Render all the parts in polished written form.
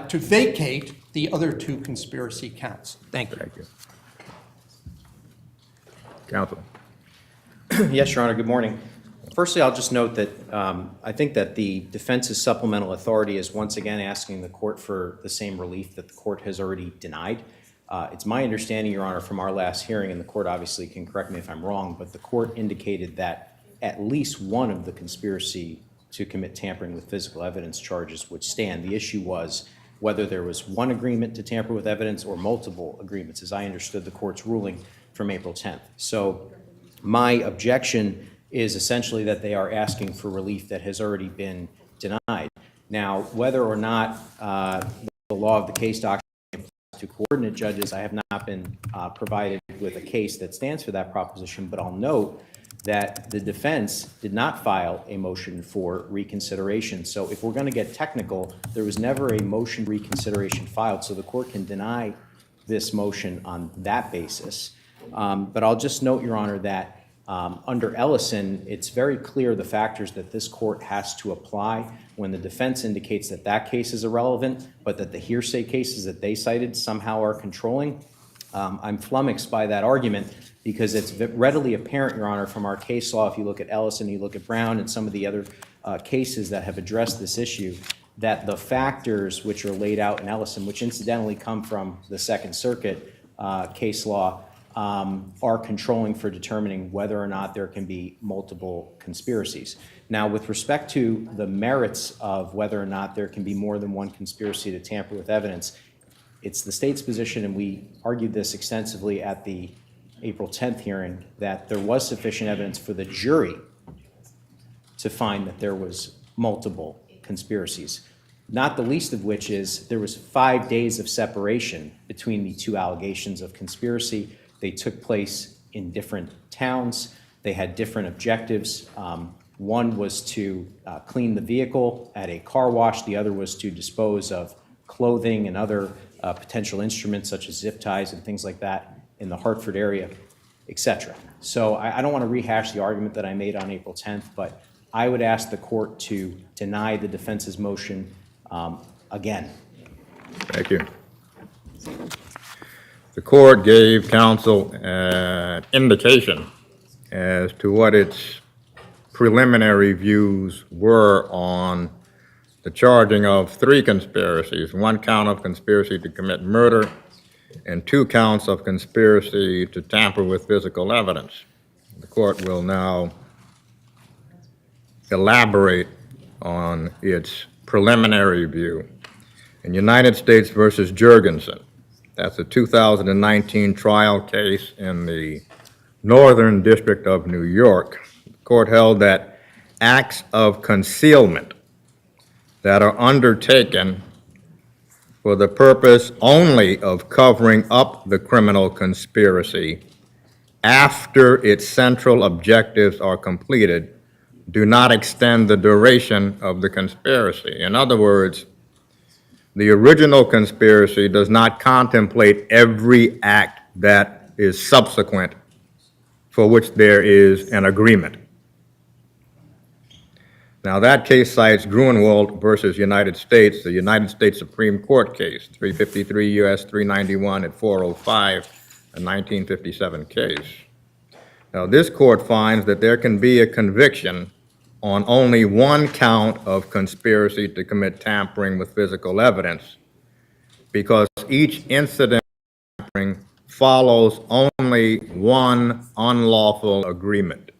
to vacate the other two conspiracy counts. Thank you. Thank you. Counsel. Yes, Your Honor, good morning. Firstly, I'll just note that I think that the defense's supplemental authority is once again asking the court for the same relief that the court has already denied. It's my understanding, Your Honor, from our last hearing, and the court obviously can correct me if I'm wrong, but the court indicated that at least one of the conspiracy to commit tampering with physical evidence charges would stand. The issue was whether there was one agreement to tamper with evidence or multiple agreements, as I understood the court's ruling from April 10th. So my objection is essentially that they are asking for relief that has already been denied. Now, whether or not the law of the case doctrine to coordinate judges, I have not been provided with a case that stands for that proposition, but I'll note that the defense did not file a motion for reconsideration. So if we're going to get technical, there was never a motion reconsideration filed, so the court can deny this motion on that basis. But I'll just note, Your Honor, that under Ellison, it's very clear the factors that this court has to apply when the defense indicates that that case is irrelevant, but that the hearsay cases that they cited somehow are controlling. I'm flummoxed by that argument because it's readily apparent, Your Honor, from our case law, if you look at Ellison, you look at Brown and some of the other cases that have addressed this issue, that the factors which are laid out in Ellison, which incidentally come from the Second Circuit case law, are controlling for determining whether or not there can be multiple conspiracies. Now, with respect to the merits of whether or not there can be more than one conspiracy to tamper with evidence, it's the state's position, and we argued this extensively at the April 10th hearing, that there was sufficient evidence for the jury to find that there was multiple conspiracies, not the least of which is there was 5 days of separation between the two allegations of conspiracy. They took place in different towns. They had different objectives. One was to clean the vehicle at a car wash. The other was to dispose of clothing and other potential instruments such as zip ties and things like that in the Hartford area, etc. So I don't want to rehash the argument that I made on April 10th, but I would ask the court to deny the defense's motion again. Thank you. The court gave counsel an indication as to what its preliminary views were on the charging of 3 conspiracies, 1 count of conspiracy to commit murder and 2 counts of conspiracy to tamper with physical evidence. The court will now elaborate on its preliminary view. In United States versus Jurgensen, that's a 2019 trial case in the Northern District of New York. The court held that acts of concealment that are undertaken for the purpose only of covering up the criminal conspiracy after its central objectives are completed do not extend the duration of the conspiracy. In other words, the original conspiracy does not contemplate every act that is subsequent for which there is an agreement. Now, that case cites Grunewald versus United States, the United States Supreme Court case, 353 U.S. 391 at 405, a 1957 case. Now, this court finds that there can be a conviction on only 1 count of conspiracy to commit tampering with physical evidence because each incident of tampering follows only 1 unlawful agreement.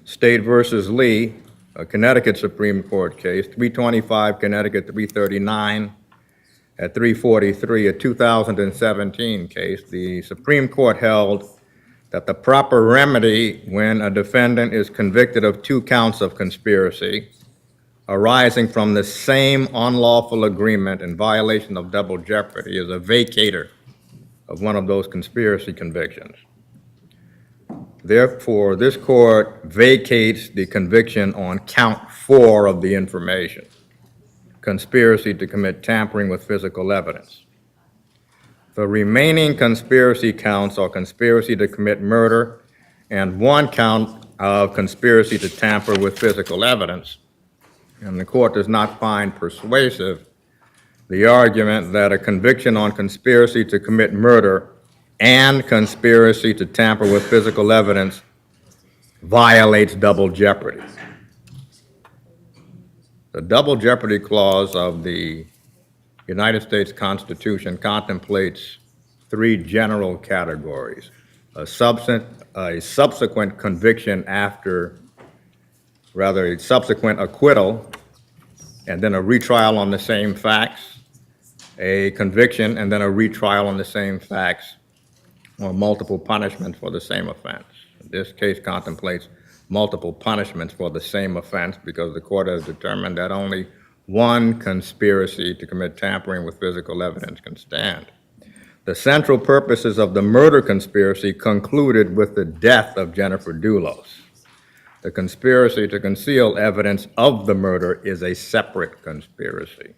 State versus Lee, a Connecticut Supreme Court case, 325 Connecticut 339 at 343, a 2017 case, the Supreme Court held that the proper remedy when a defendant is convicted of 2 counts of conspiracy arising from the same unlawful agreement in violation of double jeopardy is a vacator of one of those conspiracy convictions. Therefore, this court vacates the conviction on count 4 of the information, conspiracy to commit tampering with physical evidence. The remaining conspiracy counts are conspiracy to commit murder and 1 count of conspiracy to tamper with physical evidence. And the court does not find persuasive the argument that a conviction on conspiracy to commit murder and conspiracy to tamper with physical evidence violates double jeopardy. The double jeopardy clause of the United States Constitution contemplates three general categories: a subsequent conviction after, rather a subsequent acquittal, and then a retrial on the same facts, a conviction and then a retrial on the same facts, or multiple punishments for the same offense. This case contemplates multiple punishments for the same offense because the court has determined that only one conspiracy to commit tampering with physical evidence can stand. The central purposes of the murder conspiracy concluded with the death of Jennifer Dulos. The conspiracy to conceal evidence of the murder is a separate conspiracy.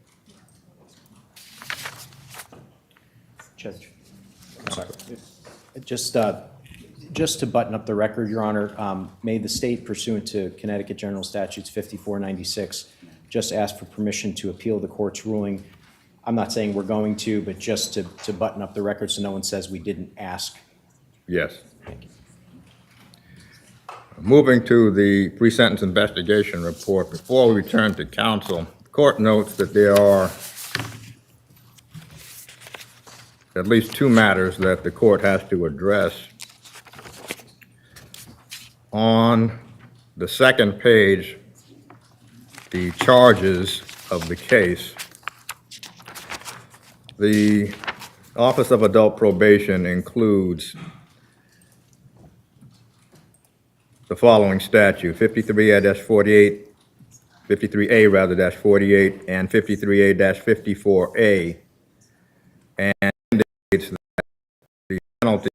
Judge, I'm sorry. Just to button up the record, Your Honor, may the state, pursuant to Connecticut General Statutes 5496, just ask for permission to appeal the court's ruling. I'm not saying we're going to, but just to button up the record so no one says we didn't ask. Yes. Thank you. Moving to the pre-sentence investigation report, before we return to counsel, the court notes that there are at least two matters that the court has to address. On the second page, the charges of the case, the Office of Adult Probation includes the following statute: 53A-48, 53A rather -48, and 53A-54A, and indicates that the penalty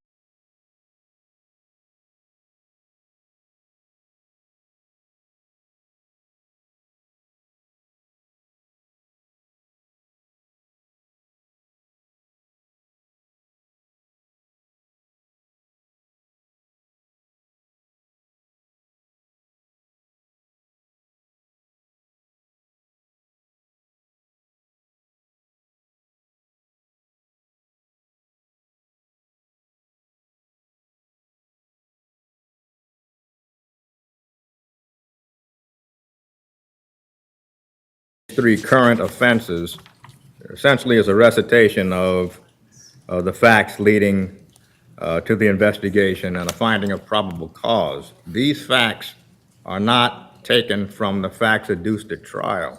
three current offenses essentially is a recitation of the facts leading to the investigation and a finding of probable cause. These facts are not taken from the facts adduced at trial.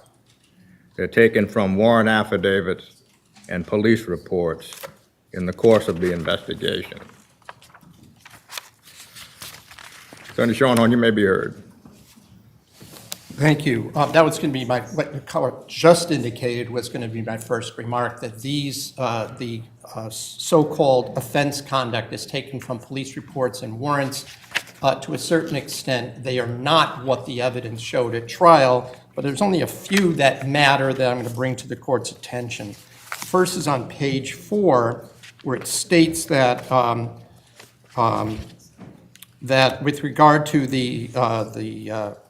They're taken from warrant affidavits and police reports in the course of the investigation. Attorney Shorehorn, you may be heard. Thank you. That was going to be what your color just indicated was going to be my first remark, that these, the so-called offense conduct is taken from police reports and warrants. To a certain extent, they are not what the evidence showed at trial, but there's only a few that matter that I'm going to bring to the court's attention. First is on page 4, where it states that that with regard to the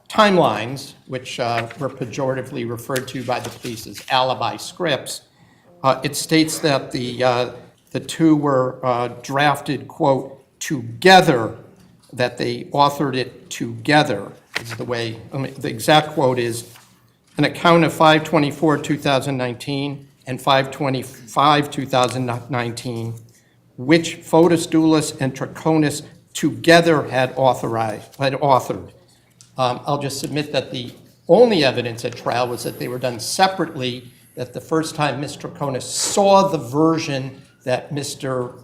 timelines, which were pejoratively referred to by the police as alibi scripts, it states that the two were drafted, quote, together, that they authored it together, is the way, the exact quote is, an account of 5/24/2019 and 5/25/2019, which Farber Dulos and Troconis together had authored. I'll just submit that the only evidence at trial was that they were done separately, that the first time Mr. Troconis saw the version that Mr.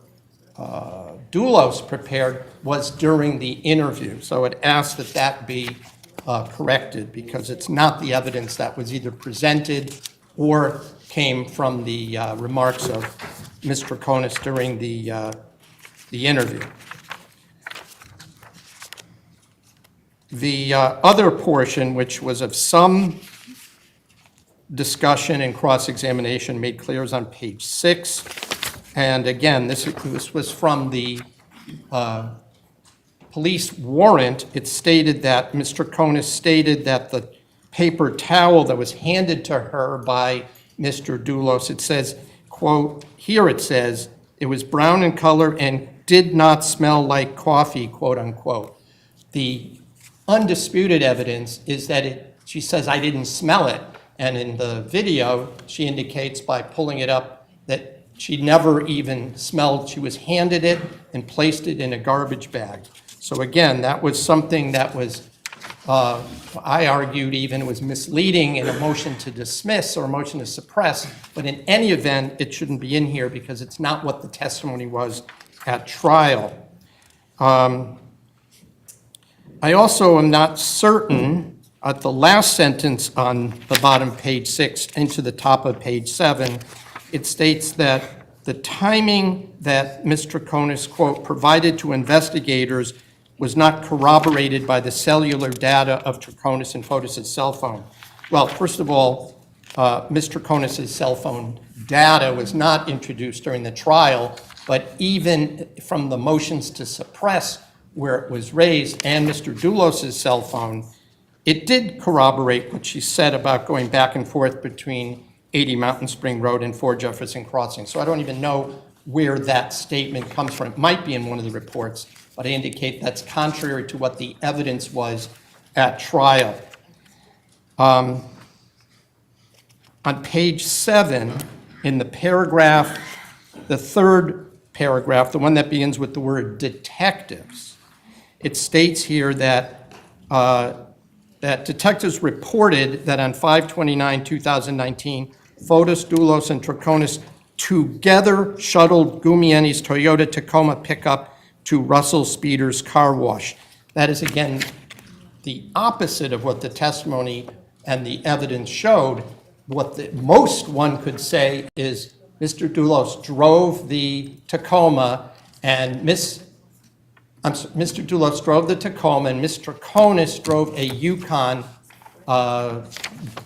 Dulos prepared was during the interview. So it asks that that be corrected, because it's not the evidence that was either presented or came from the remarks of Mr. Troconis during the interview. The other portion, which was of some discussion and cross-examination made clear, is on page 6. And again, this was from the police warrant. It stated that Mr. Troconis stated that the paper towel that was handed to her by Mr. Dulos. It says, quote, here it says, it was brown in color and did not smell like coffee, quote unquote. The undisputed evidence is that she says, I didn't smell it. And in the video, she indicates by pulling it up that she never even smelled. She was handed it and placed it in a garbage bag. So again, that was something that was, I argued even was misleading in a motion to dismiss or a motion to suppress. But in any event, it shouldn't be in here because it's not what the testimony was at trial. I also am not certain at the last sentence on the bottom page 6 into the top of page 7, it states that the timing that Ms. Troconis, quote, provided to investigators was not corroborated by the cellular data of Troconis and Fotis' cell phone. Well, first of all, Ms. Troconis' cell phone data was not introduced during the trial, but even from the motions to suppress where it was raised and Mr. Dulos' cell phone, it did corroborate what she said about going back and forth between 80 Mountain Spring Road and 4 Jefferson Crossing. So I don't even know where that statement comes from. It might be in one of the reports, but I indicate that's contrary to what the evidence was at trial. On page 7, in the paragraph, the third paragraph, the one that begins with the word detectives, it states here that that detectives reported that on 5/29/2019, Fotis, Dulos, and Troconis together shuttled Gumieni's Toyota Tacoma pickup to Russell Speeder's car wash. That is, again, the opposite of what the testimony and the evidence showed. What the most one could say is Mr. Dulos drove the Tacoma and Mr. Dulos drove the Tacoma and Ms. Troconis drove a Yukon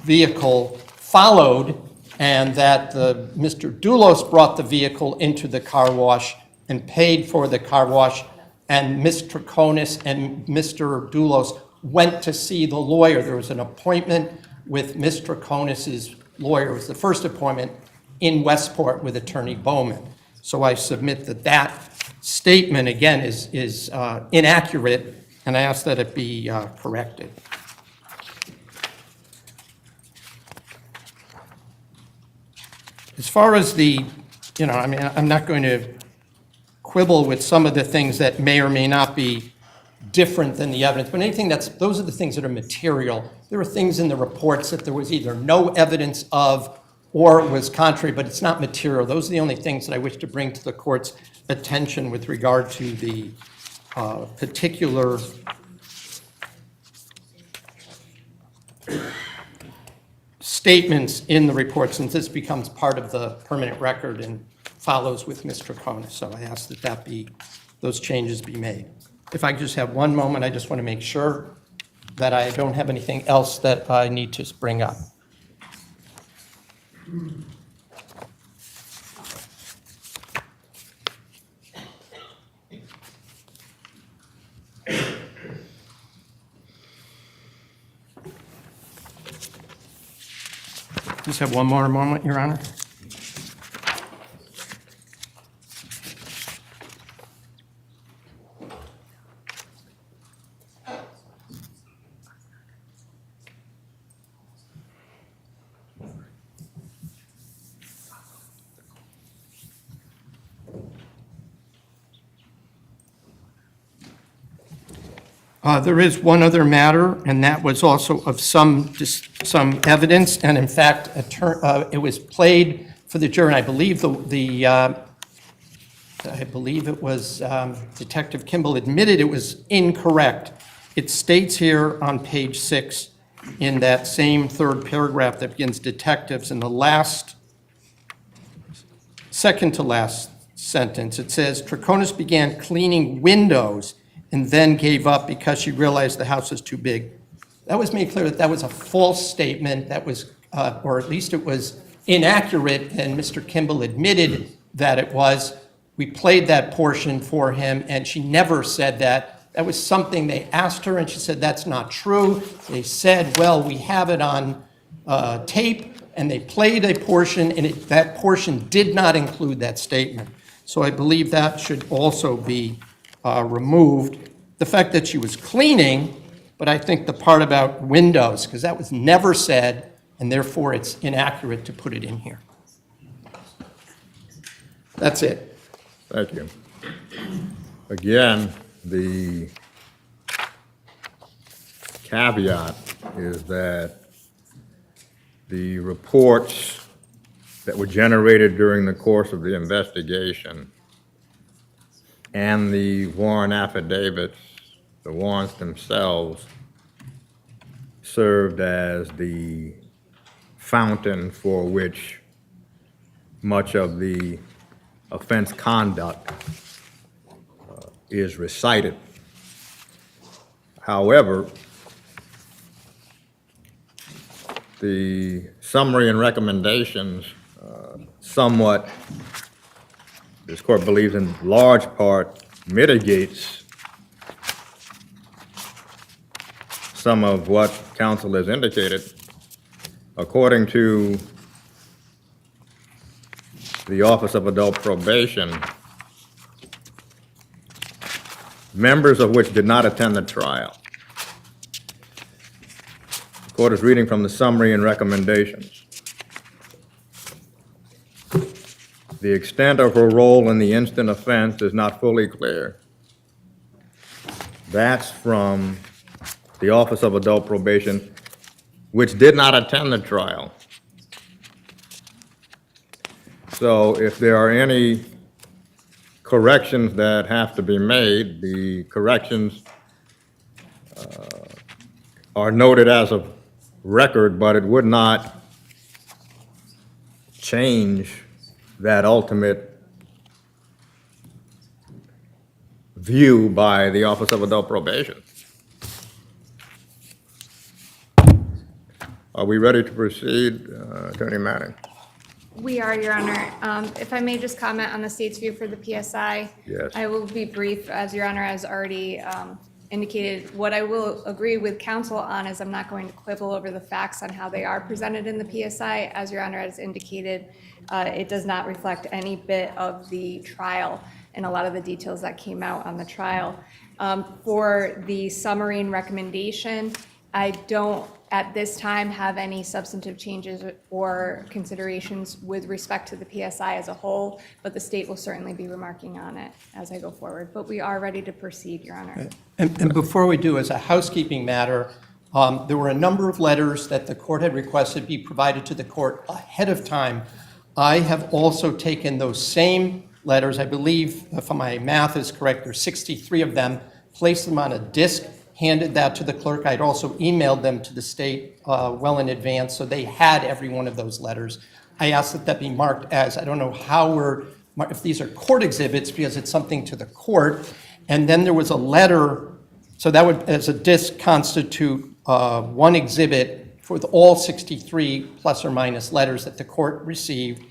vehicle, followed, and that Mr. Dulos brought the vehicle into the car wash and paid for the car wash, and Ms. Troconis and Mr. Dulos went to see the lawyer. There was an appointment with Ms. Troconis' lawyer. It was the first appointment in Westport with Attorney Bowman. So I submit that that statement, again, is inaccurate, and I ask that it be corrected. As far as the, I'm not going to quibble with some of the things that may or may not be different than the evidence, but those are the things that are material. There are things in the reports that there was either no evidence of or it was contrary, but it's not material. Those are the only things that I wish to bring to the court's attention with regard to the particular statements in the report, since this becomes part of the permanent record and follows with Ms. Troconis. So I ask that those changes be made. If I could just have one moment, I just want to make sure that I don't have anything else that I need to bring up. Just have one more moment, Your Honor. There is one other matter, and that was also of some evidence, and in fact, it was played for the jury. And I believe it was Detective Kimball admitted it was incorrect. It states here on page 6 in that same third paragraph that begins detectives, in the second to last sentence, it says, Troconis began cleaning windows and then gave up because she realized the house was too big. That was made clear that was a false statement. That was, or at least it was inaccurate, and Mr. Kimball admitted that it was. We played that portion for him, and she never said that. That was something they asked her, and she said, that's not true. They said, well, we have it on tape, and they played a portion, and that portion did not include that statement. So I believe that should also be removed. The fact that she was cleaning, but I think the part about windows, because that was never said, and therefore it's inaccurate to put it in here. That's it. Thank you. Again, the caveat is that the reports that were generated during the course of the investigation and the warrant affidavits, the warrants themselves, served as the fountain for which much of the offense conduct is recited. However, the summary and recommendations somewhat, this court believes in large part, mitigates some of what counsel has indicated. According to the Office of Adult Probation, members of which did not attend the trial. The court is reading from the summary and recommendations. The extent of her role in the instant offense is not fully clear. That's from the Office of Adult Probation, which did not attend the trial. So if there are any corrections that have to be made, the corrections are noted as a record, but it would not change that ultimate view by the Office of Adult Probation. Are we ready to proceed, Attorney Manning? We are, Your Honor. If I may just comment on the state's view for the PSI. Yes. I will be brief, as Your Honor has already indicated. What I will agree with counsel on is I'm not going to quibble over the facts on how they are presented in the PSI. As Your Honor has indicated, it does not reflect any bit of the trial and a lot of the details that came out on the trial. For the summary and recommendation, I don't at this time have any substantive changes or considerations with respect to the PSI as a whole, but the state will certainly be remarking on it as I go forward. But we are ready to proceed, Your Honor. And before we do, as a housekeeping matter, there were a number of letters that the court had requested be provided to the court ahead of time. I have also taken those same letters, I believe, if my math is correct, there's 63 of them, placed them on a disc, handed that to the clerk. I'd also emailed them to the state well in advance, so they had every one of those letters. I asked that that be marked as, I don't know how if these are court exhibits, because it's something to the court. And then there was a letter, so that would, as a disc, constitute one exhibit for all 63 plus or minus letters that the court received.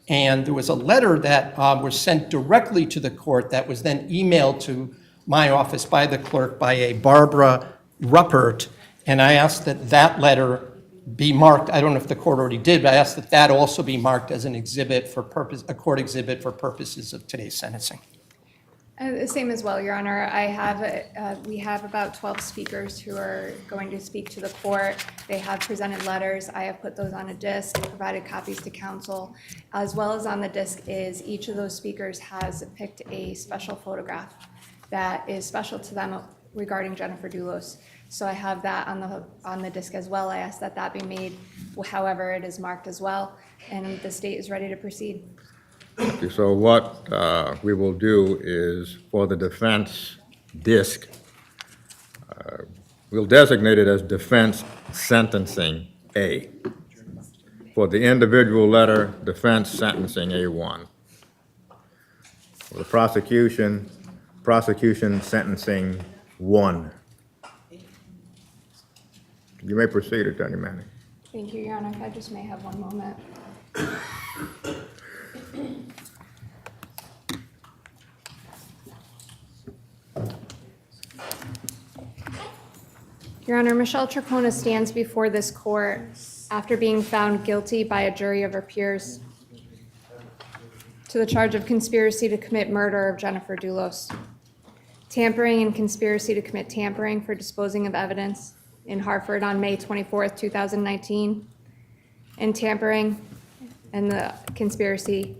And there was a letter that was sent directly to the court that was then emailed to my office by the clerk by a Barbara Ruppert, and I asked that that letter be marked. I don't know if the court already did, but I asked that that also be marked as an exhibit for a court exhibit for purposes of today's sentencing. The same as well, Your Honor. We have about 12 speakers who are going to speak to the court. They have presented letters. I have put those on a disc, provided copies to counsel. As well as on the disc is each of those speakers has picked a special photograph that is special to them regarding Jennifer Dulos. So I have that on the disc as well. I asked that that be made, however it is marked as well, and the state is ready to proceed. Okay, so what we will do is, for the defense disc, we'll designate it as defense sentencing A. For the individual letter, defense sentencing A1. For the prosecution sentencing 1. You may proceed, Attorney Manning. Thank you, Your Honor. If I just may have one moment. Your Honor, Michelle Troconis stands before this court after being found guilty by a jury of her peers to the charge of conspiracy to commit murder of Jennifer Dulos, tampering and conspiracy to commit tampering for disposing of evidence in Hartford on May 24th, 2019, and tampering and the conspiracy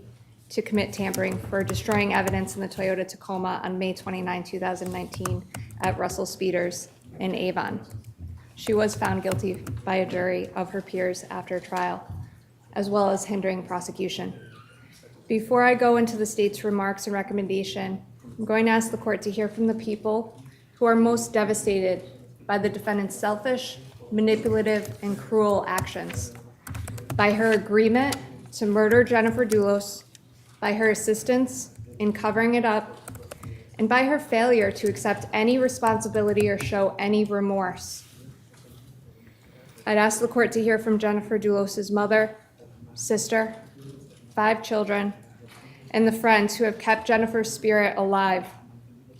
to commit tampering for destroying evidence in the Toyota Tacoma on May 29, 2019 at Russell Speeders in Avon. She was found guilty by a jury of her peers after trial, as well as hindering prosecution. Before I go into the state's remarks and recommendation, I'm going to ask the court to hear from the people who are most devastated by the defendant's selfish, manipulative, and cruel actions, by her agreement to murder Jennifer Dulos, by her assistance in covering it up, and by her failure to accept any responsibility or show any remorse. I'd ask the court to hear from Jennifer Dulos' mother, sister, 5 children, and the friends who have kept Jennifer's spirit alive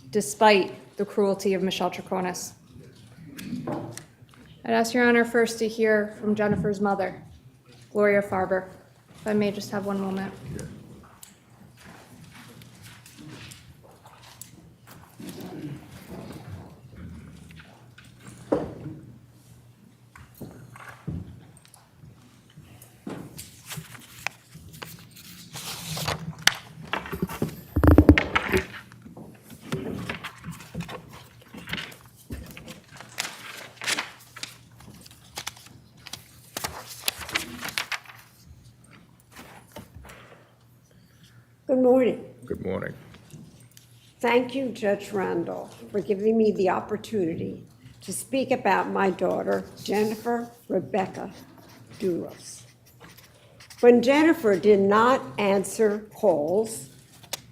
despite the cruelty of Michelle Troconis. I'd ask Your Honor first to hear from Jennifer's mother, Gloria Farber. If I may just have one moment. Good morning. Good morning. Thank you, Judge Randolph, for giving me the opportunity to speak about my daughter, Jennifer Rebecca Dulos. When Jennifer did not answer calls,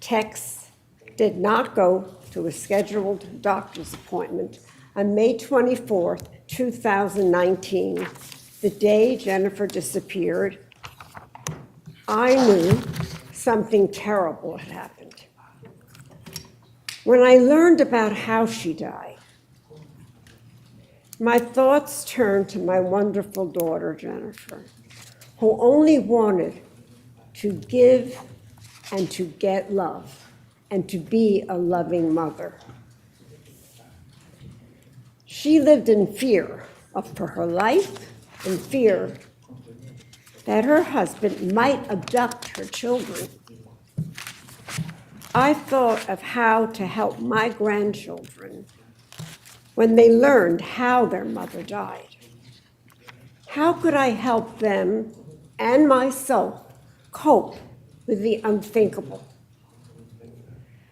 texts, did not go to a scheduled doctor's appointment on May 24th, 2019, the day Jennifer disappeared, I knew something terrible had happened. When I learned about how she died, my thoughts turned to my wonderful daughter, Jennifer, who only wanted to give and to get love and to be a loving mother. She lived in fear for her life and fear that her husband might abduct her children. I thought of how to help my grandchildren when they learned how their mother died. How could I help them and myself cope with the unthinkable?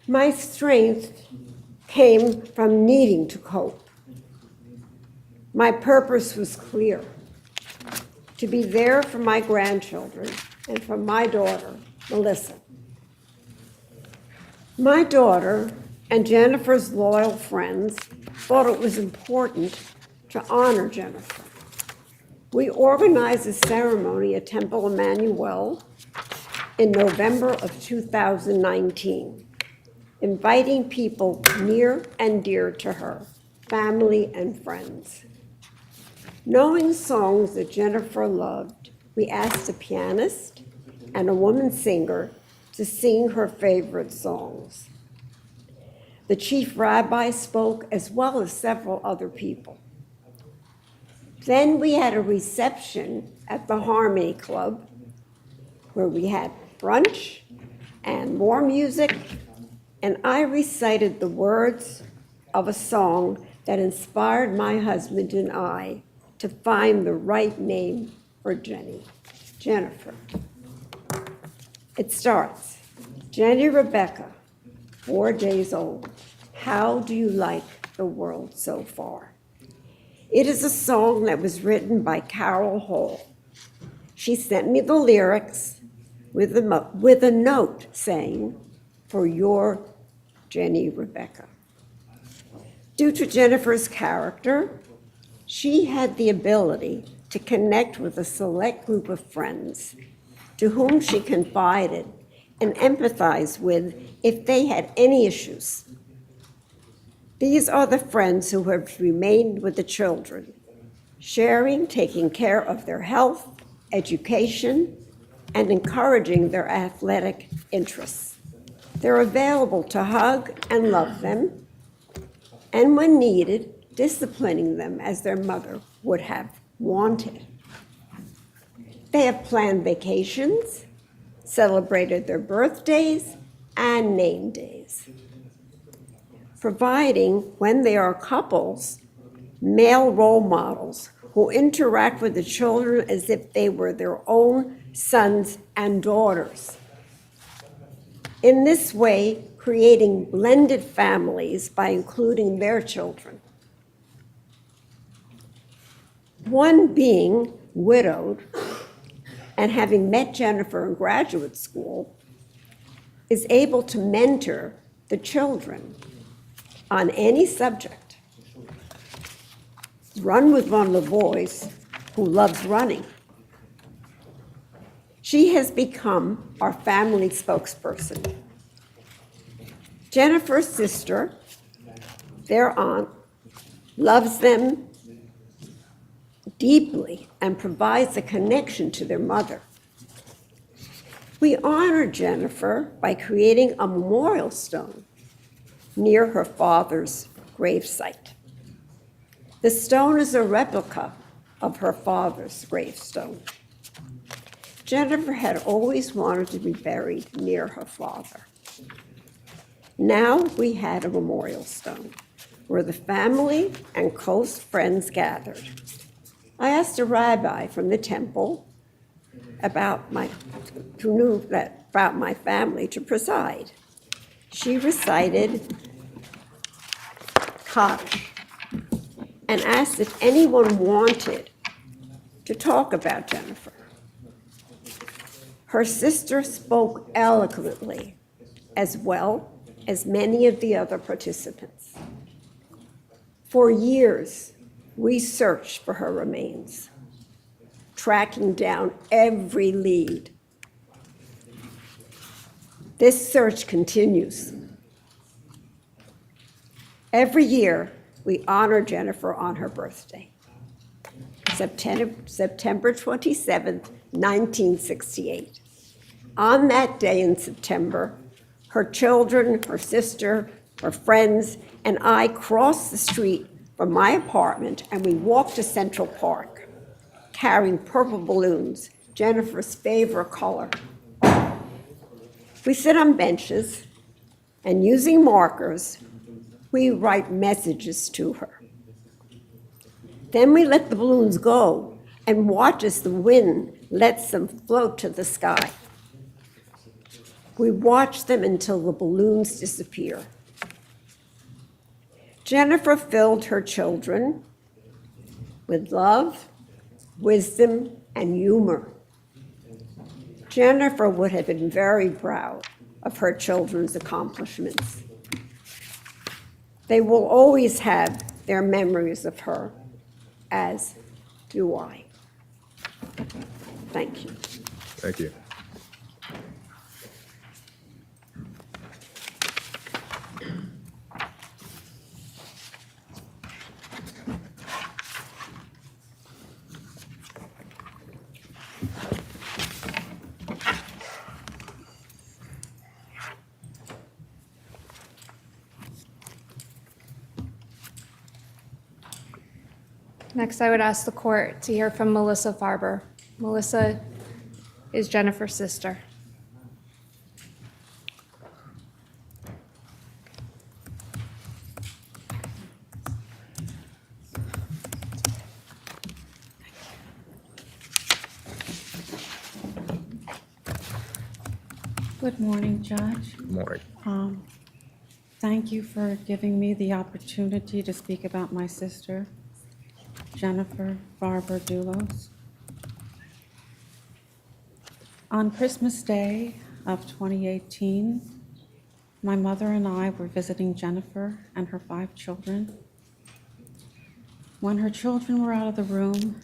My strength came from needing to cope. My purpose was clear: to be there for my grandchildren and for my daughter, Melissa. My daughter and Jennifer's loyal friends thought it was important to honor Jennifer. We organized a ceremony at Temple Emmanuel in November of 2019, inviting people near and dear to her, family and friends. Knowing songs that Jennifer loved, we asked a pianist and a woman singer to sing her favorite songs. The chief rabbi spoke, as well as several other people. Then we had a reception at the Harmony Club, where we had brunch and more music, and I recited the words of a song that inspired my husband and I to find the right name for Jennifer. It starts, Jenny Rebecca, 4 days old. How do you like the world so far? It is a song that was written by Carol Hall. She sent me the lyrics with a note saying, for your Jenny Rebecca. Due to Jennifer's character, she had the ability to connect with a select group of friends to whom she confided and empathized with if they had any issues. These are the friends who have remained with the children. sharing, taking care of their health, education, and encouraging their athletic interests. They're available to hug and love them, and when needed, disciplining them as their mother would have wanted. They have planned vacations, celebrated their birthdays, and name days, providing, when they are couples, male role models who interact with the children as if they were their own sons and daughters. In this way, creating blended families by including their children. One being widowed and having met Jennifer in graduate school, is able to mentor the children on any subject. Run with one of the boys who loves running. She has become our family spokesperson. Jennifer's sister, their aunt, loves them deeply and provides a connection to their mother. We honor Jennifer by creating a memorial stone near her father's gravesite. The stone is a replica of her father's gravestone. Jennifer had always wanted to be buried near her father. Now we had a memorial stone where the family and close friends gathered. I asked a rabbi from the temple who knew about my family to preside. She recited Kaddish and asked if anyone wanted to talk about Jennifer. Her sister spoke eloquently, as well as many of the other participants. For years, we searched for her remains, tracking down every lead. This search continues. Every year, we honor Jennifer on her birthday, September 27th, 1968. On that day in September, her children, her sister, her friends, and I crossed the street from my apartment and we walked to Central Park, carrying purple balloons, Jennifer's favorite color. We sit on benches and using markers, we write messages to her. Then we let the balloons go and watch as the wind lets them float to the sky. We watch them until the balloons disappear. Jennifer filled her children with love, wisdom, and humor. Jennifer would have been very proud of her children's accomplishments. They will always have their memories of her, as do I. Thank you. Thank you. Next, I would ask the court to hear from Melissa Farber. Melissa is Jennifer's sister. Good morning, Judge. Good morning. Thank you for giving me the opportunity to speak about my sister, Jennifer Farber Dulos. On Christmas Day of 2018, my mother and I were visiting Jennifer and her 5 children. When her children were out of the room,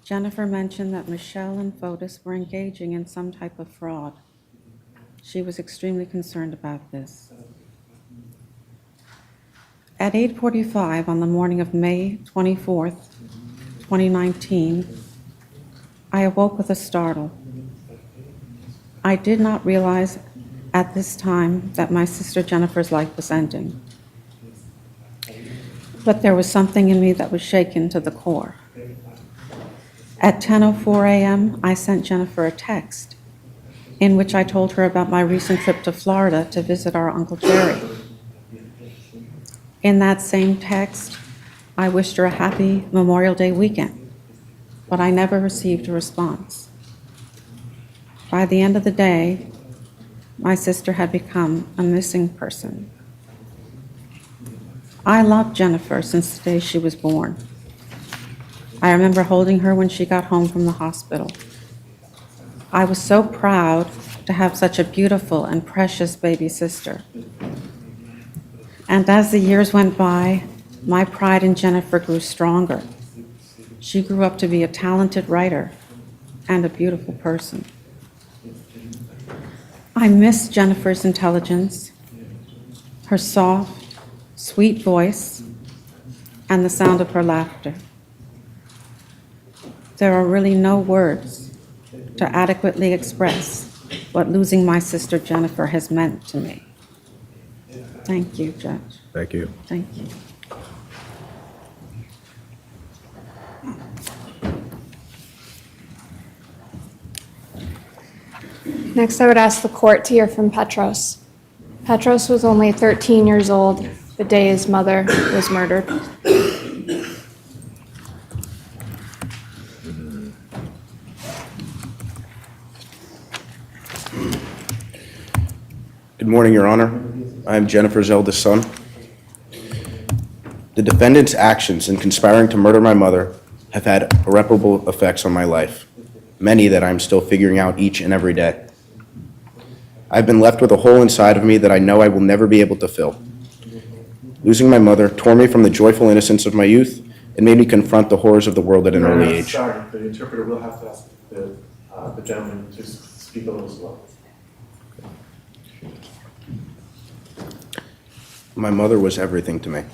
Jennifer mentioned that Michelle and Fotis were engaging in some type of fraud. She was extremely concerned about this. At 8:45 on the morning of May 24th, 2019, I awoke with a startle. I did not realize at this time that my sister Jennifer's life was ending. But there was something in me that was shaken to the core. At 10:04 a.m., I sent Jennifer a text in which I told her about my recent trip to Florida to visit our Uncle Jerry. In that same text, I wished her a happy Memorial Day weekend, but I never received a response. By the end of the day, my sister had become a missing person. I loved Jennifer since the day she was born. I remember holding her when she got home from the hospital. I was so proud to have such a beautiful and precious baby sister. And as the years went by, my pride in Jennifer grew stronger. She grew up to be a talented writer and a beautiful person. I miss Jennifer's intelligence, her soft, sweet voice, and the sound of her laughter. There are really no words to adequately express what losing my sister Jennifer has meant to me. Thank you, Judge. Thank you. Thank you. Next, I would ask the court to hear from Petros. Petros was only 13 years old the day his mother was murdered. Good morning, Your Honor. I am Jennifer's eldest son. The defendant's actions in conspiring to murder my mother have had irreparable effects on my life, many that I'm still figuring out each and every day. I've been left with a hole inside of me that I know I will never be able to fill. Losing my mother tore me from the joyful innocence of my youth and made me confront the horrors of the world at an early age. Sorry, the interpreter will have to ask the gentleman to speak a little slow. My mother was everything to me.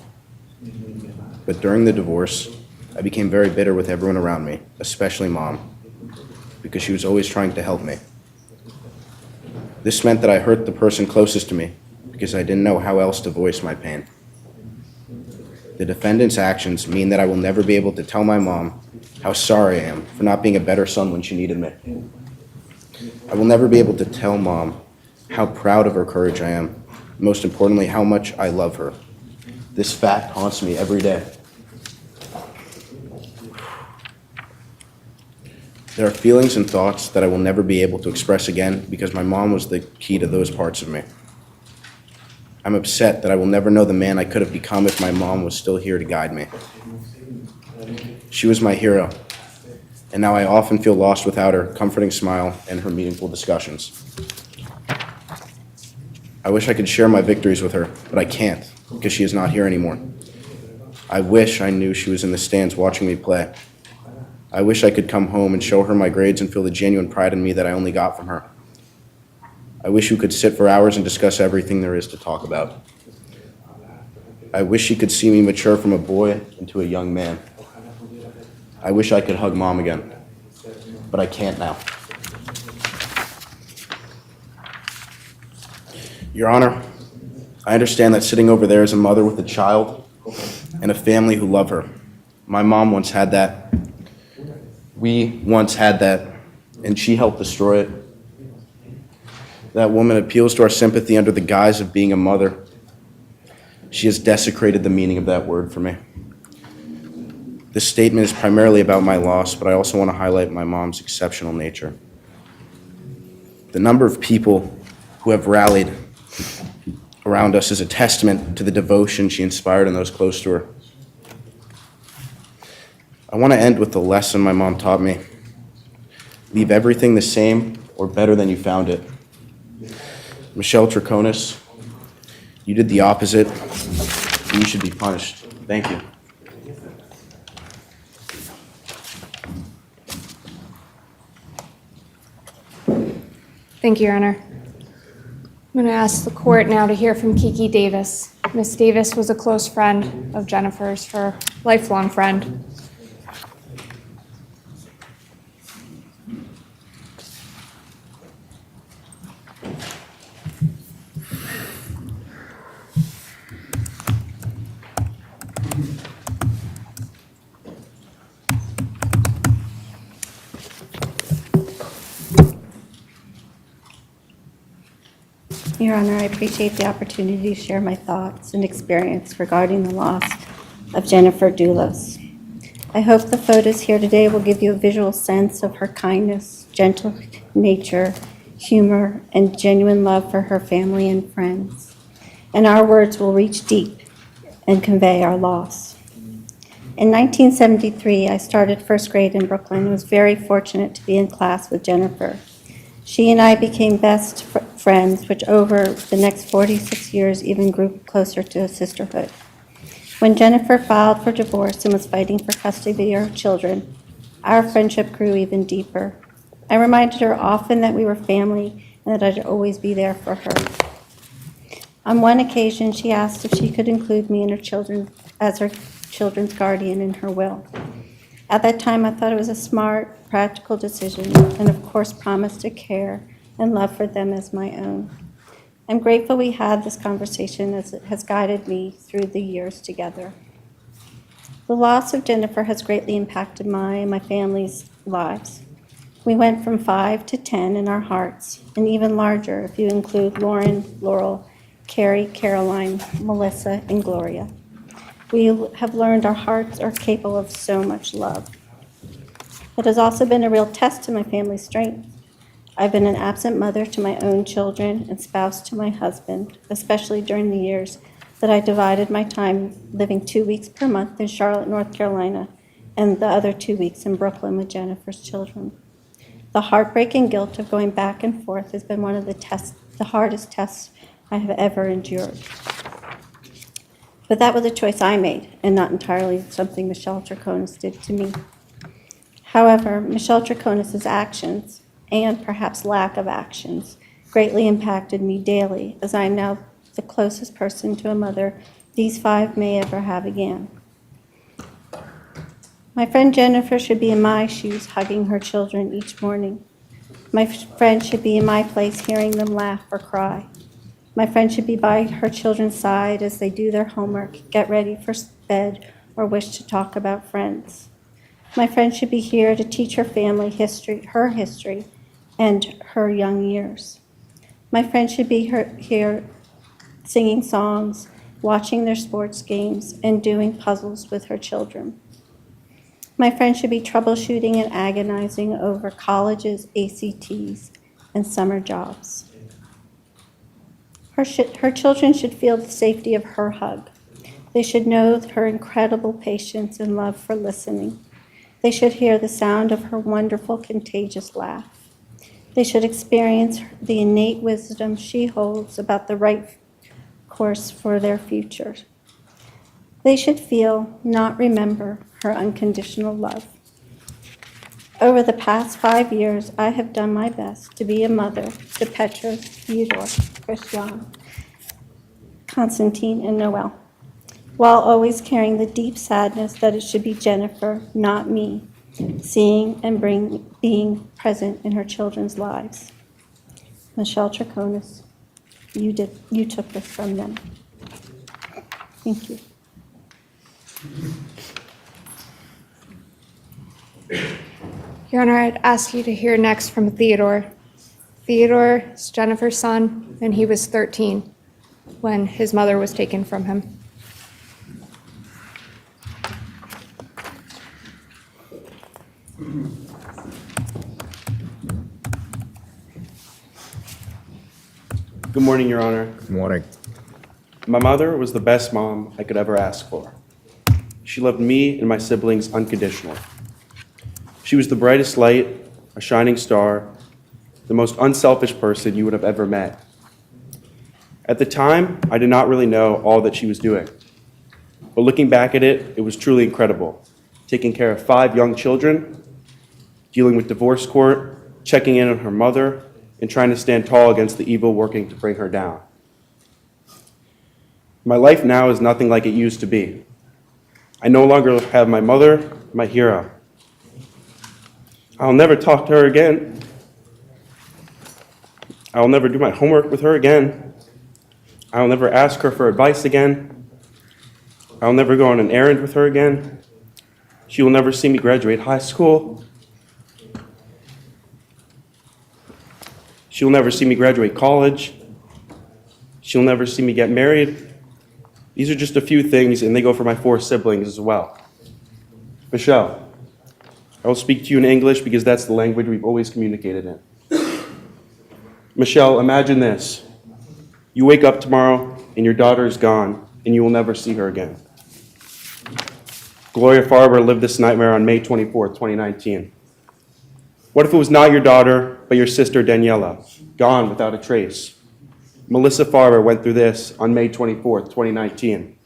But during the divorce, I became very bitter with everyone around me, especially Mom, because she was always trying to help me. This meant that I hurt the person closest to me because I didn't know how else to voice my pain. The defendant's actions mean that I will never be able to tell my mom how sorry I am for not being a better son when she needed me. I will never be able to tell Mom how proud of her courage I am, most importantly, how much I love her. This fact haunts me every day. There are feelings and thoughts that I will never be able to express again because my mom was the key to those parts of me. I'm upset that I will never know the man I could have become if my mom was still here to guide me. She was my hero, and now I often feel lost without her comforting smile and her meaningful discussions. I wish I could share my victories with her, but I can't because she is not here anymore. I wish I knew she was in the stands watching me play. I wish I could come home and show her my grades and feel the genuine pride in me that I only got from her. I wish we could sit for hours and discuss everything there is to talk about. I wish she could see me mature from a boy into a young man. I wish I could hug Mom again, but I can't now. Your Honor, I understand that sitting over there is a mother with a child and a family who love her. My mom once had that. We once had that, and she helped destroy it. That woman appeals to our sympathy under the guise of being a mother. She has desecrated the meaning of that word for me. This statement is primarily about my loss, but I also want to highlight my mom's exceptional nature. The number of people who have rallied around us is a testament to the devotion she inspired in those close to her. I want to end with the lesson my mom taught me. Leave everything the same or better than you found it. Michelle Troconis, you did the opposite, and you should be punished. Thank you. Thank you, Your Honor. I'm going to ask the court now to hear from Kiki Davis. Ms. Davis was a close friend of Jennifer's, her lifelong friend. Your Honor, I appreciate the opportunity to share my thoughts and experience regarding the loss of Jennifer Dulos. I hope the photos here today will give you a visual sense of her kindness, gentle nature, humor, and genuine love for her family and friends. And our words will reach deep and convey our loss. In 1973, I started first grade in Brooklyn and was very fortunate to be in class with Jennifer. She and I became best friends, which over the next 46 years even grew closer to a sisterhood. When Jennifer filed for divorce and was fighting for custody of her children, our friendship grew even deeper. I reminded her often that we were family and that I'd always be there for her. On one occasion, she asked if she could include me and her children as her children's guardian in her will. At that time, I thought it was a smart, practical decision, and of course promised to care and love for them as my own. I'm grateful we had this conversation as it has guided me through the years together. The loss of Jennifer has greatly impacted my and my family's lives. We went from 5 to 10 in our hearts, and even larger if you include Lauren, Laurel, Carrie, Caroline, Melissa, and Gloria. We have learned our hearts are capable of so much love. It has also been a real test to my family's strength. I've been an absent mother to my own children and spouse to my husband, especially during the years that I divided my time living 2 weeks per month in Charlotte, North Carolina, and the other 2 weeks in Brooklyn with Jennifer's children. The heartbreak and guilt of going back and forth has been one of the hardest tests I have ever endured. But that was a choice I made, and not entirely something Michelle Troconis did to me. However, Michelle Troconis' actions, and perhaps lack of actions, greatly impacted me daily, as I am now the closest person to a mother these 5 may ever have again. My friend Jennifer should be in my shoes hugging her children each morning. My friend should be in my place hearing them laugh or cry. My friend should be by her children's side as they do their homework, get ready for bed, or wish to talk about friends. My friend should be here to teach her family history, and her young years. My friend should be here singing songs, watching their sports games, and doing puzzles with her children. My friend should be troubleshooting and agonizing over colleges, ACTs, and summer jobs. Her children should feel the safety of her hug. They should know her incredible patience and love for listening. They should hear the sound of her wonderful, contagious laugh. They should experience the innate wisdom she holds about the right course for their future. They should feel, not remember, her unconditional love. Over the past 5 years, I have done my best to be a mother to Petra, Theodore, Christian, Constantine, and Noel, while always carrying the deep sadness that it should be Jennifer, not me, seeing and being present in her children's lives. Michelle Troconis, you took this from them. Thank you. Your Honor, I'd ask you to hear next from Theodore. Theodore is Jennifer's son, and he was 13 when his mother was taken from him. Good morning, Your Honor. Good morning. My mother was the best mom I could ever ask for. She loved me and my siblings unconditionally. She was the brightest light, a shining star, the most unselfish person you would have ever met. At the time, I did not really know all that she was doing. But looking back at it, it was truly incredible. Taking care of 5 young children, dealing with divorce court, checking in on her mother, and trying to stand tall against the evil working to bring her down. My life now is nothing like it used to be. I no longer have my mother, my hero. I'll never talk to her again. I'll never do my homework with her again. I'll never ask her for advice again. I'll never go on an errand with her again. She will never see me graduate high school. She will never see me graduate college. She'll never see me get married. These are just a few things, and they go for my 4 siblings as well. Michelle, I will speak to you in English because that's the language we've always communicated in. Michelle, imagine this. You wake up tomorrow and your daughter is gone and you will never see her again. Gloria Farber lived this nightmare on May 24th, 2019. What if it was not your daughter, but your sister Daniela, gone without a trace? Melissa Farber went through this on May 24th, 2019.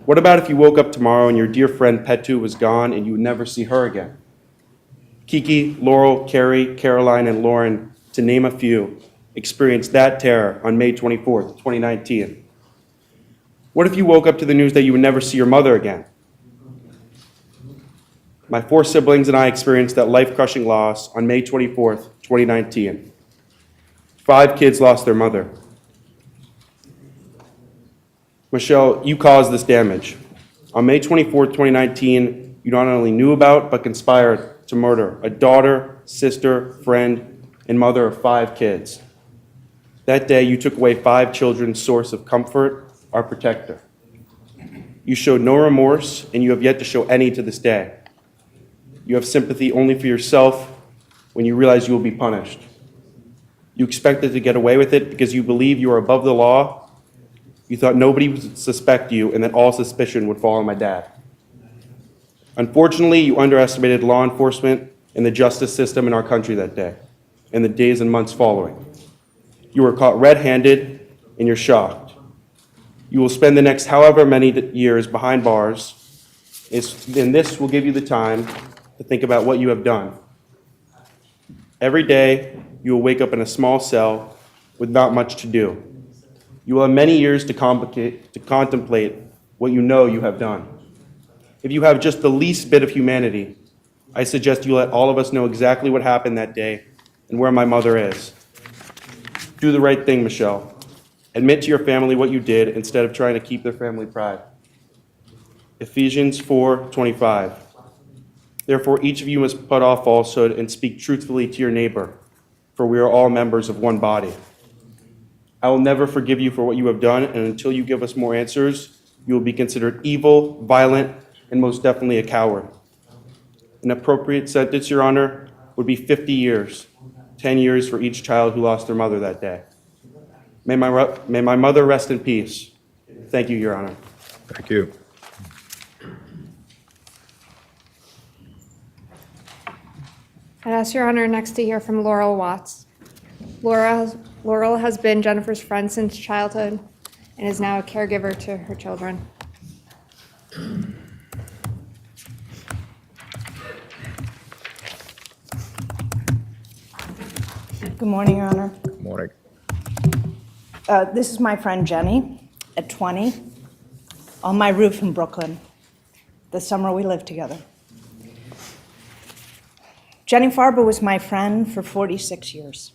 What about if you woke up tomorrow and your dear friend Petu was gone and you would never see her again? Kiki, Laurel, Carrie, Caroline, and Lauren, to name a few, experienced that terror on May 24th, 2019. What if you woke up to the news that you would never see your mother again? My 4 siblings and I experienced that life-crushing loss on May 24th, 2019. 5 kids lost their mother. Michelle, you caused this damage. On May 24th, 2019, you not only knew about, but conspired to murder a daughter, sister, friend, and mother of 5 kids. That day, you took away 5 children's source of comfort, our protector. You showed no remorse, and you have yet to show any to this day. You have sympathy only for yourself when you realize you will be punished. You expected to get away with it because you believe you are above the law. You thought nobody would suspect you and that all suspicion would fall on my dad. Unfortunately, you underestimated law enforcement and the justice system in our country that day and the days and months following. You were caught red-handed and you're shocked. You will spend the next however many years behind bars, and this will give you the time to think about what you have done. Every day, you will wake up in a small cell with not much to do. You will have many years to contemplate what you know you have done. If you have just the least bit of humanity, I suggest you let all of us know exactly what happened that day and where my mother is. Do the right thing, Michelle. Admit to your family what you did instead of trying to keep their family pride. Ephesians 4:25. Therefore, each of you must put off falsehood and speak truthfully to your neighbor, for we are all members of one body. I will never forgive you for what you have done, and until you give us more answers, you will be considered evil, violent, and most definitely a coward. An appropriate sentence, Your Honor, would be 50 years, 10 years for each child who lost their mother that day. May my mother rest in peace. Thank you, Your Honor. Thank you. I'd ask Your Honor next to hear from Laurel Watts. Laurel has been Jennifer's friend since childhood and is now a caregiver to her children. Good morning, Your Honor. Good morning. This is my friend Jenny at 20 on my roof in Brooklyn, the summer we lived together. Jenny Farber was my friend for 46 years,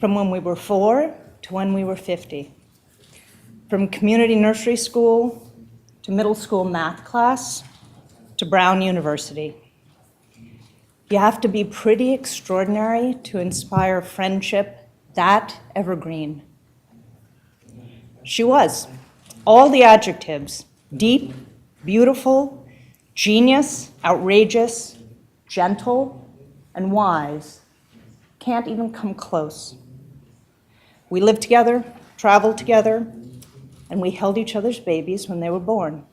from when we were 4 to when we were 50, from community nursery school to middle school math class to Brown University. You have to be pretty extraordinary to inspire friendship that evergreen. She was. All the adjectives: deep, beautiful, genius, outrageous, gentle, and wise can't even come close. We lived together, traveled together, and we held each other's babies when they were born.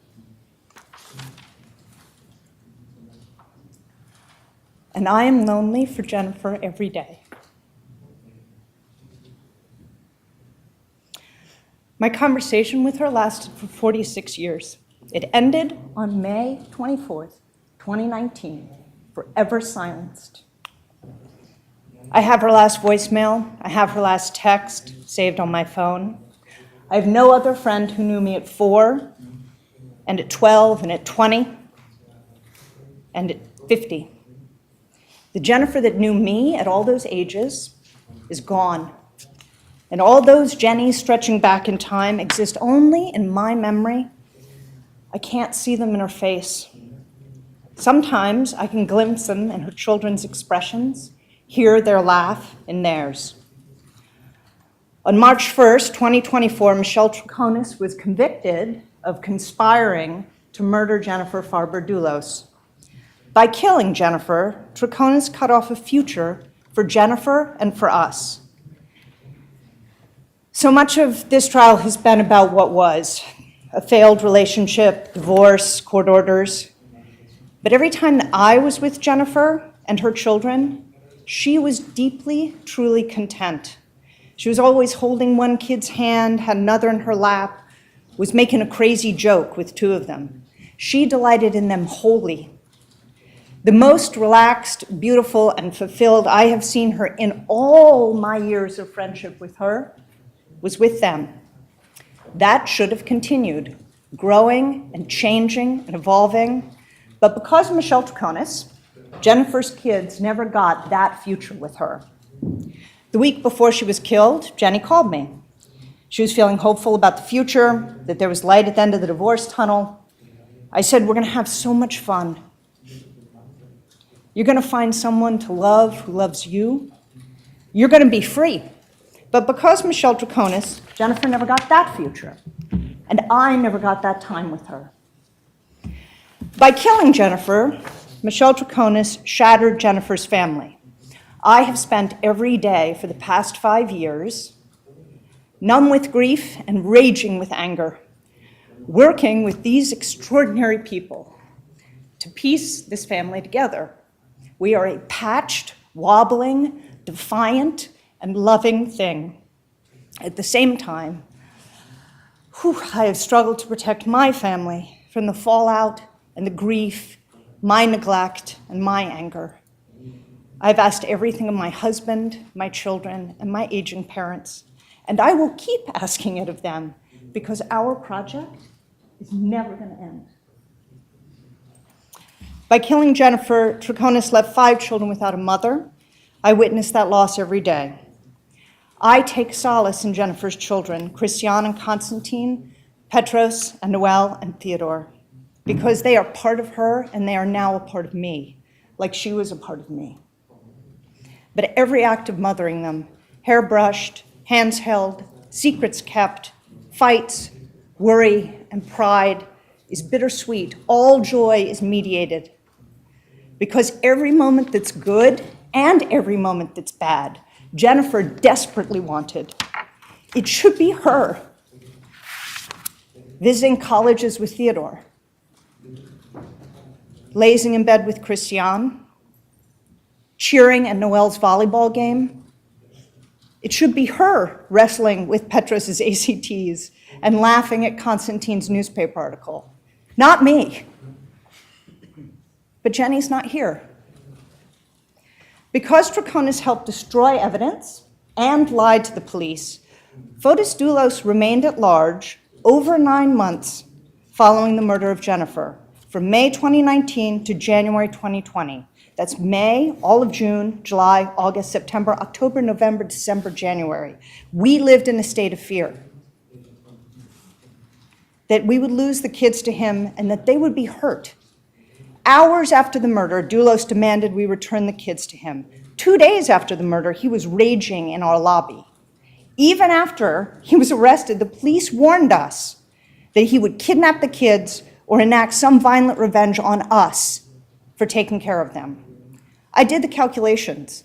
And I am lonely for Jennifer every day. My conversation with her lasted for 46 years. It ended on May 24th, 2019, forever silenced. I have her last voicemail. I have her last text saved on my phone. I have no other friend who knew me at 4, and at 12, and at 20, and at 50. The Jennifer that knew me at all those ages is gone. And all those Jennies stretching back in time exist only in my memory. I can't see them in her face. Sometimes I can glimpse them in her children's expressions, hear their laugh in theirs. On March 1st, 2024, Michelle Troconis was convicted of conspiring to murder Jennifer Farber Dulos. By killing Jennifer, Troconis cut off a future for Jennifer and for us. So much of this trial has been about what was a failed relationship, divorce, court orders. But every time that I was with Jennifer and her children, she was deeply, truly content. She was always holding one kid's hand, had another in her lap, was making a crazy joke with two of them. She delighted in them wholly. The most relaxed, beautiful, and fulfilled I have seen her in all my years of friendship with her was with them. That should have continued, growing and changing and evolving. But because of Michelle Troconis, Jennifer's kids never got that future with her. The week before she was killed, Jenny called me. She was feeling hopeful about the future, that there was light at the end of the divorce tunnel. I said, we're going to have so much fun. You're going to find someone to love who loves you. You're going to be free. But because Michelle Troconis, Jennifer never got that future, and I never got that time with her. By killing Jennifer, Michelle Troconis shattered Jennifer's family. I have spent every day for the past 5 years numb with grief and raging with anger, working with these extraordinary people to piece this family together. We are a patched, wobbling, defiant, and loving thing. At the same time, I have struggled to protect my family from the fallout and the grief, my neglect, and my anger. I've asked everything of my husband, my children, and my aging parents, and I will keep asking it of them because our project is never going to end. By killing Jennifer, Troconis left 5 children without a mother. I witness that loss every day. I take solace in Jennifer's children, Christian and Constantine, Petros and Noel and Theodore, because they are part of her and they are now a part of me, like she was a part of me. But every act of mothering them, hair brushed, hands held, secrets kept, fights, worry, and pride is bittersweet. All joy is mediated. Because every moment that's good and every moment that's bad, Jennifer desperately wanted. It should be her visiting colleges with Theodore, lazing in bed with Christian, cheering at Noel's volleyball game. It should be her wrestling with Petros's ACTs and laughing at Constantine's newspaper article. Not me. But Jenny's not here. Because Troconis helped destroy evidence and lied to the police, Fotis Dulos remained at large over 9 months following the murder of Jennifer, from May 2019 to January 2020. That's May, all of June, July, August, September, October, November, December, January. We lived in a state of fear that we would lose the kids to him and that they would be hurt. Hours after the murder, Dulos demanded we return the kids to him. 2 days after the murder, he was raging in our lobby. Even after he was arrested, the police warned us that he would kidnap the kids or enact some violent revenge on us for taking care of them. I did the calculations.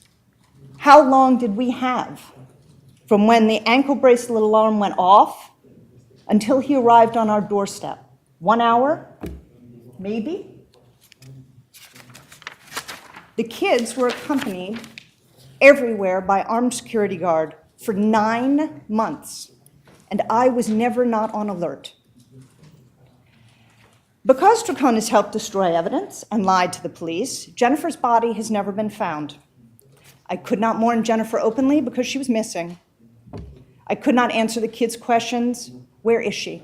How long did we have from when the ankle bracelet alarm went off until he arrived on our doorstep? 1 hour? Maybe? The kids were accompanied everywhere by armed security guard for 9 months, and I was never not on alert. Because Troconis helped destroy evidence and lied to the police, Jennifer's body has never been found. I could not mourn Jennifer openly because she was missing. I could not answer the kids' questions, where is she?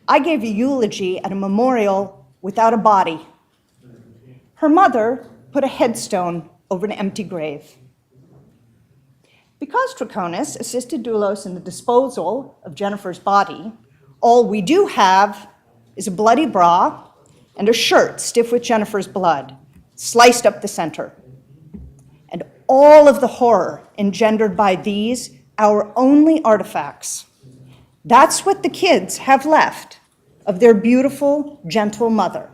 I gave a eulogy at a memorial without a body. Her mother put a headstone over an empty grave. Because Troconis assisted Dulos in the disposal of Jennifer's body, all we do have is a bloody bra and a shirt stiff with Jennifer's blood, sliced up the center. And all of the horror engendered by these our only artifacts. That's what the kids have left of their beautiful, gentle mother.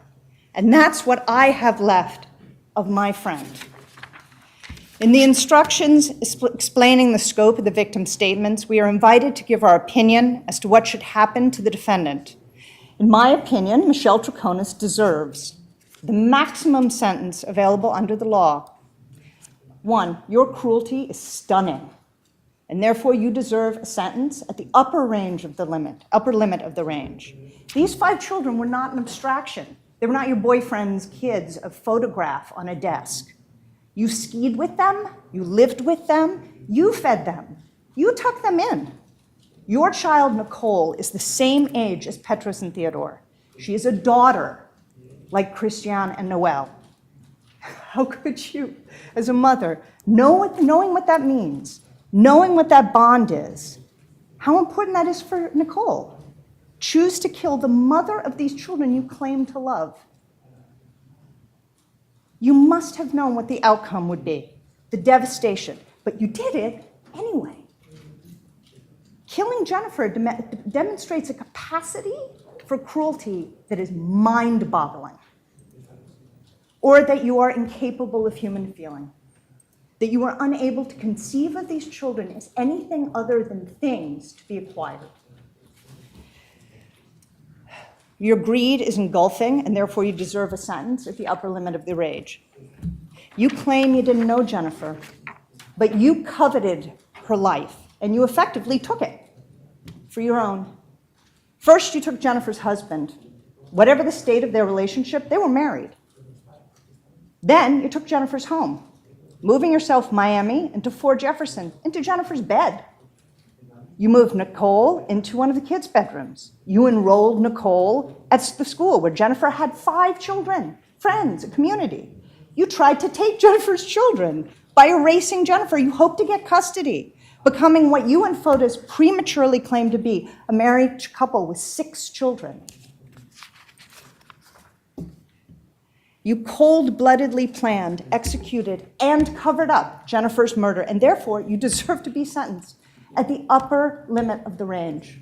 And that's what I have left of my friend. In the instructions explaining the scope of the victim's statements, we are invited to give our opinion as to what should happen to the defendant. In my opinion, Michelle Troconis deserves the maximum sentence available under the law. 1, your cruelty is stunning, and therefore you deserve a sentence at the upper limit of the range. These 5 children were not an abstraction. They were not your boyfriend's kids, a photograph on a desk. You skied with them, you lived with them, you fed them, you tucked them in. Your child, Nicole, is the same age as Petrus and Theodore. She is a daughter, like Christiane and Noelle. How could you, as a mother, knowing what that means, knowing what that bond is, how important that is for Nicole, choose to kill the mother of these children you claim to love? You must have known what the outcome would be, the devastation, but you did it anyway. Killing Jennifer demonstrates a capacity for cruelty that is mind-boggling, or that you are incapable of human feeling, that you are unable to conceive of these children as anything other than things to be acquired. Your greed is engulfing, and therefore you deserve a sentence at the upper limit of the range. You claim you didn't know Jennifer, but you coveted her life, and you effectively took it for your own. First, you took Jennifer's husband. Whatever the state of their relationship, they were married. Then you took Jennifer's home, moving yourself Miami into Fort Jefferson, into Jennifer's bed. You moved Nicole into one of the kids' bedrooms. You enrolled Nicole at the school where Jennifer had 5 children, friends, a community. You tried to take Jennifer's children. By erasing Jennifer, you hoped to get custody, becoming what you and Fotis prematurely claimed to be, a married couple with 6 children. You cold-bloodedly planned, executed, and covered up Jennifer's murder, and therefore you deserve to be sentenced at the upper limit of the range.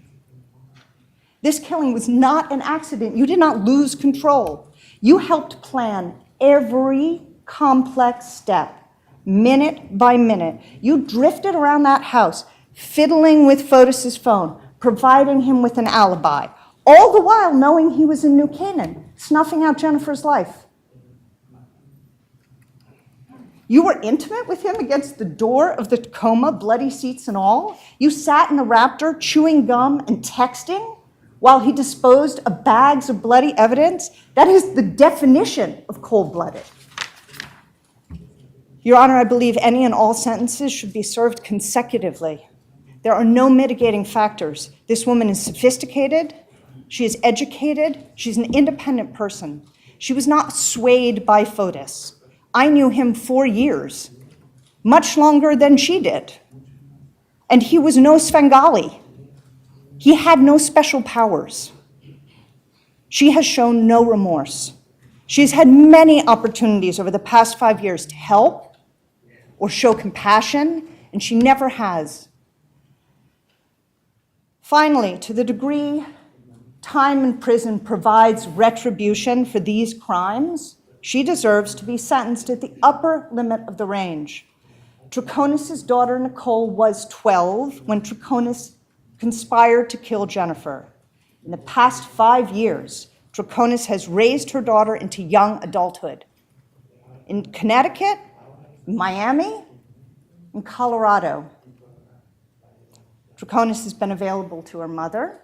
This killing was not an accident. You did not lose control. You helped plan every complex step, minute by minute. You drifted around that house, fiddling with Fotis' phone, providing him with an alibi, all the while knowing he was in New Canaan, snuffing out Jennifer's life. You were intimate with him against the door of the Tacoma, bloody seats and all. You sat in the Raptor chewing gum and texting while he disposed of bags of bloody evidence. That is the definition of cold-blooded. Your Honor, I believe any and all sentences should be served consecutively. There are no mitigating factors. This woman is sophisticated, she is educated, she's an independent person. She was not swayed by Fotis. I knew him 4 years, much longer than she did. And he was no Svengali. He had no special powers. She has shown no remorse. She has had many opportunities over the past 5 years to help or show compassion, and she never has. Finally, to the degree time in prison provides retribution for these crimes, she deserves to be sentenced at the upper limit of the range. Troconis' daughter, Nicole, was 12 when Troconis conspired to kill Jennifer. In the past 5 years, Troconis has raised her daughter into young adulthood. In Connecticut, Miami, and Colorado. Troconis has been available to her mother,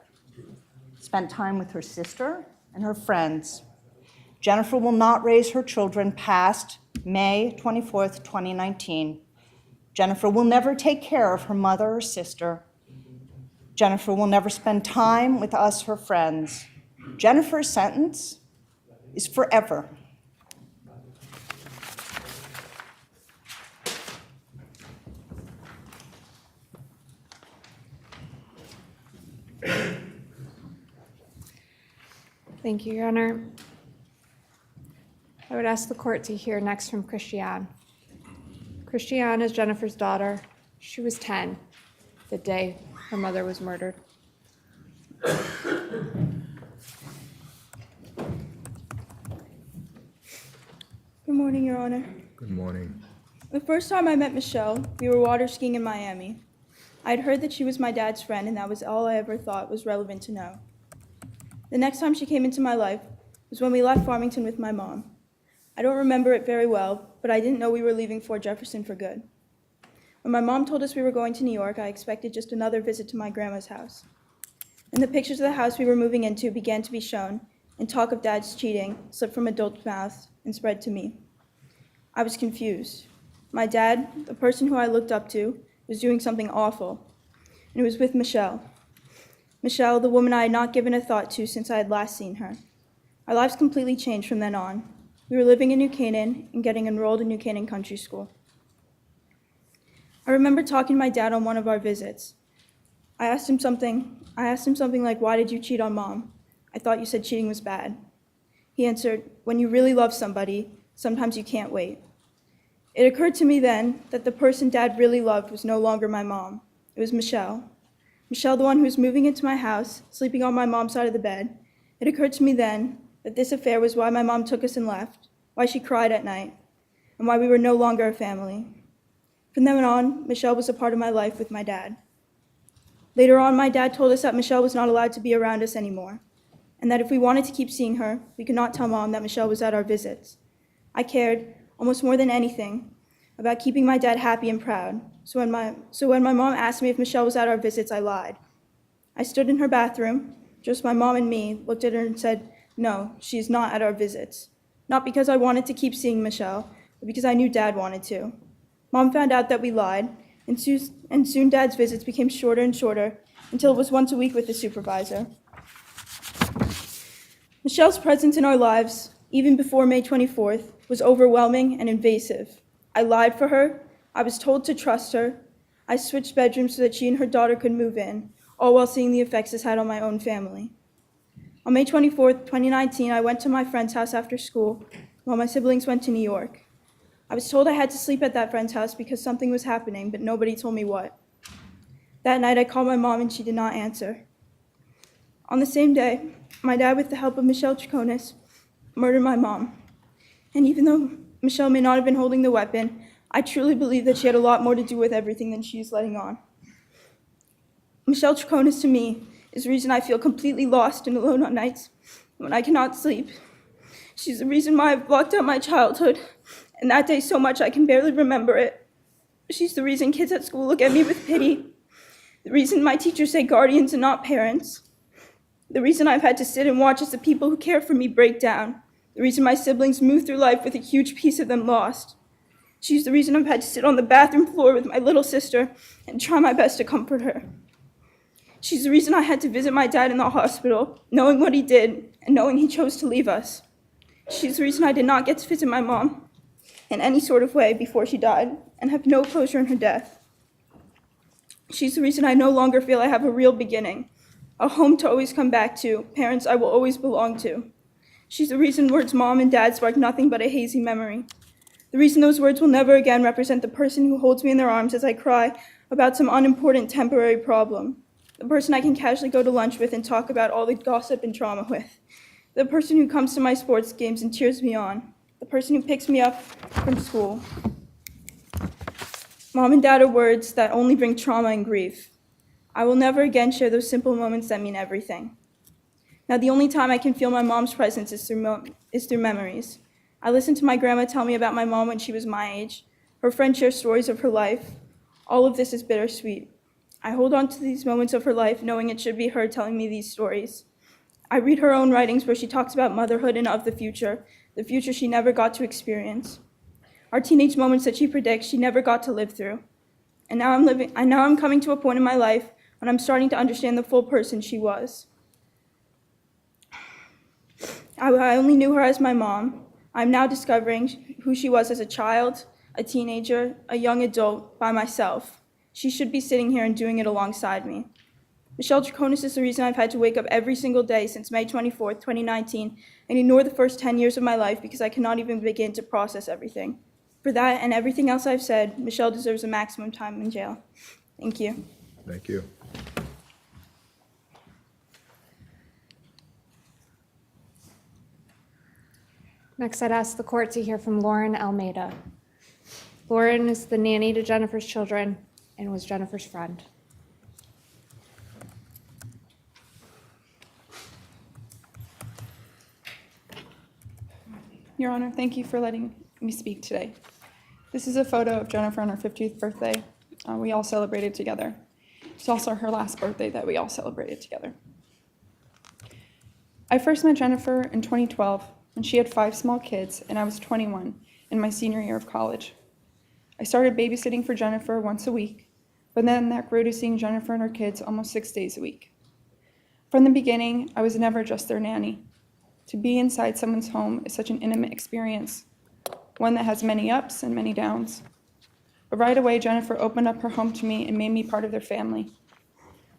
spent time with her sister and her friends. Jennifer will not raise her children past May 24th, 2019. Jennifer will never take care of her mother or sister. Jennifer will never spend time with us, her friends. Jennifer's sentence is forever. Thank you, Your Honor. I would ask the court to hear next from Christiane. Christiane is Jennifer's daughter. She was 10. the day her mother was murdered. Good morning, Your Honor. Good morning. The first time I met Michelle, we were water skiing in Miami. I'd heard that she was my dad's friend, and that was all I ever thought was relevant to know. The next time she came into my life was when we left Farmington with my mom. I don't remember it very well, but I didn't know we were leaving Fort Jefferson for good. When my mom told us we were going to New York, I expected just another visit to my grandma's house. And the pictures of the house we were moving into began to be shown, and talk of Dad's cheating slipped from adults' mouths and spread to me. I was confused. My dad, the person who I looked up to, was doing something awful, and it was with Michelle. Michelle, the woman I had not given a thought to since I had last seen her. Our lives completely changed from then on. We were living in New Canaan and getting enrolled in New Canaan Country School. I remember talking to my dad on one of our visits. I asked him something like, "Why did you cheat on Mom? I thought you said cheating was bad." He answered, "When you really love somebody, sometimes you can't wait." It occurred to me then that the person Dad really loved was no longer my mom. It was Michelle. Michelle, the one who was moving into my house, sleeping on my mom's side of the bed. It occurred to me then that this affair was why my mom took us and left, why she cried at night, and why we were no longer a family. From then on, Michelle was a part of my life with my dad. Later on, my dad told us that Michelle was not allowed to be around us anymore, and that if we wanted to keep seeing her, we could not tell Mom that Michelle was at our visits. I cared, almost more than anything, about keeping my dad happy and proud, so when my mom asked me if Michelle was at our visits, I lied. I stood in her bathroom, just my mom and me, looked at her and said, "No, she is not at our visits." Not because I wanted to keep seeing Michelle, but because I knew Dad wanted to. Mom found out that we lied, and soon Dad's visits became shorter and shorter until it was once a week with the supervisor. Michelle's presence in our lives, even before May 24th, was overwhelming and invasive. I lied for her. I was told to trust her. I switched bedrooms so that she and her daughter could move in, all while seeing the effects this had on my own family. On May 24th, 2019, I went to my friend's house after school while my siblings went to New York. I was told I had to sleep at that friend's house because something was happening, but nobody told me what. That night, I called my mom and she did not answer. On the same day, my dad, with the help of Michelle Troconis, murdered my mom. And even though Michelle may not have been holding the weapon, I truly believe that she had a lot more to do with everything than she is letting on. Michelle Troconis, to me, is the reason I feel completely lost and alone on nights when I cannot sleep. She's the reason why I've blocked out my childhood, and that day so much I can barely remember it. She's the reason kids at school look at me with pity, the reason my teachers say guardians and not parents, the reason I've had to sit and watch as the people who care for me break down, the reason my siblings move through life with a huge piece of them lost. She's the reason I've had to sit on the bathroom floor with my little sister and try my best to comfort her. She's the reason I had to visit my dad in the hospital, knowing what he did and knowing he chose to leave us. She's the reason I did not get to visit my mom in any sort of way before she died and have no closure in her death. She's the reason I no longer feel I have a real beginning, a home to always come back to, parents I will always belong to. She's the reason words mom and dad spark nothing but a hazy memory. The reason those words will never again represent the person who holds me in their arms as I cry about some unimportant temporary problem. The person I can casually go to lunch with and talk about all the gossip and trauma with. The person who comes to my sports games and cheers me on. The person who picks me up from school. Mom and dad are words that only bring trauma and grief. I will never again share those simple moments that mean everything. Now, the only time I can feel my mom's presence is through memories. I listen to my grandma tell me about my mom when she was my age. Her friends share stories of her life. All of this is bittersweet. I hold on to these moments of her life knowing it should be her telling me these stories. I read her own writings where she talks about motherhood and of the future she never got to experience. Our teenage moments that she predicts she never got to live through. And now I'm coming to a point in my life when I'm starting to understand the full person she was. I only knew her as my mom. I'm now discovering who she was as a child, a teenager, a young adult, by myself. She should be sitting here and doing it alongside me. Michelle Troconis is the reason I've had to wake up every single day since May 24th, 2019, and ignore the first 10 years of my life because I cannot even begin to process everything. For that and everything else I've said, Michelle deserves a maximum time in jail. Thank you. Thank you. Next, I'd ask the court to hear from Lauren Almeida. Lauren is the nanny to Jennifer's children and was Jennifer's friend. Your Honor, thank you for letting me speak today. This is a photo of Jennifer on her 50th birthday. We all celebrated together. It's also her last birthday that we all celebrated together. I first met Jennifer in 2012 when she had 5 small kids and I was 21 in my senior year of college. I started babysitting for Jennifer once a week, but then that grew to seeing Jennifer and her kids almost 6 days a week. From the beginning, I was never just their nanny. To be inside someone's home is such an intimate experience, one that has many ups and many downs. But right away, Jennifer opened up her home to me and made me part of their family.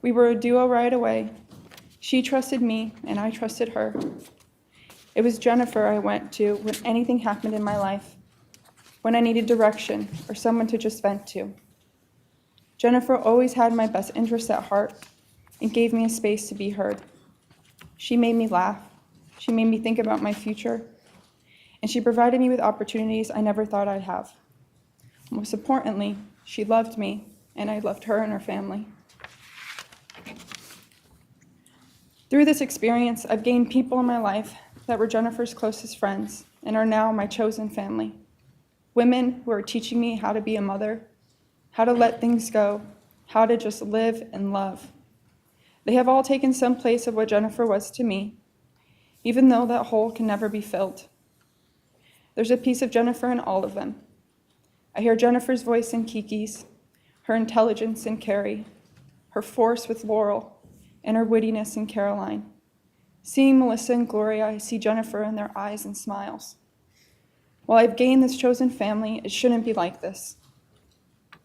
We were a duo right away. She trusted me and I trusted her. It was Jennifer I went to when anything happened in my life, when I needed direction or someone to just vent to. Jennifer always had my best interests at heart and gave me a space to be heard. She made me laugh. She made me think about my future, and she provided me with opportunities I never thought I'd have. Most importantly, she loved me, and I loved her and her family. Through this experience, I've gained people in my life that were Jennifer's closest friends and are now my chosen family. Women who are teaching me how to be a mother, how to let things go, how to just live and love. They have all taken some place of what Jennifer was to me, even though that hole can never be filled. There's a piece of Jennifer in all of them. I hear Jennifer's voice in Kiki's, her intelligence in Carrie, her force with Laurel, and her wittiness in Caroline. Seeing Melissa and Gloria, I see Jennifer in their eyes and smiles. While I've gained this chosen family, it shouldn't be like this.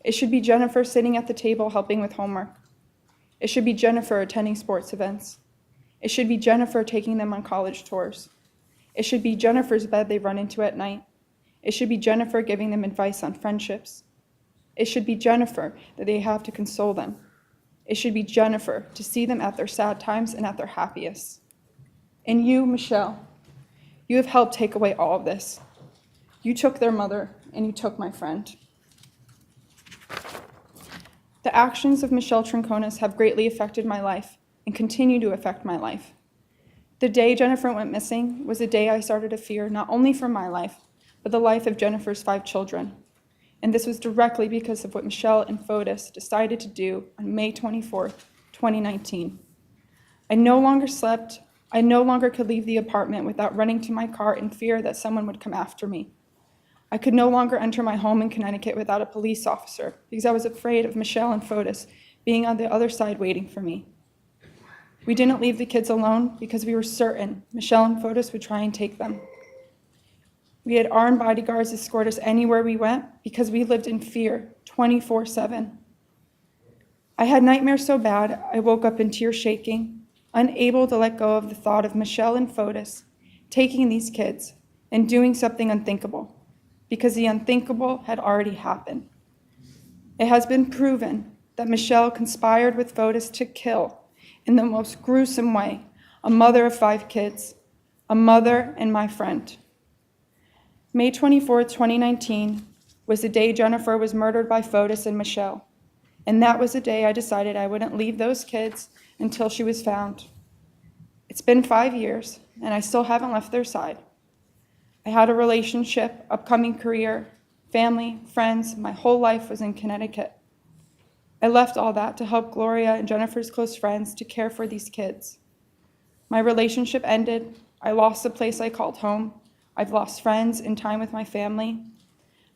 It should be Jennifer sitting at the table helping with homework. It should be Jennifer attending sports events. It should be Jennifer taking them on college tours. It should be Jennifer's bed they run into at night. It should be Jennifer giving them advice on friendships. It should be Jennifer that they have to console them. It should be Jennifer to see them at their sad times and at their happiest. And you, Michelle, you have helped take away all of this. You took their mother and you took my friend. The actions of Michelle Troconis have greatly affected my life and continue to affect my life. The day Jennifer went missing was the day I started to fear not only for my life, but the life of Jennifer's 5 children. And this was directly because of what Michelle and Fotis decided to do on May 24th, 2019. I no longer slept. I no longer could leave the apartment without running to my car in fear that someone would come after me. I could no longer enter my home in Connecticut without a police officer because I was afraid of Michelle and Fotis being on the other side waiting for me. We didn't leave the kids alone because we were certain Michelle and Fotis would try and take them. We had armed bodyguards escort us anywhere we went because we lived in fear 24/7. I had nightmares so bad I woke up in tears shaking, unable to let go of the thought of Michelle and Fotis taking these kids and doing something unthinkable, because the unthinkable had already happened. It has been proven that Michelle conspired with Fotis to kill, in the most gruesome way, a mother of 5 kids, a mother and my friend. May 24, 2019 was the day Jennifer was murdered by Fotis and Michelle, and that was the day I decided I wouldn't leave those kids until she was found. It's been 5 years, and I still haven't left their side. I had a relationship, upcoming career, family, friends. My whole life was in Connecticut. I left all that to help Gloria and Jennifer's close friends to care for these kids. My relationship ended. I lost the place I called home. I've lost friends and time with my family.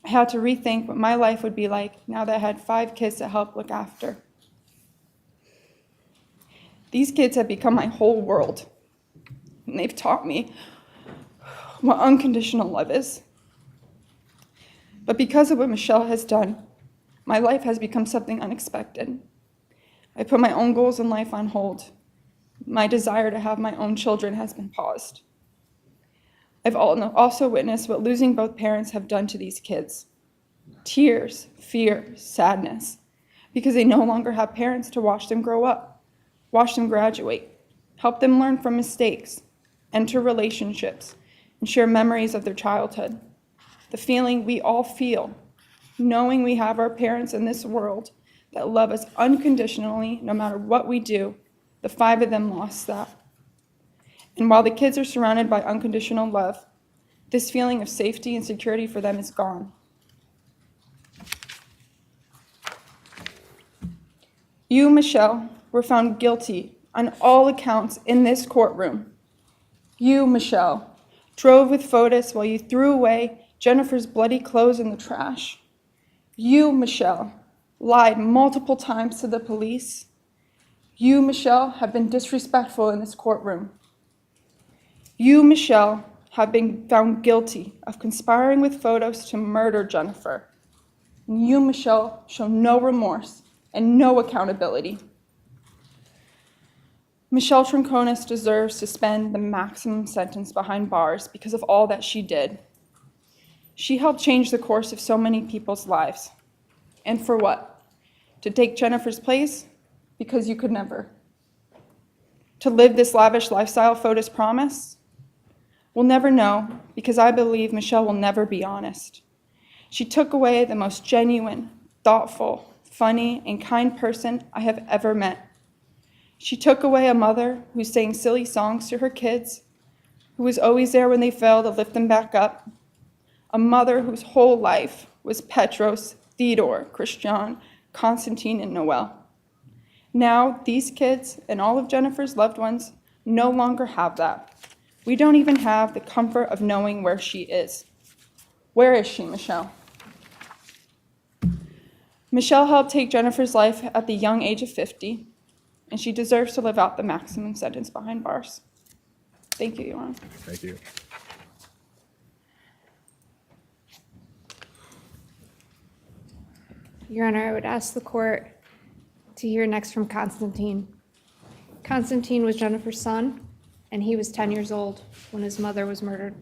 I had to rethink what my life would be like now that I had 5 kids to help look after. These kids have become my whole world, and they've taught me what unconditional love is. But because of what Michelle has done, my life has become something unexpected. I put my own goals in life on hold. My desire to have my own children has been paused. I've also witnessed what losing both parents have done to these kids. Tears, fear, sadness. because they no longer have parents to watch them grow up, watch them graduate, help them learn from mistakes, enter relationships, and share memories of their childhood. The feeling we all feel, knowing we have our parents in this world that love us unconditionally no matter what we do, the 5 of them lost that. And while the kids are surrounded by unconditional love, this feeling of safety and security for them is gone. You, Michelle, were found guilty on all accounts in this courtroom. You, Michelle, drove with Fotis while you threw away Jennifer's bloody clothes in the trash. You, Michelle, lied multiple times to the police. You, Michelle, have been disrespectful in this courtroom. You, Michelle, have been found guilty of conspiring with Fotis to murder Jennifer. And you, Michelle, show no remorse and no accountability. Michelle Troconis deserves to spend the maximum sentence behind bars because of all that she did. She helped change the course of so many people's lives. And for what? To take Jennifer's place? Because you could never. To live this lavish lifestyle Fotis promised? We'll never know, because I believe Michelle will never be honest. She took away the most genuine, thoughtful, funny, and kind person I have ever met. She took away a mother who sang silly songs to her kids, who was always there when they fell to lift them back up, a mother whose whole life was Petros, Theodore, Christian, Constantine, and Noel. Now, these kids and all of Jennifer's loved ones no longer have that. We don't even have the comfort of knowing where she is. Where is she, Michelle? Michelle helped take Jennifer's life at the young age of 50, and she deserves to live out the maximum sentence behind bars. Thank you, Your Honor. Thank you. Your Honor, I would ask the court to hear next from Constantine. Constantine was Jennifer's son, and he was 10 years old when his mother was murdered.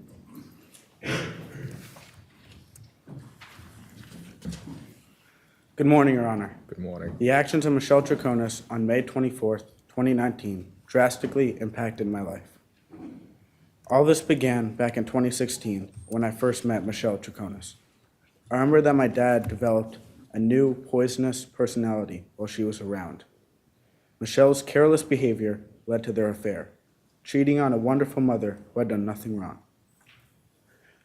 Good morning, Your Honor. Good morning. The actions of Michelle Troconis on May 24th, 2019 drastically impacted my life. All this began back in 2016 when I first met Michelle Troconis. I remember that my dad developed a new poisonous personality while she was around. Michelle's careless behavior led to their affair, cheating on a wonderful mother who had done nothing wrong.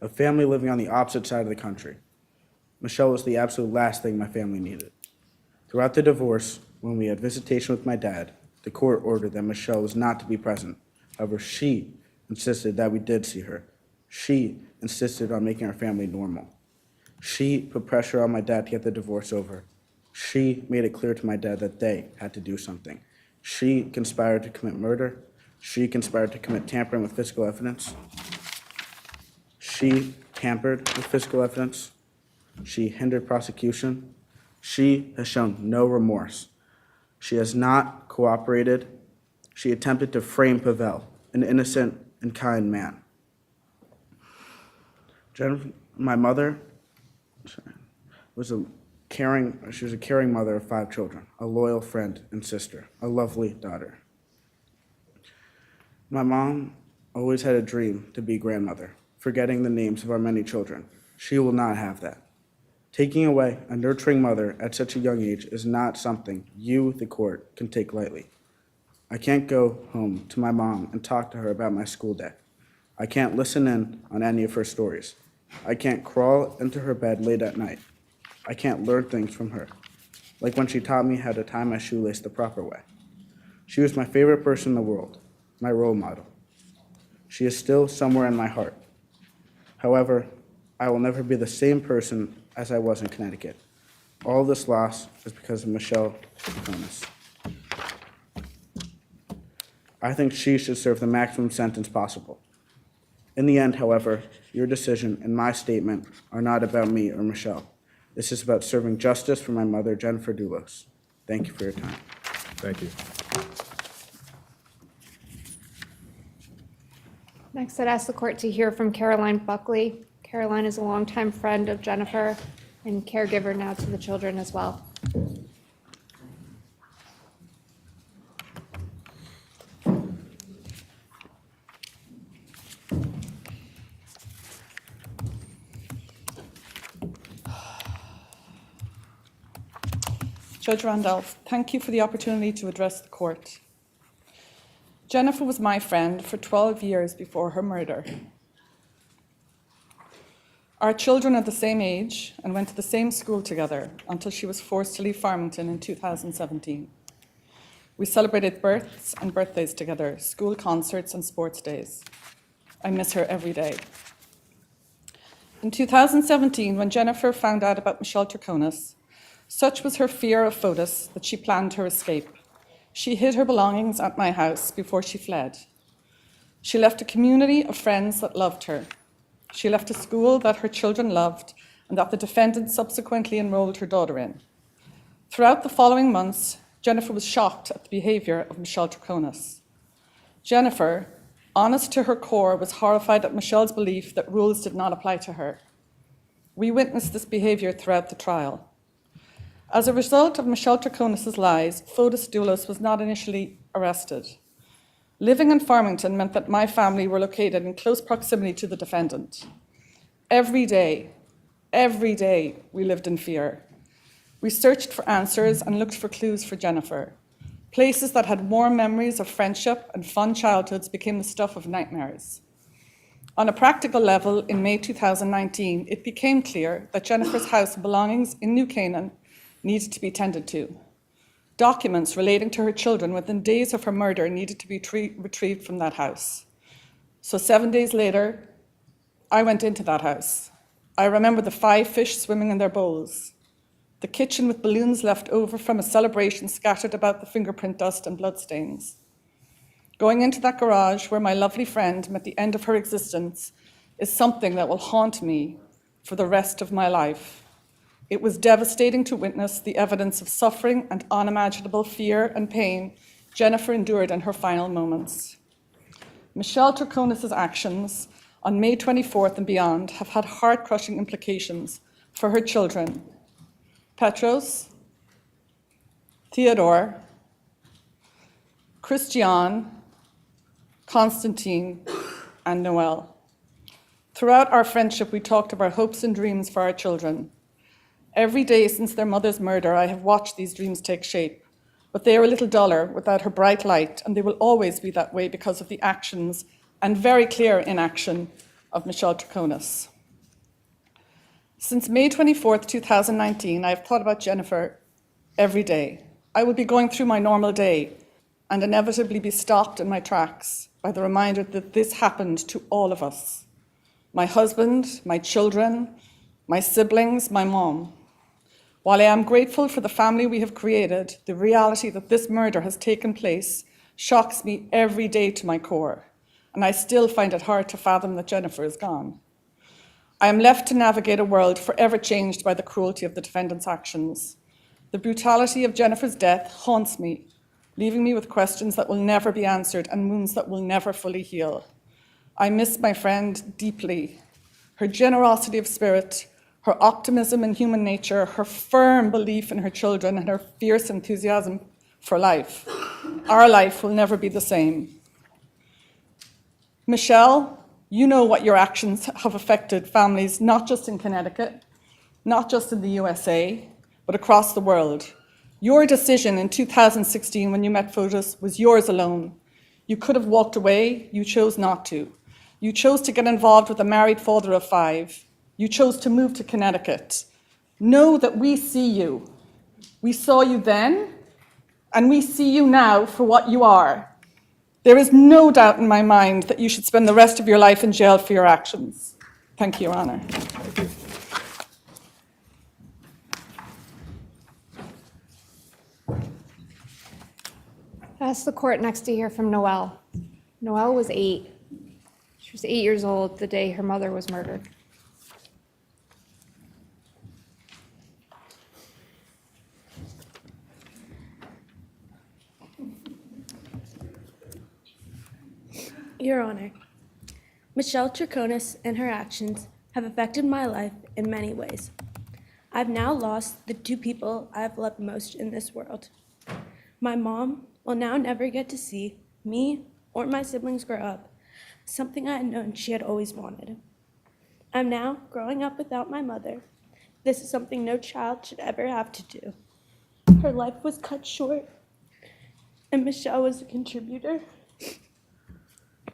A family living on the opposite side of the country. Michelle was the absolute last thing my family needed. Throughout the divorce, when we had visitation with my dad, the court ordered that Michelle was not to be present. However, she insisted that we did see her. She insisted on making our family normal. She put pressure on my dad to get the divorce over. She made it clear to my dad that they had to do something. She conspired to commit murder. She conspired to commit tampering with physical evidence. She tampered with physical evidence. She hindered prosecution. She has shown no remorse. She has not cooperated. She attempted to frame Pavel, an innocent and kind man. Jennifer, my mother, was a caring mother of 5 children, a loyal friend and sister, a lovely daughter. My mom always had a dream to be grandmother, forgetting the names of our many children. She will not have that. Taking away a nurturing mother at such a young age is not something you, the court, can take lightly. I can't go home to my mom and talk to her about my school day. I can't listen in on any of her stories. I can't crawl into her bed late at night. I can't learn things from her, like when she taught me how to tie my shoelace the proper way. She was my favorite person in the world, my role model. She is still somewhere in my heart. However, I will never be the same person as I was in Connecticut. All this loss is because of Michelle Troconis. I think she should serve the maximum sentence possible. In the end, however, your decision and my statement are not about me or Michelle. This is about serving justice for my mother, Jennifer Dulos. Thank you for your time. Thank you. Next, I'd ask the court to hear from Caroline Buckley. Caroline is a longtime friend of Jennifer and caregiver now to the children as well. Judge Randolph, thank you for the opportunity to address the court. Jennifer was my friend for 12 years before her murder. Our children are the same age and went to the same school together until she was forced to leave Farmington in 2017. We celebrated births and birthdays together, school concerts and sports days. I miss her every day. In 2017, when Jennifer found out about Michelle Troconis, such was her fear of Fotis that she planned her escape. She hid her belongings at my house before she fled. She left a community of friends that loved her. She left a school that her children loved and that the defendant subsequently enrolled her daughter in. Throughout the following months, Jennifer was shocked at the behavior of Michelle Troconis. Jennifer, honest to her core, was horrified at Michelle's belief that rules did not apply to her. We witnessed this behavior throughout the trial. As a result of Michelle Troconis' lies, Fotis Dulos was not initially arrested. Living in Farmington meant that my family were located in close proximity to the defendant. Every day, we lived in fear. We searched for answers and looked for clues for Jennifer. Places that had warm memories of friendship and fun childhoods became the stuff of nightmares. On a practical level, in May 2019, it became clear that Jennifer's house and belongings in New Canaan needed to be tended to. Documents relating to her children within days of her murder needed to be retrieved from that house. So 7 days later, I went into that house. I remember the 5 fish swimming in their bowls, the kitchen with balloons left over from a celebration scattered about the fingerprint dust and bloodstains. Going into that garage where my lovely friend met the end of her existence is something that will haunt me for the rest of my life. It was devastating to witness the evidence of suffering and unimaginable fear and pain Jennifer endured in her final moments. Michelle Troconis' actions on May 24th and beyond have had heart-crushing implications for her children, Petros, Theodore, Christian, Constantine, and Noel. Throughout our friendship, we talked of our hopes and dreams for our children. Every day since their mother's murder, I have watched these dreams take shape, but they are a little duller without her bright light, and they will always be that way because of the actions and very clear inaction of Michelle Troconis. Since May 24th, 2019, I have thought about Jennifer every day. I would be going through my normal day and inevitably be stopped in my tracks by the reminder that this happened to all of us. My husband, my children, my siblings, my mom. While I am grateful for the family we have created, the reality that this murder has taken place shocks me every day to my core, and I still find it hard to fathom that Jennifer is gone. I am left to navigate a world forever changed by the cruelty of the defendant's actions. The brutality of Jennifer's death haunts me, leaving me with questions that will never be answered and wounds that will never fully heal. I miss my friend deeply. Her generosity of spirit, her optimism in human nature, her firm belief in her children, and her fierce enthusiasm for life. Our life will never be the same. Michelle, you know what your actions have affected families, not just in Connecticut, not just in the USA, but across the world. Your decision in 2016 when you met Fotis was yours alone. You could have walked away, you chose not to. You chose to get involved with a married father of 5. You chose to move to Connecticut. Know that we see you. We saw you then, and we see you now for what you are. There is no doubt in my mind that you should spend the rest of your life in jail for your actions. Thank you, Your Honor. I ask the court next to hear from Noelle. Noelle was 8. She was 8 years old the day her mother was murdered. Your Honor, Michelle Troconis and her actions have affected my life in many ways. I've now lost the 2 people I've loved most in this world. My mom will now never get to see me or my siblings grow up, something I had known she had always wanted. I'm now growing up without my mother. This is something no child should ever have to do. Her life was cut short, and Michelle was a contributor.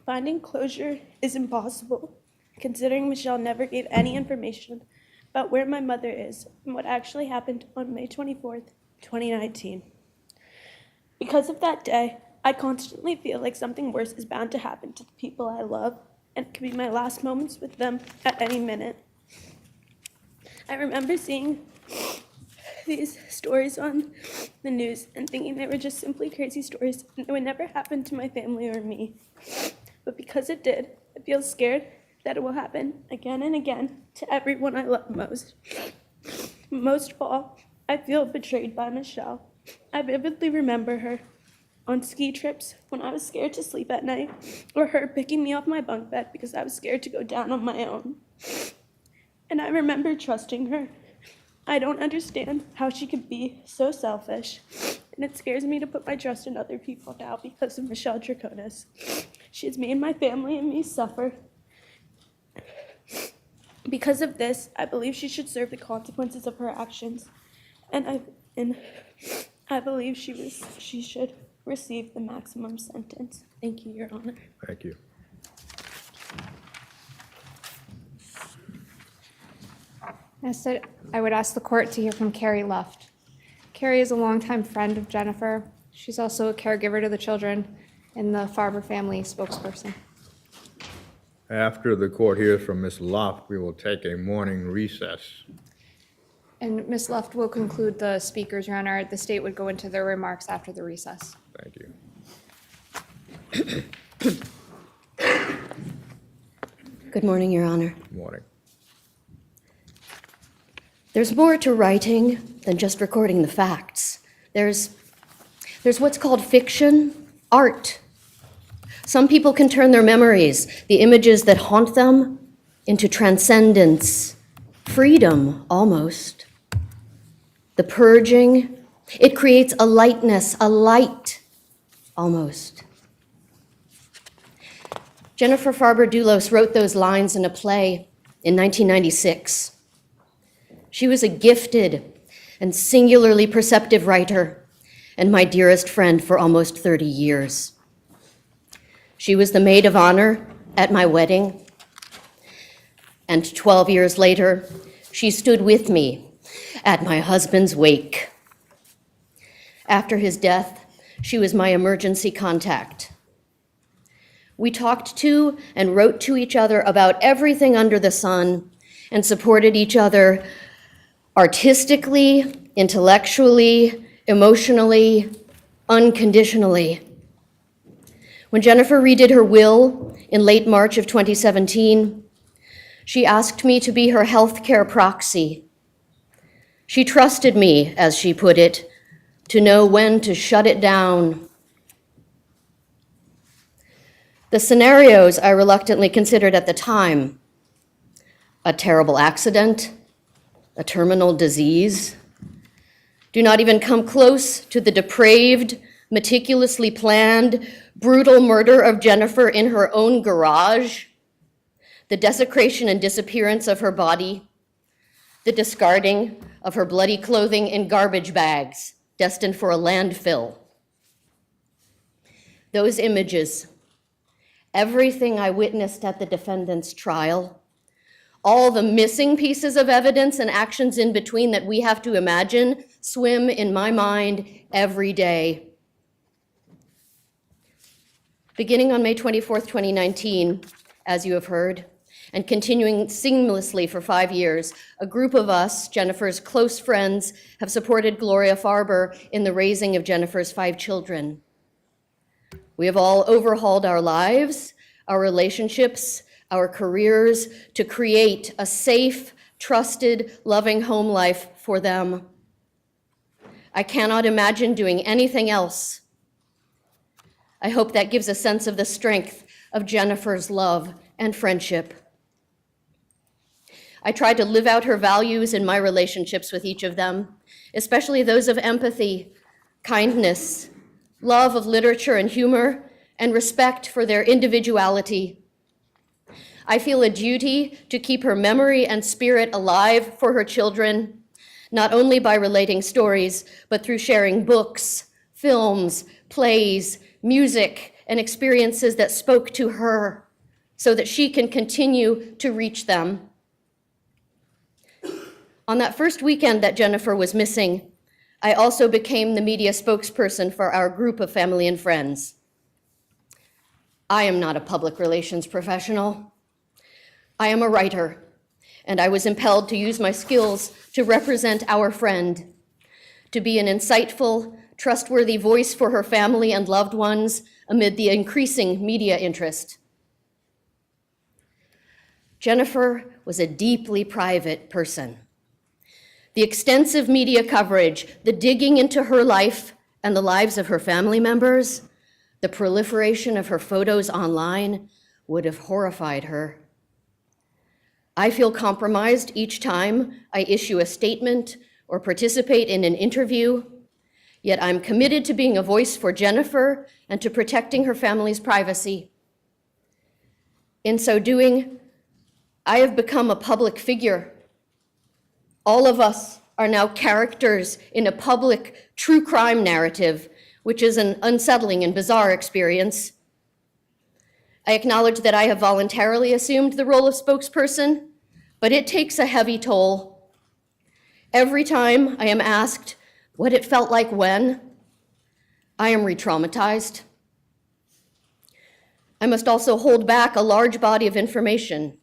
Finding closure is impossible, considering Michelle never gave any information about where my mother is and what actually happened on May 24th, 2019. Because of that day, I constantly feel like something worse is bound to happen to the people I love, and it could be my last moments with them at any minute. I remember seeing these stories on the news and thinking they were just simply crazy stories and they would never happen to my family or me. But because it did, I feel scared that it will happen again and again to everyone I love most. Most of all, I feel betrayed by Michelle. I vividly remember her on ski trips when I was scared to sleep at night, or her picking me off my bunk bed because I was scared to go down on my own. And I remember trusting her. I don't understand how she could be so selfish, and it scares me to put my trust in other people now because of Michelle Troconis. She has made my family and me suffer. Because of this, I believe she should serve the consequences of her actions, and I believe she should receive the maximum sentence. Thank you, Your Honor. Thank you. As said, I would ask the court to hear from Carrie Luft. Carrie is a longtime friend of Jennifer. She's also a caregiver to the children and the Farber family spokesperson. After the court hears from Ms. Loft, we will take a morning recess. And Ms. Luft will conclude the speakers, Your Honor. The state would go into their remarks after the recess. Thank you. Good morning, Your Honor. Good morning. There's more to writing than just recording the facts. There's what's called fiction, art. Some people can turn their memories, the images that haunt them, into transcendence, freedom almost. The purging, it creates a lightness, a light almost. Jennifer Farber Dulos wrote those lines in a play in 1996. She was a gifted and singularly perceptive writer and my dearest friend for almost 30 years. She was the maid of honor at my wedding, and 12 years later, she stood with me at my husband's wake. After his death, she was my emergency contact. We talked to and wrote to each other about everything under the sun and supported each other artistically, intellectually, emotionally, unconditionally. When Jennifer redid her will in late March of 2017, she asked me to be her healthcare proxy. She trusted me, as she put it, to know when to shut it down. The scenarios I reluctantly considered at the time: a terrible accident, a terminal disease, do not even come close to the depraved, meticulously planned, brutal murder of Jennifer in her own garage, the desecration and disappearance of her body, the discarding of her bloody clothing in garbage bags destined for a landfill. Those images, everything I witnessed at the defendant's trial, all the missing pieces of evidence and actions in between that we have to imagine swim in my mind every day. Beginning on May 24th, 2019, as you have heard, and continuing seamlessly for 5 years, a group of us, Jennifer's close friends, have supported Gloria Farber in the raising of Jennifer's 5 children. We have all overhauled our lives, our relationships, our careers to create a safe, trusted, loving home life for them. I cannot imagine doing anything else. I hope that gives a sense of the strength of Jennifer's love and friendship. I tried to live out her values in my relationships with each of them, especially those of empathy, kindness, love of literature and humor, and respect for their individuality. I feel a duty to keep her memory and spirit alive for her children, not only by relating stories, but through sharing books, films, plays, music, and experiences that spoke to her so that she can continue to reach them. On that first weekend that Jennifer was missing, I also became the media spokesperson for our group of family and friends. I am not a public relations professional. I am a writer, and I was impelled to use my skills to represent our friend, to be an insightful, trustworthy voice for her family and loved ones amid the increasing media interest. Jennifer was a deeply private person. The extensive media coverage, the digging into her life and the lives of her family members, the proliferation of her photos online would have horrified her. I feel compromised each time I issue a statement or participate in an interview, yet I'm committed to being a voice for Jennifer and to protecting her family's privacy. In so doing, I have become a public figure. All of us are now characters in a public true crime narrative, which is an unsettling and bizarre experience. I acknowledge that I have voluntarily assumed the role of spokesperson, but it takes a heavy toll. Every time I am asked what it felt like when, I am re-traumatized. I must also hold back a large body of information.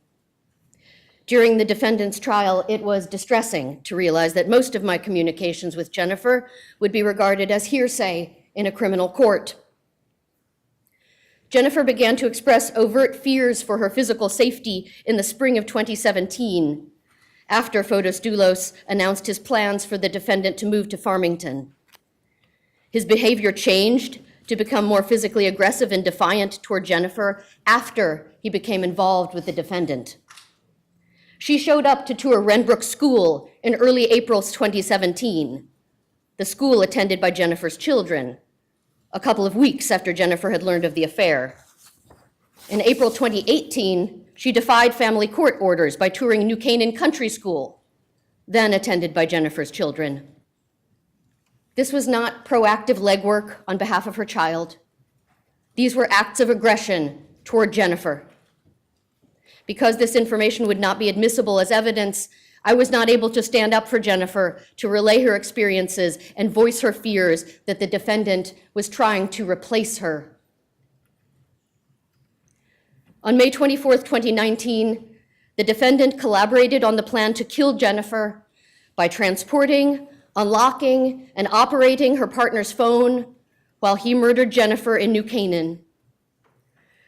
During the defendant's trial, it was distressing to realize that most of my communications with Jennifer would be regarded as hearsay in a criminal court. Jennifer began to express overt fears for her physical safety in the spring of 2017, after Fotis Dulos announced his plans for the defendant to move to Farmington. His behavior changed to become more physically aggressive and defiant toward Jennifer after he became involved with the defendant. She showed up to tour Renbrook School in early April 2017, the school attended by Jennifer's children, a couple of weeks after Jennifer had learned of the affair. In April 2018, she defied family court orders by touring New Canaan Country School, then attended by Jennifer's children. This was not proactive legwork on behalf of her child. These were acts of aggression toward Jennifer. Because this information would not be admissible as evidence, I was not able to stand up for Jennifer to relay her experiences and voice her fears that the defendant was trying to replace her. On May 24th, 2019, the defendant collaborated on the plan to kill Jennifer by transporting, unlocking, and operating her partner's phone while he murdered Jennifer in New Canaan.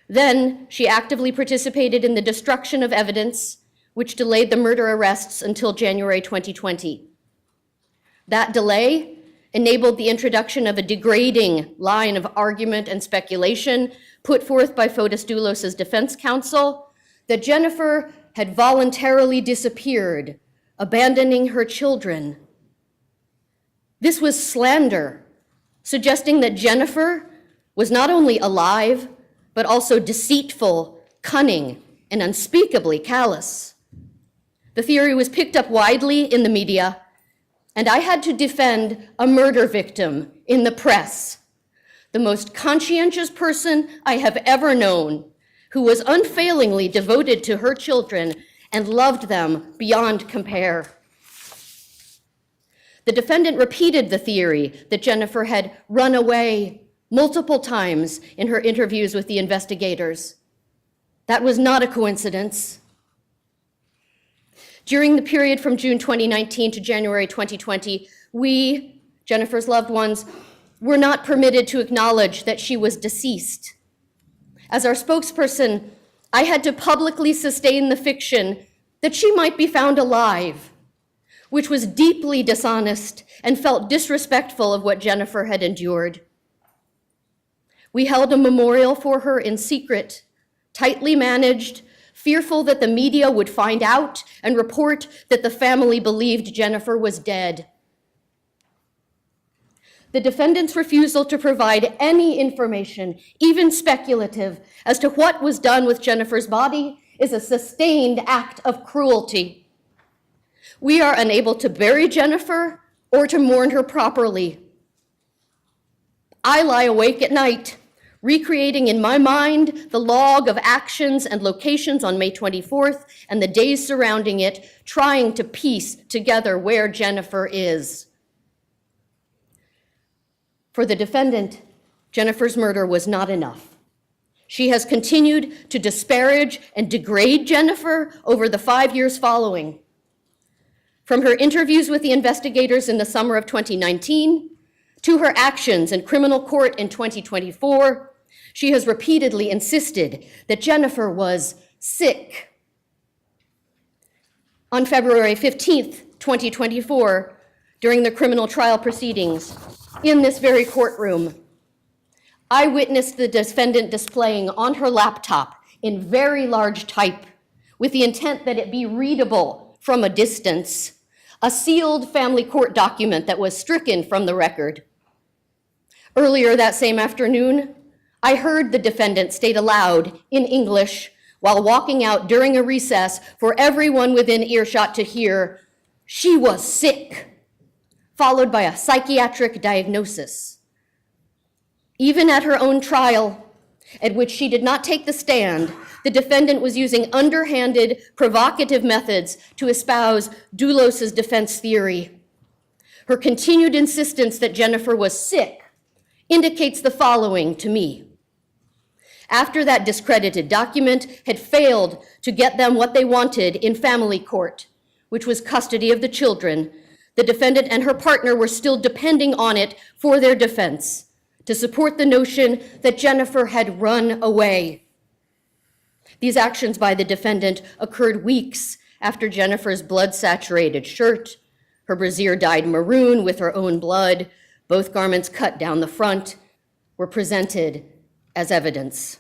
Then she actively participated in the destruction of evidence, which delayed the murder arrests until January 2020. That delay enabled the introduction of a degrading line of argument and speculation put forth by Fotis Dulos' defense counsel that Jennifer had voluntarily disappeared, abandoning her children. This was slander, suggesting that Jennifer was not only alive, but also deceitful, cunning, and unspeakably callous. The theory was picked up widely in the media, and I had to defend a murder victim in the press, the most conscientious person I have ever known, who was unfailingly devoted to her children and loved them beyond compare. The defendant repeated the theory that Jennifer had run away multiple times in her interviews with the investigators. That was not a coincidence. During the period from June 2019 to January 2020, we, Jennifer's loved ones, were not permitted to acknowledge that she was deceased. As our spokesperson, I had to publicly sustain the fiction that she might be found alive, which was deeply dishonest and felt disrespectful of what Jennifer had endured. We held a memorial for her in secret, tightly managed, fearful that the media would find out and report that the family believed Jennifer was dead. The defendant's refusal to provide any information, even speculative, as to what was done with Jennifer's body is a sustained act of cruelty. We are unable to bury Jennifer or to mourn her properly. I lie awake at night, recreating in my mind the log of actions and locations on May 24th and the days surrounding it, trying to piece together where Jennifer is. For the defendant, Jennifer's murder was not enough. She has continued to disparage and degrade Jennifer over the 5 years following. From her interviews with the investigators in the summer of 2019 to her actions in criminal court in 2024, she has repeatedly insisted that Jennifer was sick. On February 15th, 2024, during the criminal trial proceedings, in this very courtroom, I witnessed the defendant displaying on her laptop in very large type, with the intent that it be readable from a distance, a sealed family court document that was stricken from the record. Earlier that same afternoon, I heard the defendant state aloud in English while walking out during a recess for everyone within earshot to hear, "She was sick," followed by a psychiatric diagnosis. Even at her own trial, at which she did not take the stand, the defendant was using underhanded, provocative methods to espouse Dulos's defense theory. Her continued insistence that Jennifer was sick indicates the following to me. After that discredited document had failed to get them what they wanted in family court, which was custody of the children, the defendant and her partner were still depending on it for their defense, to support the notion that Jennifer had run away. These actions by the defendant occurred weeks after Jennifer's blood-saturated shirt, her brassiere dyed maroon with her own blood, both garments cut down the front, were presented as evidence.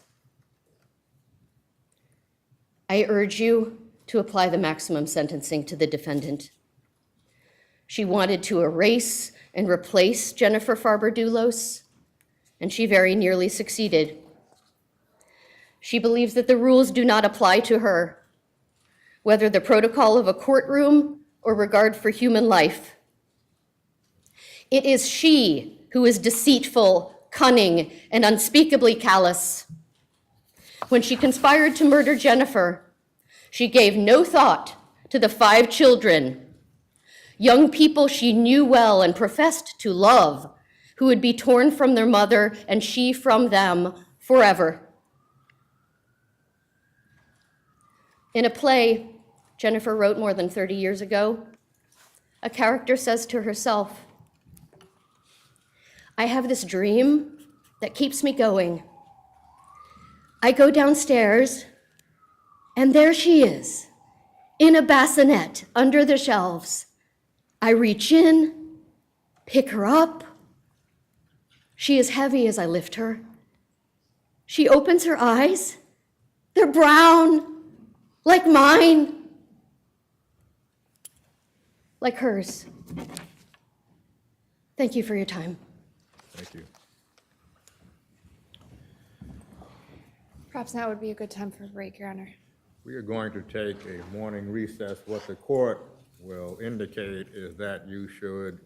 I urge you to apply the maximum sentencing to the defendant. She wanted to erase and replace Jennifer Farber Dulos, and she very nearly succeeded. She believes that the rules do not apply to her, whether the protocol of a courtroom or regard for human life. It is she who is deceitful, cunning, and unspeakably callous. When she conspired to murder Jennifer, she gave no thought to the 5 children, young people she knew well and professed to love, who would be torn from their mother and she from them forever. In a play Jennifer wrote more than 30 years ago, a character says to herself, "I have this dream that keeps me going. I go downstairs, and there she is, in a bassinet under the shelves. I reach in, pick her up. She is heavy as I lift her. She opens her eyes. They're brown, like mine, like hers." Thank you for your time. Thank you. Perhaps now would be a good time for a break, Your Honor. We are going to take a morning recess. What the court will indicate is that you should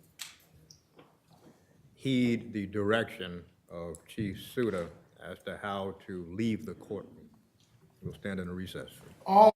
heed the direction of Chief Suda as to how to leave the courtroom. We'll stand in a recess. All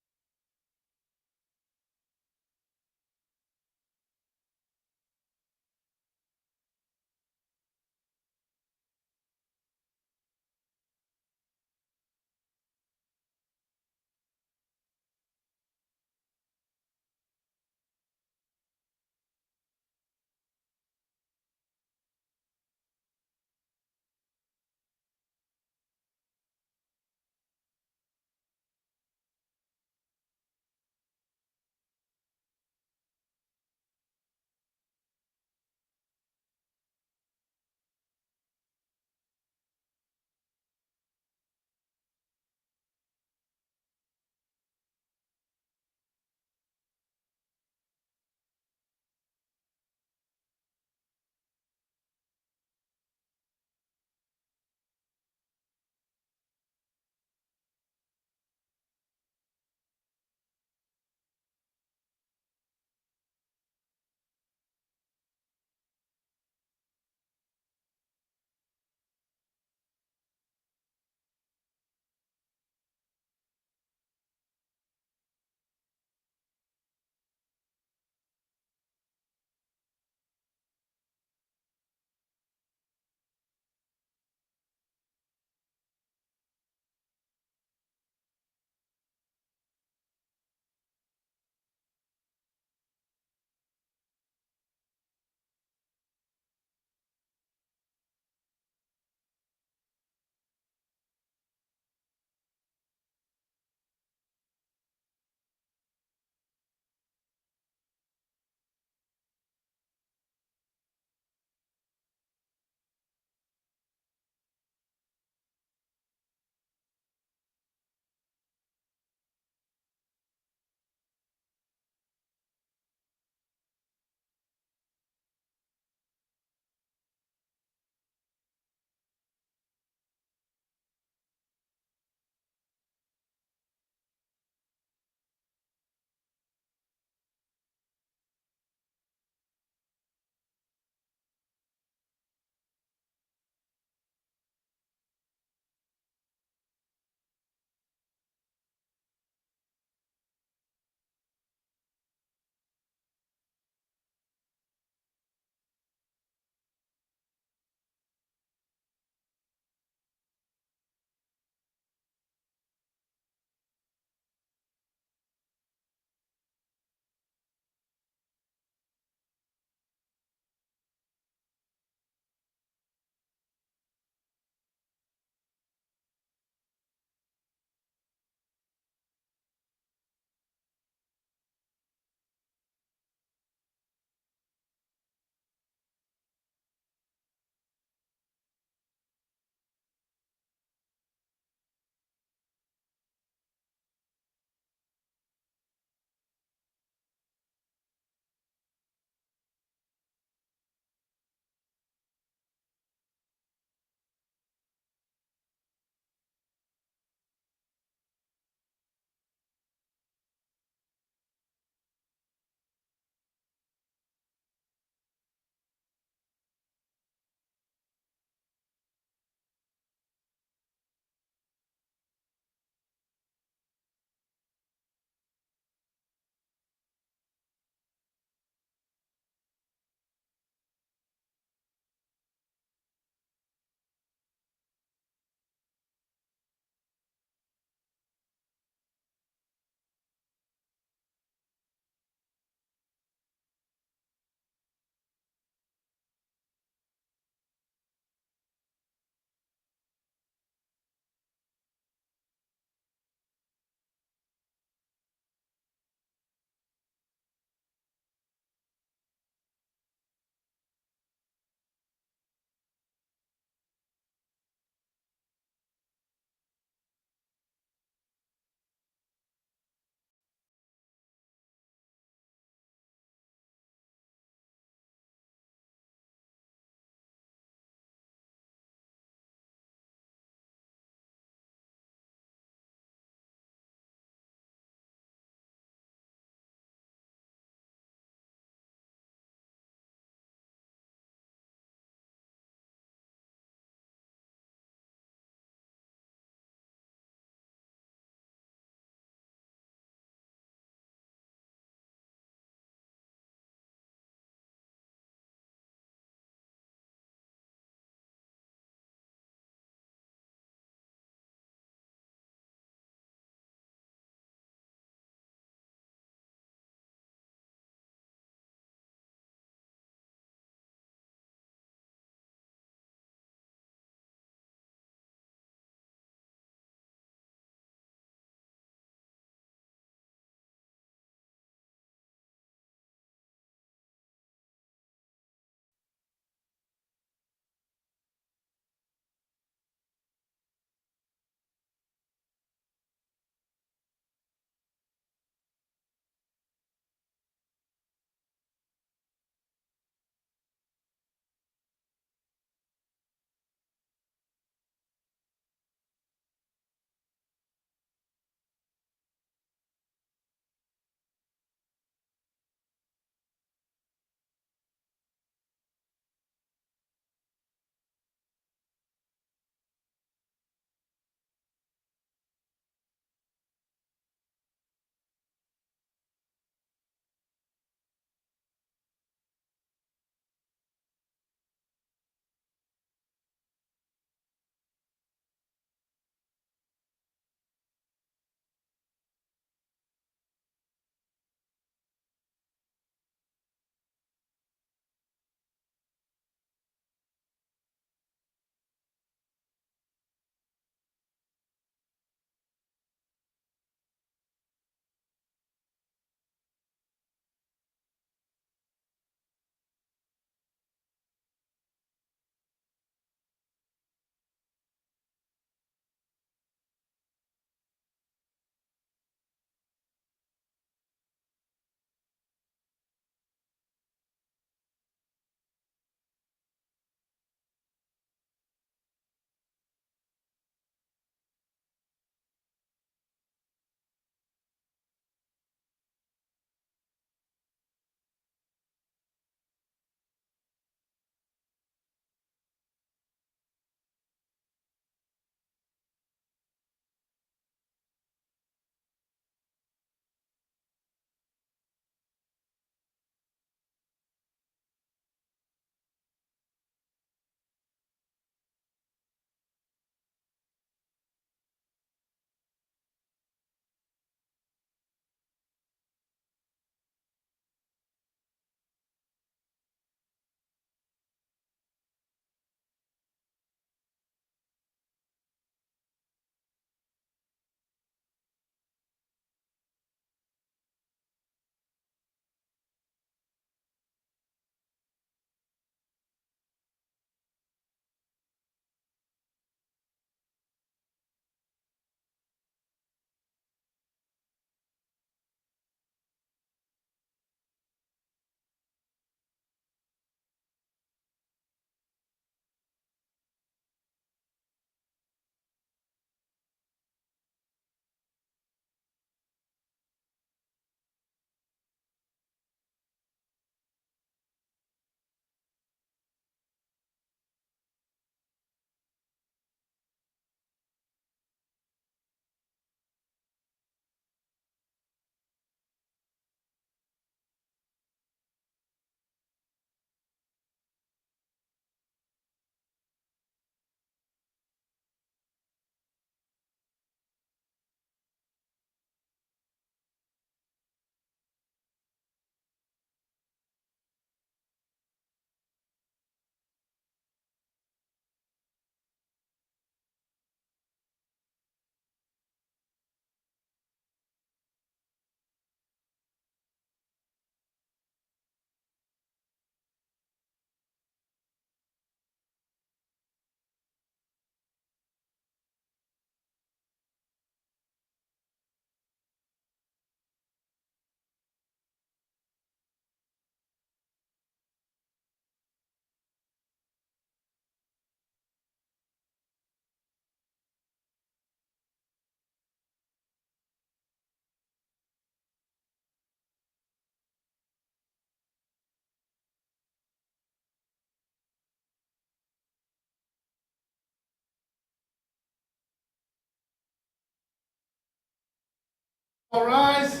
All rise.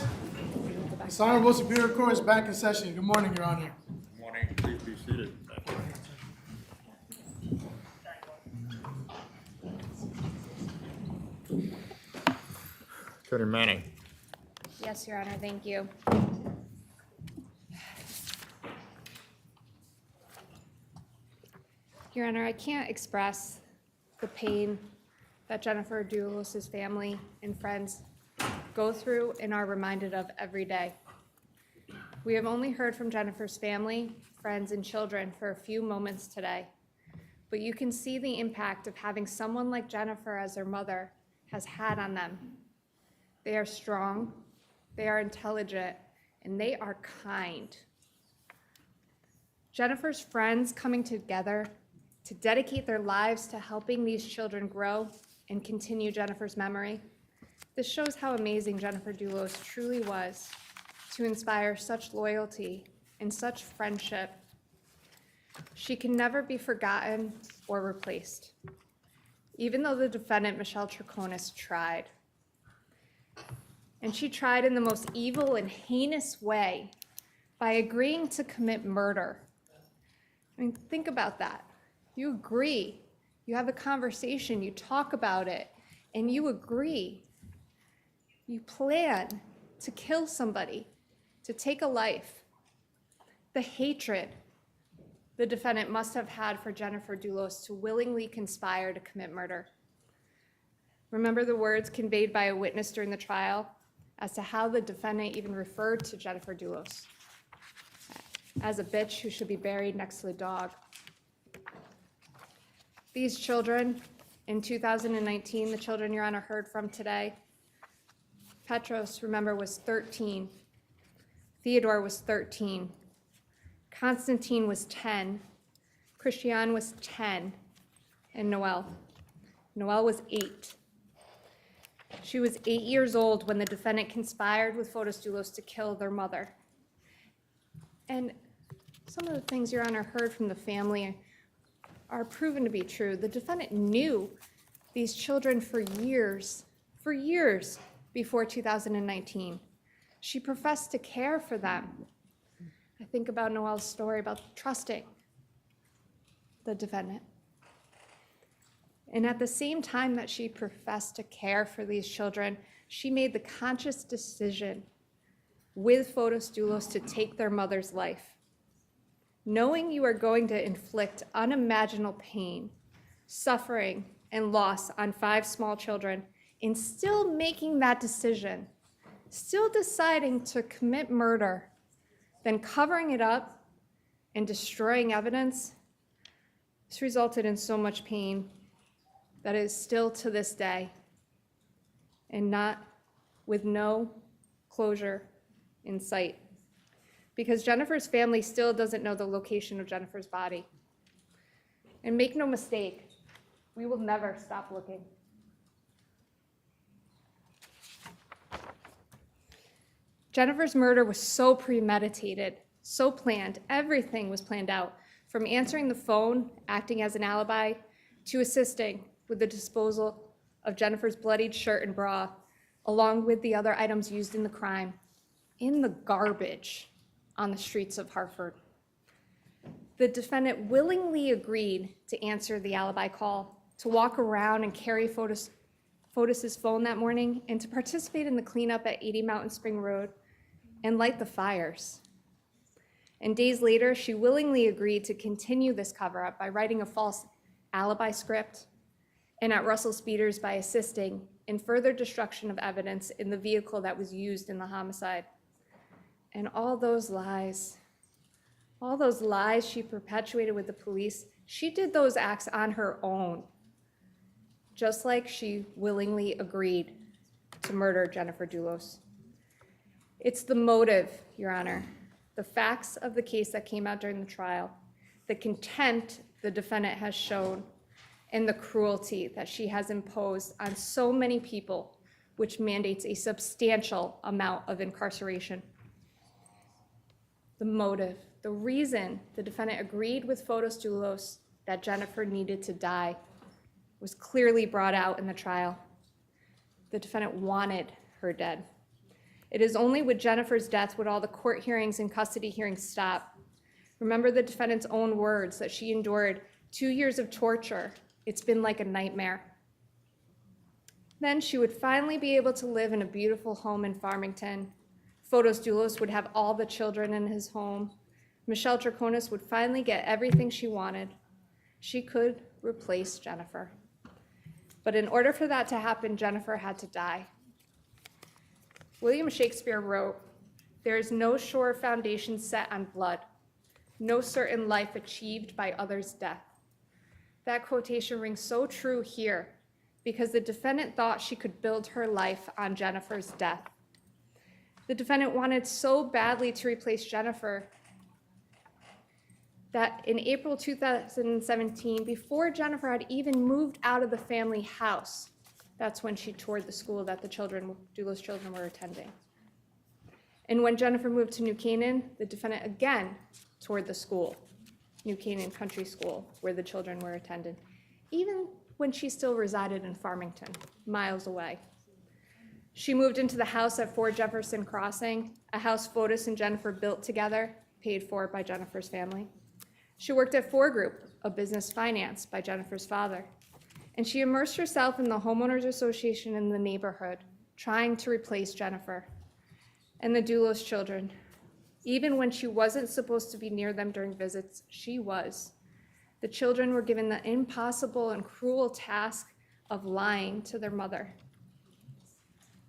This Honorable Superior Court is back in session. Good morning, Your Honor. Good morning. Please be seated. Attorney Manning. Yes, Your Honor, thank you. Your Honor, I can't express the pain that Jennifer Dulos' family and friends go through and are reminded of every day. We have only heard from Jennifer's family, friends, and children for a few moments today, but you can see the impact of having someone like Jennifer as their mother has had on them. They are strong, they are intelligent, and they are kind. Jennifer's friends coming together to dedicate their lives to helping these children grow and continue Jennifer's memory. This shows how amazing Jennifer Dulos truly was to inspire such loyalty and such friendship. She can never be forgotten or replaced, even though the defendant, Michelle Troconis, tried. And she tried in the most evil and heinous way by agreeing to commit murder. I mean, think about that. You agree, you have a conversation, you talk about it, and you agree. You plan to kill somebody, to take a life. The hatred the defendant must have had for Jennifer Dulos to willingly conspire to commit murder. Remember the words conveyed by a witness during the trial as to how the defendant even referred to Jennifer Dulos as a bitch who should be buried next to the dog. These children, in 2019, the children Your Honor heard from today, Petros, remember, was 13. Theodore was 13. Constantine was 10. Christiane was 10. And Noelle was 8. She was 8 years old when the defendant conspired with Fotis Dulos to kill their mother. And some of the things Your Honor heard from the family are proven to be true. The defendant knew these children for years before 2019. She professed to care for them. I think about Noelle's story about trusting the defendant. And at the same time that she professed to care for these children, she made the conscious decision with Fotis Dulos to take their mother's life. Knowing you are going to inflict unimaginable pain, suffering, and loss on 5 small children, and still making that decision, still deciding to commit murder, then covering it up and destroying evidence, this resulted in so much pain that is still to this day, and with no closure in sight. Because Jennifer's family still doesn't know the location of Jennifer's body. And make no mistake, we will never stop looking. Jennifer's murder was so premeditated, so planned. Everything was planned out, from answering the phone, acting as an alibi, to assisting with the disposal of Jennifer's bloodied shirt and bra, along with the other items used in the crime, in the garbage on the streets of Hartford. The defendant willingly agreed to answer the alibi call, to walk around and carry Fotis's phone that morning, and to participate in the cleanup at 80 Mountain Spring Road and light the fires. And days later, she willingly agreed to continue this cover-up by writing a false alibi script, and at Russell Speeders by assisting in further destruction of evidence in the vehicle that was used in the homicide. And all those lies she perpetuated with the police, she did those acts on her own, just like she willingly agreed to murder Jennifer Dulos. It's the motive, Your Honor, the facts of the case that came out during the trial, the contempt the defendant has shown, and the cruelty that she has imposed on so many people, which mandates a substantial amount of incarceration. The motive, the reason the defendant agreed with Fotis Dulos that Jennifer needed to die was clearly brought out in the trial. The defendant wanted her dead. It is only with Jennifer's death would all the court hearings and custody hearings stop. Remember the defendant's own words that she endured 2 years of torture. It's been like a nightmare. Then she would finally be able to live in a beautiful home in Farmington. Fotis Dulos would have all the children in his home. Michelle Troconis would finally get everything she wanted. She could replace Jennifer. But in order for that to happen, Jennifer had to die. William Shakespeare wrote, "There is no sure foundation set on blood, no certain life achieved by others' death." That quotation rings so true here because the defendant thought she could build her life on Jennifer's death. The defendant wanted so badly to replace Jennifer that in April 2017, before Jennifer had even moved out of the family house, that's when she toured the school that the Dulos children were attending. And when Jennifer moved to New Canaan, the defendant again toured the school, New Canaan Country School, where the children were attended, even when she still resided in Farmington, miles away. She moved into the house at 4 Jefferson Crossing, a house Fotis and Jennifer built together, paid for by Jennifer's family. She worked at 4 Group, a business financed by Jennifer's father. And she immersed herself in the homeowners association in the neighborhood, trying to replace Jennifer and the Dulos children. Even when she wasn't supposed to be near them during visits, she was. The children were given the impossible and cruel task of lying to their mother.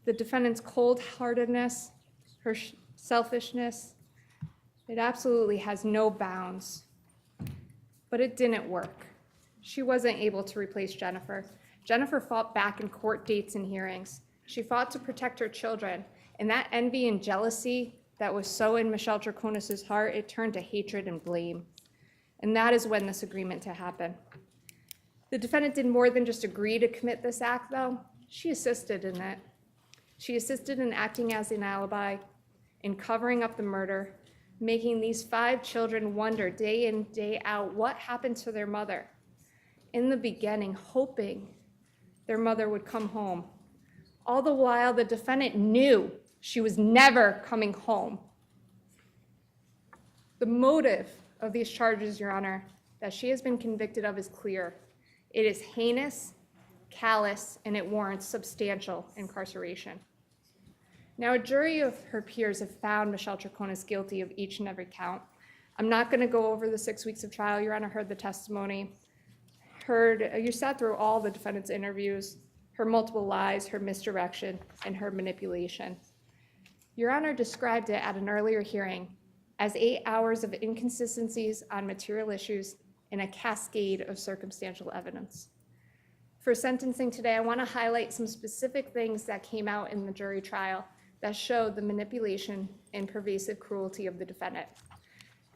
The defendant's cold-heartedness, her selfishness, it absolutely has no bounds. But it didn't work. She wasn't able to replace Jennifer. Jennifer fought back in court dates and hearings. She fought to protect her children. And that envy and jealousy that was so in Michelle Troconis' heart, it turned to hatred and blame. And that is when this agreement to happen. The defendant did more than just agree to commit this act, though. She assisted in it. She assisted in acting as an alibi, in covering up the murder, making these 5 children wonder day in, day out what happened to their mother. In the beginning, hoping their mother would come home. All the while, the defendant knew she was never coming home. The motive of these charges, Your Honor, that she has been convicted of is clear. It is heinous, callous, and it warrants substantial incarceration. Now, a jury of her peers have found Michelle Troconis guilty of each and every count. I'm not going to go over the 6 weeks of trial. Your Honor heard the testimony. You sat through all the defendant's interviews, her multiple lies, her misdirection, and her manipulation. Your Honor described it at an earlier hearing as 8 hours of inconsistencies on material issues and a cascade of circumstantial evidence. For sentencing today, I want to highlight some specific things that came out in the jury trial that showed the manipulation and pervasive cruelty of the defendant.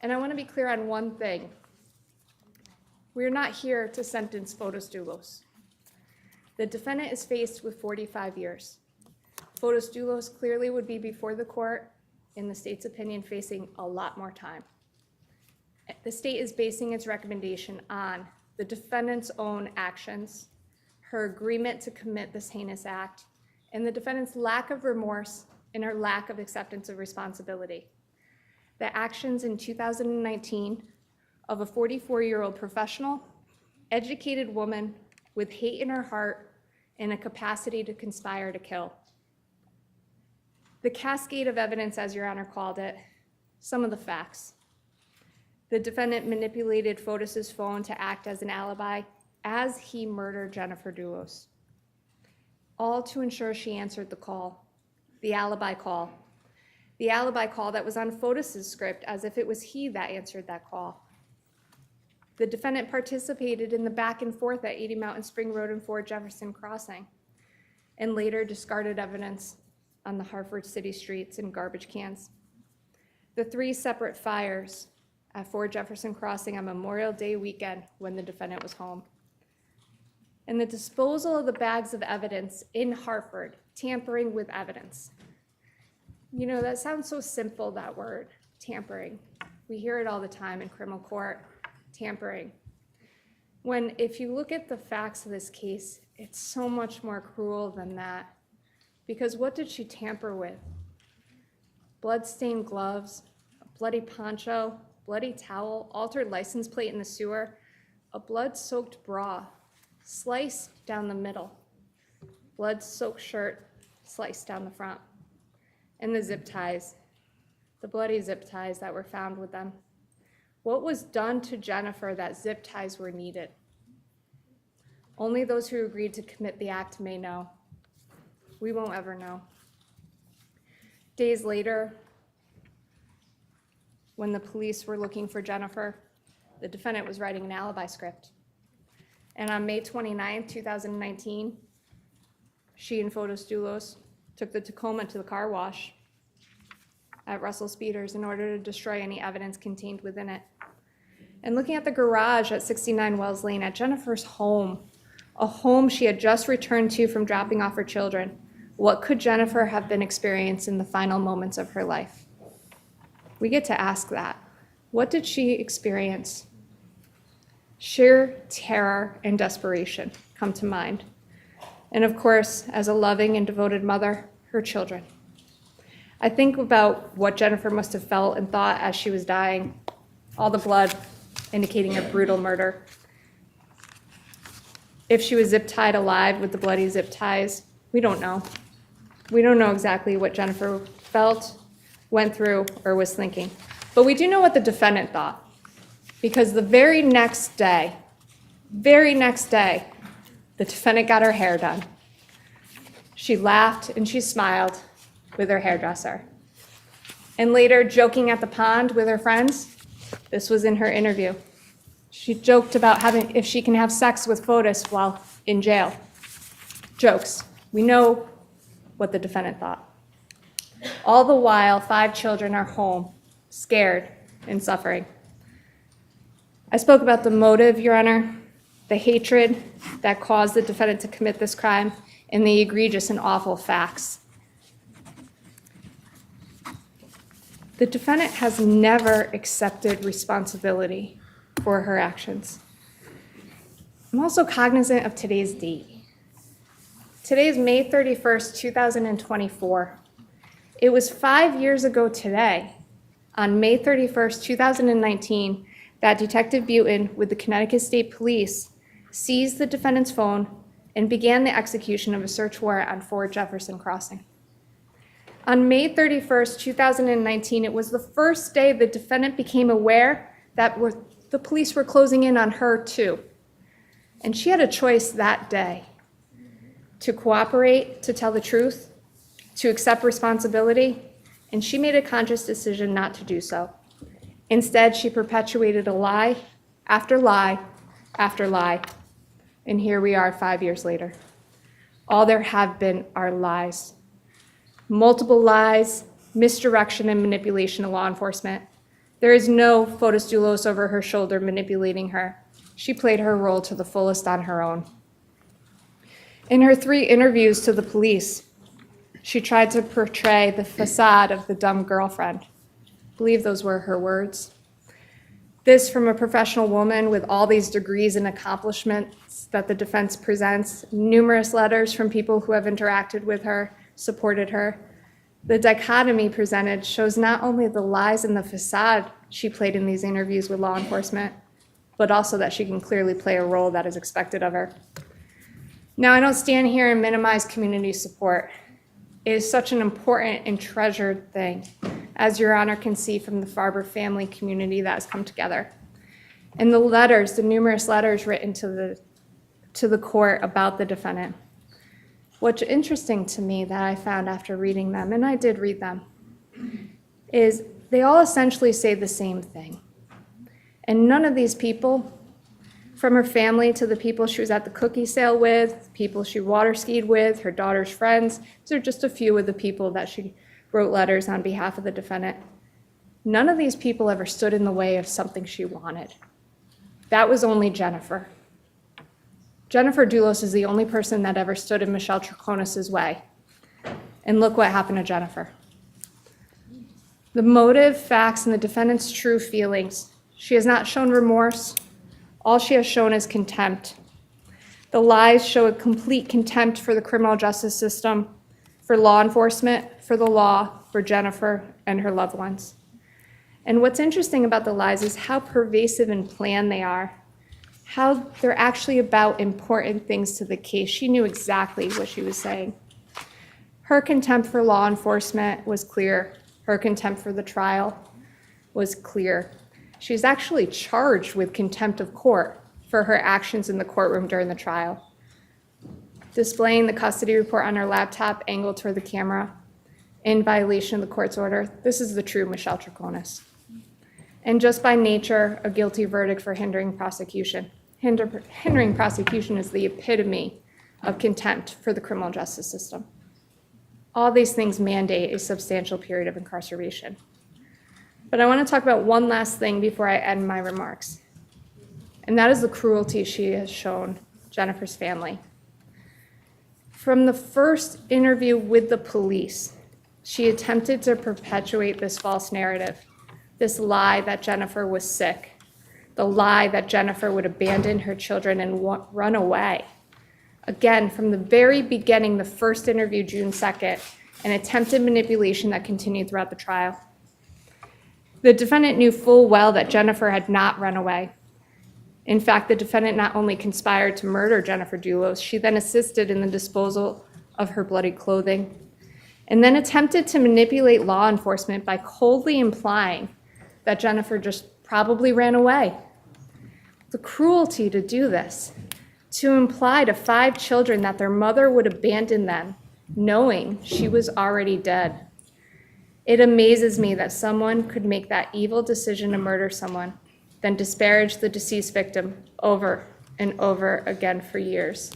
And I want to be clear on one thing. We're not here to sentence Fotis Dulos. The defendant is faced with 45 years. Fotis Dulos clearly would be before the court, in the state's opinion, facing a lot more time. The state is basing its recommendation on the defendant's own actions, her agreement to commit this heinous act, and the defendant's lack of remorse and her lack of acceptance of responsibility. The actions in 2019 of a 44-year-old professional, educated woman with hate in her heart and a capacity to conspire to kill. The cascade of evidence, as Your Honor called it, some of the facts. The defendant manipulated Fotis' phone to act as an alibi as he murdered Jennifer Dulos, all to ensure she answered the call, the alibi call. The alibi call that was on Fotis' script as if it was he that answered that call. The defendant participated in the back and forth at 80 Mountain Spring Road and 4 Jefferson Crossing, and later discarded evidence on the Hartford city streets in garbage cans. The 3 separate fires at 4 Jefferson Crossing on Memorial Day weekend when the defendant was home. And the disposal of the bags of evidence in Hartford, tampering with evidence. You know, that sounds so simple, that word, tampering. We hear it all the time in criminal court, tampering. When, if you look at the facts of this case, it's so much more cruel than that. Because what did she tamper with? blood-stained gloves, a bloody poncho, bloody towel, altered license plate in the sewer, a blood-soaked bra, sliced down the middle, blood-soaked shirt, sliced down the front, and the zip ties, the bloody zip ties that were found with them. What was done to Jennifer that zip ties were needed? Only those who agreed to commit the act may know. We won't ever know. Days later, when the police were looking for Jennifer, the defendant was writing an alibi script. And on May 29, 2019, she and Fotis Dulos took the Tacoma to the car wash at Russell Speeders in order to destroy any evidence contained within it. And looking at the garage at 69 Wells Lane, at Jennifer's home, a home she had just returned to from dropping off her children, what could Jennifer have been experiencing in the final moments of her life? We get to ask that. What did she experience? Sheer terror and desperation come to mind. And of course, as a loving and devoted mother, her children. I think about what Jennifer must have felt and thought as she was dying. All the blood indicating a brutal murder. If she was zip-tied alive with the bloody zip ties, we don't know. We don't know exactly what Jennifer felt, went through, or was thinking. But we do know what the defendant thought. Because the very next day, the defendant got her hair done. She laughed and she smiled with her hairdresser. And later, joking at the pond with her friends, this was in her interview. She joked about if she can have sex with Fotis while in jail. Jokes. We know what the defendant thought. All the while, 5 children are home, scared and suffering. I spoke about the motive, Your Honor, the hatred that caused the defendant to commit this crime, and the egregious and awful facts. The defendant has never accepted responsibility for her actions. I'm also cognizant of today's date. Today is May 31st, 2024. It was 5 years ago today, on May 31st, 2019, that Detective Butin with the Connecticut State Police seized the defendant's phone and began the execution of a search warrant on Fort Jefferson Crossing. On May 31st, 2019, it was the first day the defendant became aware that the police were closing in on her too. And she had a choice that day to cooperate, to tell the truth, to accept responsibility, and she made a conscious decision not to do so. Instead, she perpetuated a lie after lie after lie. And here we are 5 years later. All there have been are lies. Multiple lies, misdirection, and manipulation of law enforcement. There is no Fotis Dulos over her shoulder manipulating her. She played her role to the fullest on her own. In her 3 interviews to the police, she tried to portray the facade of the dumb girlfriend. I believe those were her words. This from a professional woman with all these degrees and accomplishments that the defense presents, numerous letters from people who have interacted with her, supported her. The dichotomy presented shows not only the lies and the facade she played in these interviews with law enforcement, but also that she can clearly play a role that is expected of her. Now, I don't stand here and minimize community support. It is such an important and treasured thing, as Your Honor can see from the Farber family community that has come together. And the letters, the numerous letters written to the court about the defendant. What's interesting to me that I found after reading them, and I did read them, is they all essentially say the same thing. And none of these people, from her family to the people she was at the cookie sale with, people she water skied with, her daughter's friends, these are just a few of the people that she wrote letters on behalf of the defendant. None of these people ever stood in the way of something she wanted. That was only Jennifer. Jennifer Dulos is the only person that ever stood in Michelle Troconis' way. And look what happened to Jennifer. The motive, facts, and the defendant's true feelings. She has not shown remorse. All she has shown is contempt. The lies show a complete contempt for the criminal justice system, for law enforcement, for the law, for Jennifer and her loved ones. And what's interesting about the lies is how pervasive and planned they are, how they're actually about important things to the case. She knew exactly what she was saying. Her contempt for law enforcement was clear. Her contempt for the trial was clear. She's actually charged with contempt of court for her actions in the courtroom during the trial. Displaying the custody report on her laptop angled toward the camera in violation of the court's order. This is the true Michelle Troconis. And just by nature, a guilty verdict for hindering prosecution. Hindering prosecution is the epitome of contempt for the criminal justice system. All these things mandate a substantial period of incarceration. But I want to talk about one last thing before I end my remarks. And that is the cruelty she has shown Jennifer's family. From the first interview with the police, she attempted to perpetuate this false narrative, this lie that Jennifer was sick, the lie that Jennifer would abandon her children and run away. Again, from the very beginning, the first interview, June 2nd, an attempted manipulation that continued throughout the trial. The defendant knew full well that Jennifer had not run away. In fact, the defendant not only conspired to murder Jennifer Dulos, she then assisted in the disposal of her bloody clothing, and then attempted to manipulate law enforcement by coldly implying that Jennifer just probably ran away. The cruelty to do this, to imply to 5 children that their mother would abandon them, knowing she was already dead. It amazes me that someone could make that evil decision to murder someone, then disparage the deceased victim over and over again for years,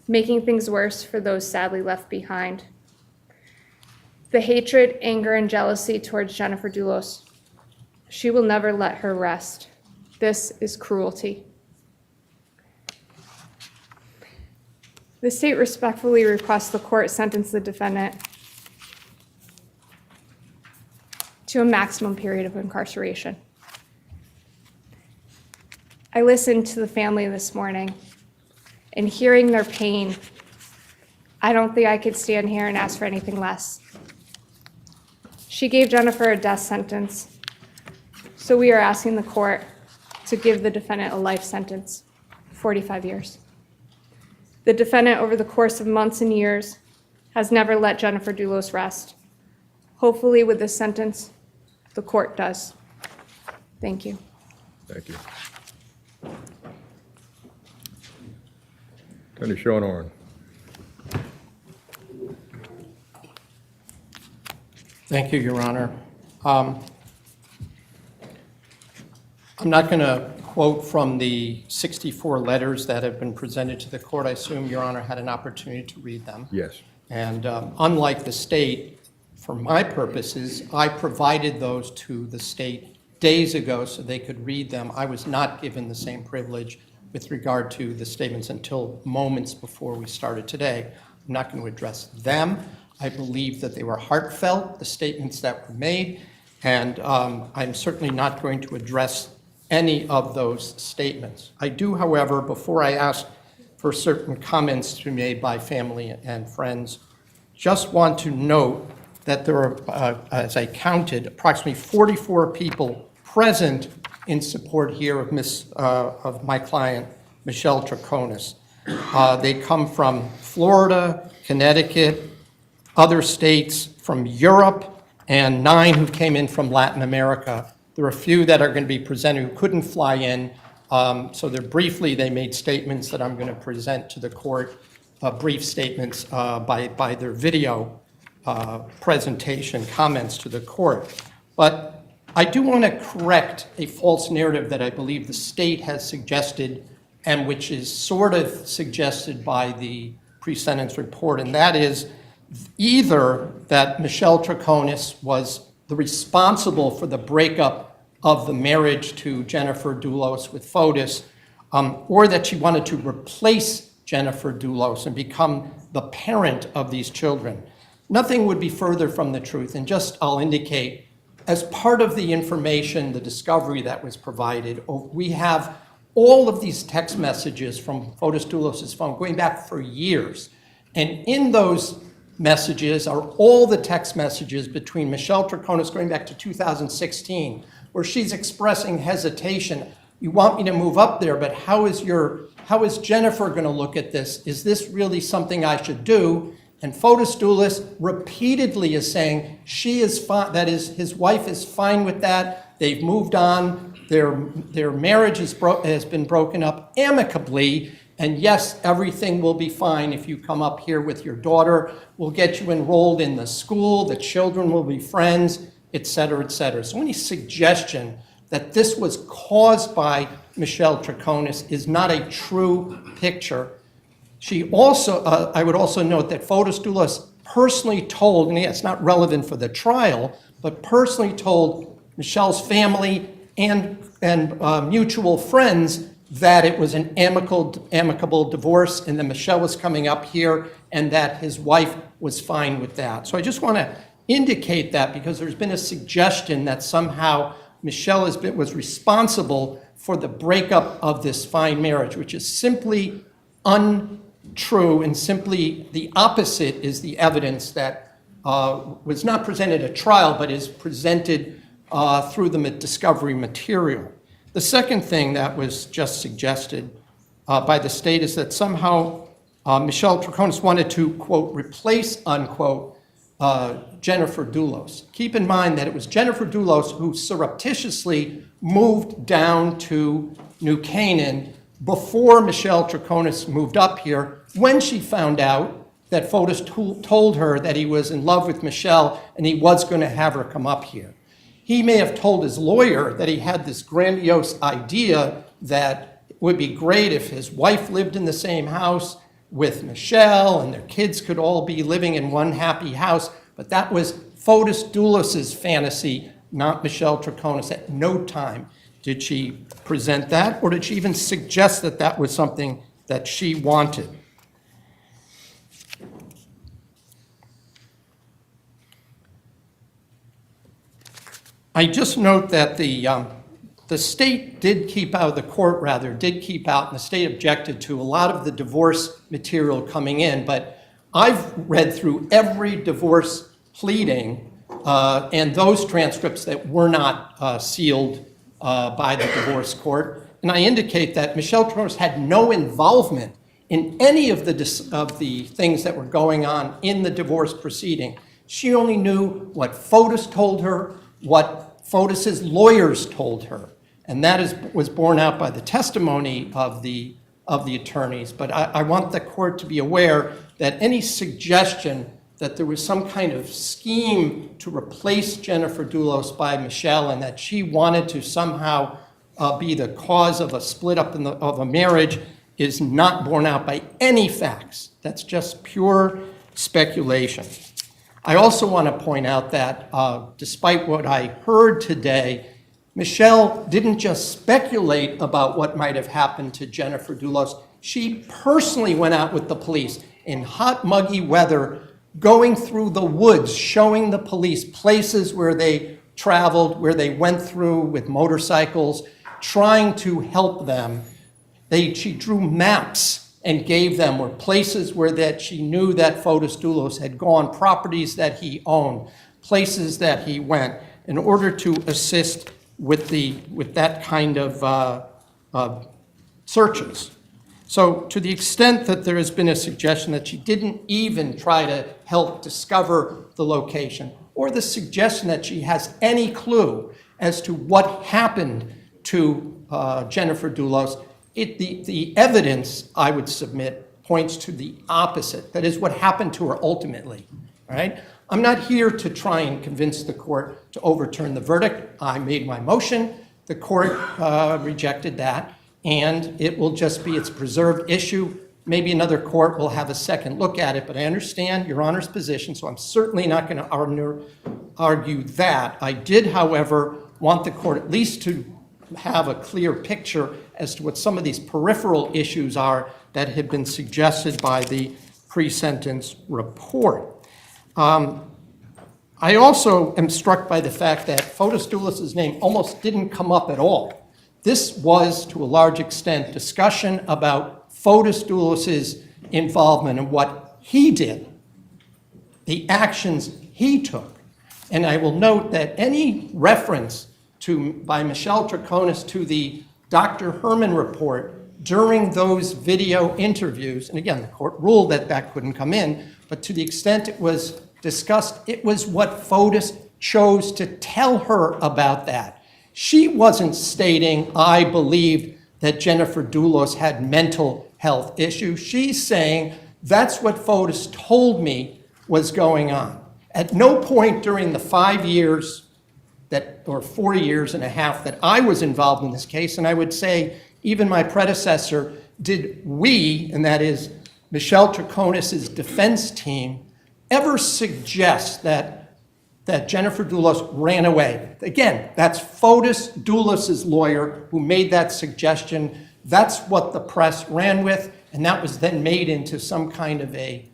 making things worse for those sadly left behind. The hatred, anger, and jealousy towards Jennifer Dulos, she will never let her rest. This is cruelty. The state respectfully requests the court sentence the defendant to a maximum period of incarceration. I listened to the family this morning, and hearing their pain, I don't think I could stand here and ask for anything less. She gave Jennifer a death sentence, so we are asking the court to give the defendant a life sentence, 45 years. The defendant, over the course of months and years, has never let Jennifer Dulos rest. Hopefully, with this sentence, the court does. Thank you. Thank you. Attorney Schoenhorn. Thank you, Your Honor. I'm not going to quote from the 64 letters that have been presented to the court. I assume Your Honor had an opportunity to read them. Yes. And unlike the state, for my purposes, I provided those to the state days ago so they could read them. I was not given the same privilege with regard to the statements until moments before we started today. I'm not going to address them. I believe that they were heartfelt, the statements that were made, and I'm certainly not going to address any of those statements. I do, however, before I ask for certain comments to be made by family and friends, just want to note that there are, as I counted, approximately 44 people present in support here of my client, Michelle Troconis. They come from Florida, Connecticut, other states, from Europe, and 9 who came in from Latin America. There are a few that are going to be presented who couldn't fly in, so briefly they made statements that I'm going to present to the court, brief statements by their video presentation comments to the court. But I do want to correct a false narrative that I believe the state has suggested and which is sort of suggested by the pre-sentence report, and that is either that Michelle Troconis was the responsible for the breakup of the marriage to Jennifer Dulos with Fotis, or that she wanted to replace Jennifer Dulos and become the parent of these children. Nothing would be further from the truth, and just I'll indicate, as part of the information, the discovery that was provided, we have all of these text messages from Fotis Dulos' phone going back for years. And in those messages are all the text messages between Michelle Troconis going back to 2016, where she's expressing hesitation. You want me to move up there, but how is Jennifer going to look at this? Is this really something I should do? And Fotis Dulos repeatedly is saying she is fine, that is, his wife is fine with that. They've moved on. Their marriage has been broken up amicably. And yes, everything will be fine if you come up here with your daughter. We'll get you enrolled in the school. The children will be friends, et cetera, et cetera. So any suggestion that this was caused by Michelle Troconis is not a true picture. She also, I would also note that Fotis Dulos personally told, and it's not relevant for the trial, but personally told Michelle's family and mutual friends that it was an amicable divorce and that Michelle was coming up here and that his wife was fine with that. So I just want to indicate that because there's been a suggestion that somehow Michelle was responsible for the breakup of this fine marriage, which is simply untrue, and simply the opposite is the evidence that was not presented at trial, but is presented through the discovery material. The second thing that was just suggested by the state is that somehow Michelle Troconis wanted to, quote, replace, unquote, Jennifer Dulos. Keep in mind that it was Jennifer Dulos who surreptitiously moved down to New Canaan before Michelle Troconis moved up here, when she found out that Fotis told her that he was in love with Michelle and he was going to have her come up here. He may have told his lawyer that he had this grandiose idea that it would be great if his wife lived in the same house with Michelle and their kids could all be living in one happy house, but that was Fotis Dulos's fantasy, not Michelle Troconis. At no time did she present that, or did she even suggest that that was something that she wanted. I just note that the state did keep out, the court rather, did keep out, and the state objected to a lot of the divorce material coming in, but I've read through every divorce pleading and those transcripts that were not sealed by the divorce court, and I indicate that Michelle Troconis had no involvement in any of the things that were going on in the divorce proceeding. She only knew what Fotis told her, what Fotis's lawyers told her, and that was borne out by the testimony of the attorneys. But I want the court to be aware that any suggestion that there was some kind of scheme to replace Jennifer Dulos by Michelle and that she wanted to somehow be the cause of a split up of a marriage is not borne out by any facts. That's just pure speculation. I also want to point out that despite what I heard today, Michelle didn't just speculate about what might have happened to Jennifer Dulos. She personally went out with the police in hot, muggy weather, going through the woods, showing the police places where they traveled, where they went through with motorcycles, trying to help them. She drew maps and gave them were places where that she knew that Fotis Dulos had gone, properties that he owned, places that he went, in order to assist with that kind of searches. So to the extent that there has been a suggestion that she didn't even try to help discover the location, or the suggestion that she has any clue as to what happened to Jennifer Dulos, the evidence, I would submit, points to the opposite. That is what happened to her ultimately, right? I'm not here to try and convince the court to overturn the verdict. I made my motion. The court rejected that, and it will just be its preserved issue. Maybe another court will have a second look at it, but I understand Your Honor's position, so I'm certainly not going to argue that. I did, however, want the court at least to have a clear picture as to what some of these peripheral issues are that had been suggested by the pre-sentence report. I also am struck by the fact that Fotis Dulos' name almost didn't come up at all. This was, to a large extent, discussion about Fotis Dulos' involvement and what he did. the actions he took. And I will note that any reference by Michelle Troconis to the Dr. Herman report during those video interviews, and again, the court ruled that that couldn't come in, but to the extent it was discussed, it was what FOTUS chose to tell her about that. She wasn't stating, I believed that Jennifer Dulos had mental health issues. She's saying, that's what FOTUS told me was going on. At no point during the 5 years or 4 years and a half that I was involved in this case, and I would say even my predecessor, did we, and that is Michelle Troconis' defense team, ever suggest that Jennifer Dulos ran away? Again, that's FOTUS Dulos' lawyer who made that suggestion. That's what the press ran with, and that was then made into some kind of a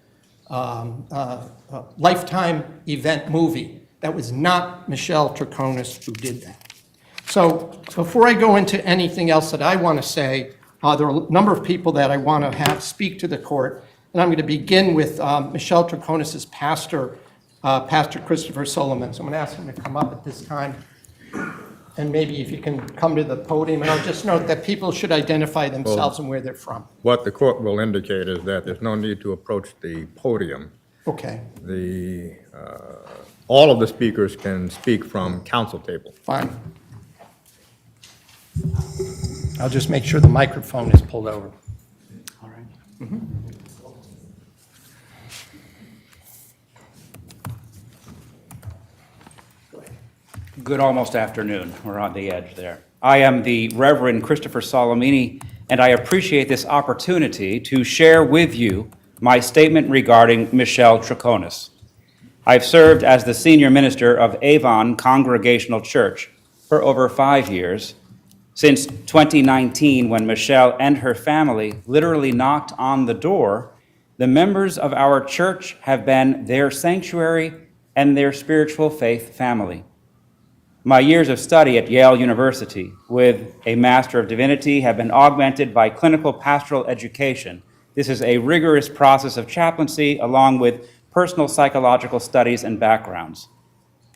Lifetime event movie. That was not Michelle Troconis who did that. So before I go into anything else that I want to say, there are a number of people that I want to have speak to the court, and I'm going to begin with Michelle Troconis' pastor, Pastor Christopher Solomon. So I'm going to ask him to come up at this time, and maybe if you can come to the podium. And I'll just note that people should identify themselves and where they're from. What the court will indicate is that there's no need to approach the podium. Okay, All of the speakers can speak from council table. fine. I'll just make sure the microphone is pulled over. All right. Good almost afternoon. We're on the edge there. I am the Reverend Christopher Solomini, and I appreciate this opportunity to share with you my statement regarding Michelle Troconis. I've served as the senior minister of Avon Congregational Church for over 5 years, since 2019, when Michelle and her family literally knocked on the door. The members of our church have been their sanctuary and their spiritual faith family. My years of study at Yale University with a Master of Divinity have been augmented by clinical pastoral education. This is a rigorous process of chaplaincy along with personal psychological studies and backgrounds.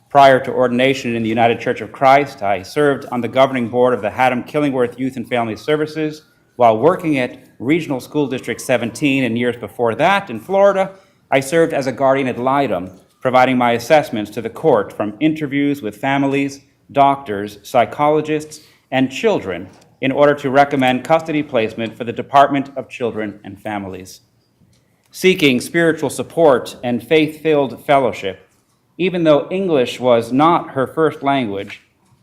Prior to ordination in the United Church of Christ, I served on the governing board of the Haddam-Killingworth Youth and Family Services. While working at Regional School District 17 and years before that in Florida, I served as a guardian ad litem, providing my assessments to the court from interviews with families, doctors, psychologists, and children in order to recommend custody placement for the Department of Children and Families. Seeking spiritual support and faith-filled fellowship, even though English was not her first language,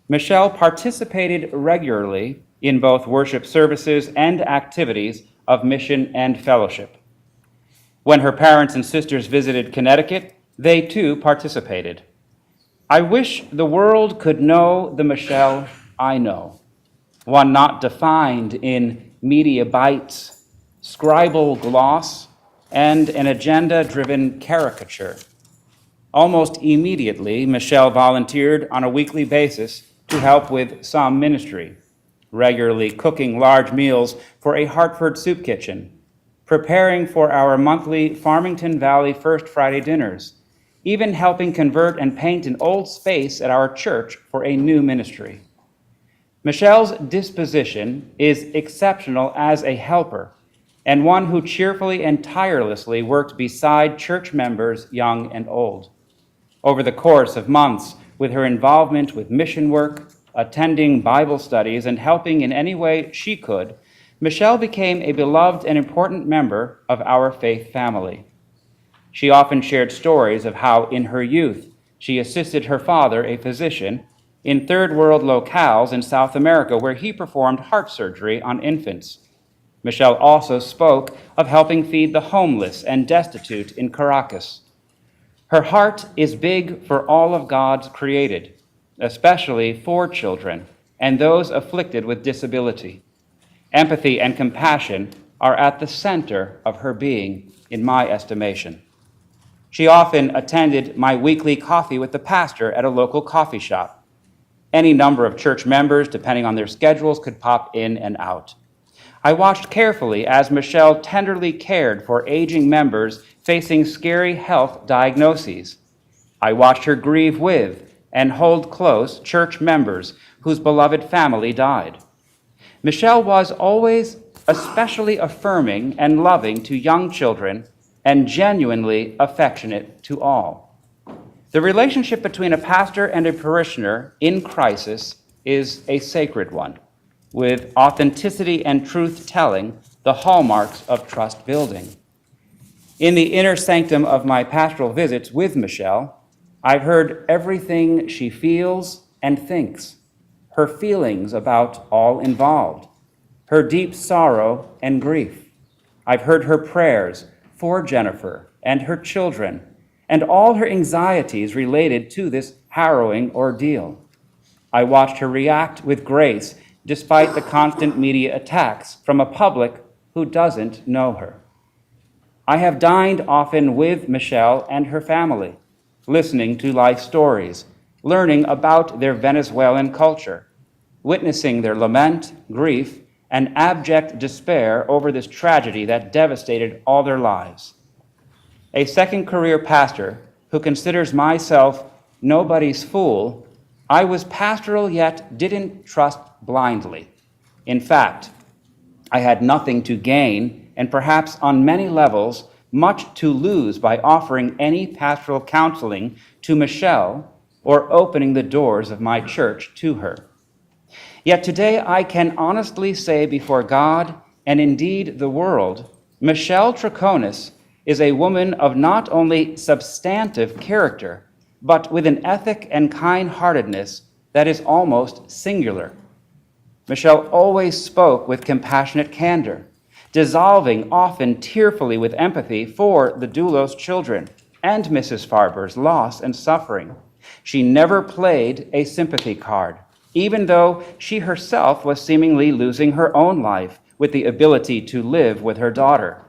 Michelle participated regularly in both worship services and activities of mission and fellowship. When her parents and sisters visited Connecticut, they too participated. I wish the world could know the Michelle I know, one not defined in media bites, scribal gloss, and an agenda-driven caricature. Almost immediately, Michelle volunteered on a weekly basis to help with some ministry, regularly cooking large meals for a Hartford soup kitchen, preparing for our monthly Farmington Valley First Friday dinners, even helping convert and paint an old space at our church for a new ministry. Michelle's disposition is exceptional as a helper, and one who cheerfully and tirelessly worked beside church members, young and old. Over the course of months, with her involvement with mission work, attending Bible studies, and helping in any way she could, Michelle became a beloved and important member of our faith family. She often shared stories of how, in her youth, she assisted her father, a physician, in third world locales in South America, where he performed heart surgery on infants. Michelle also spoke of helping feed the homeless and destitute in Caracas. Her heart is big for all of God's created, especially for children and those afflicted with disability. Empathy and compassion are at the center of her being, in my estimation. She often attended my weekly coffee with the pastor at a local coffee shop. Any number of church members, depending on their schedules, could pop in and out. I watched carefully as Michelle tenderly cared for aging members facing scary health diagnoses. I watched her grieve with and hold close church members whose beloved family died. Michelle was always especially affirming and loving to young children and genuinely affectionate to all. The relationship between a pastor and a parishioner in crisis is a sacred one, with authenticity and truth-telling the hallmarks of trust building. In the inner sanctum of my pastoral visits with Michelle, I've heard everything she feels and thinks, her feelings about all involved, her deep sorrow and grief. I've heard her prayers for Jennifer and her children, and all her anxieties related to this harrowing ordeal. I watched her react with grace despite the constant media attacks from a public who doesn't know her. I have dined often with Michelle and her family, listening to life stories, learning about their Venezuelan culture, witnessing their lament, grief, and abject despair over this tragedy that devastated all their lives. A second career pastor who considers myself nobody's fool, I was pastoral yet didn't trust blindly. In fact, I had nothing to gain and perhaps on many levels much to lose by offering any pastoral counseling to Michelle or opening the doors of my church to her. Yet today I can honestly say before God and indeed the world, Michelle Troconis is a woman of not only substantive character, but with an ethic and kind-heartedness that is almost singular. Michelle always spoke with compassionate candor, dissolving often tearfully with empathy for the Dulos children and Mrs. Farber's loss and suffering. She never played a sympathy card, even though she herself was seemingly losing her own life with the ability to live with her daughter.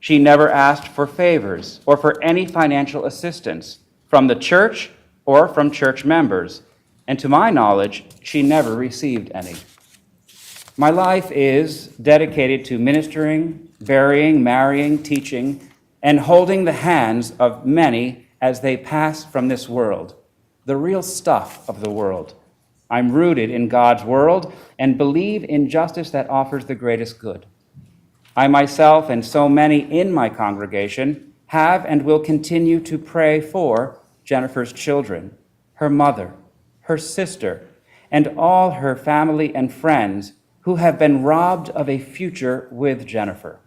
She never asked for favors or for any financial assistance from the church or from church members, and to my knowledge, she never received any. My life is dedicated to ministering, burying, marrying, teaching, and holding the hands of many as they pass from this world, the real stuff of the world. I'm rooted in God's world and believe in justice that offers the greatest good. I myself and so many in my congregation have and will continue to pray for Jennifer's children, her mother, her sister, and all her family and friends who have been robbed of a future with Jennifer.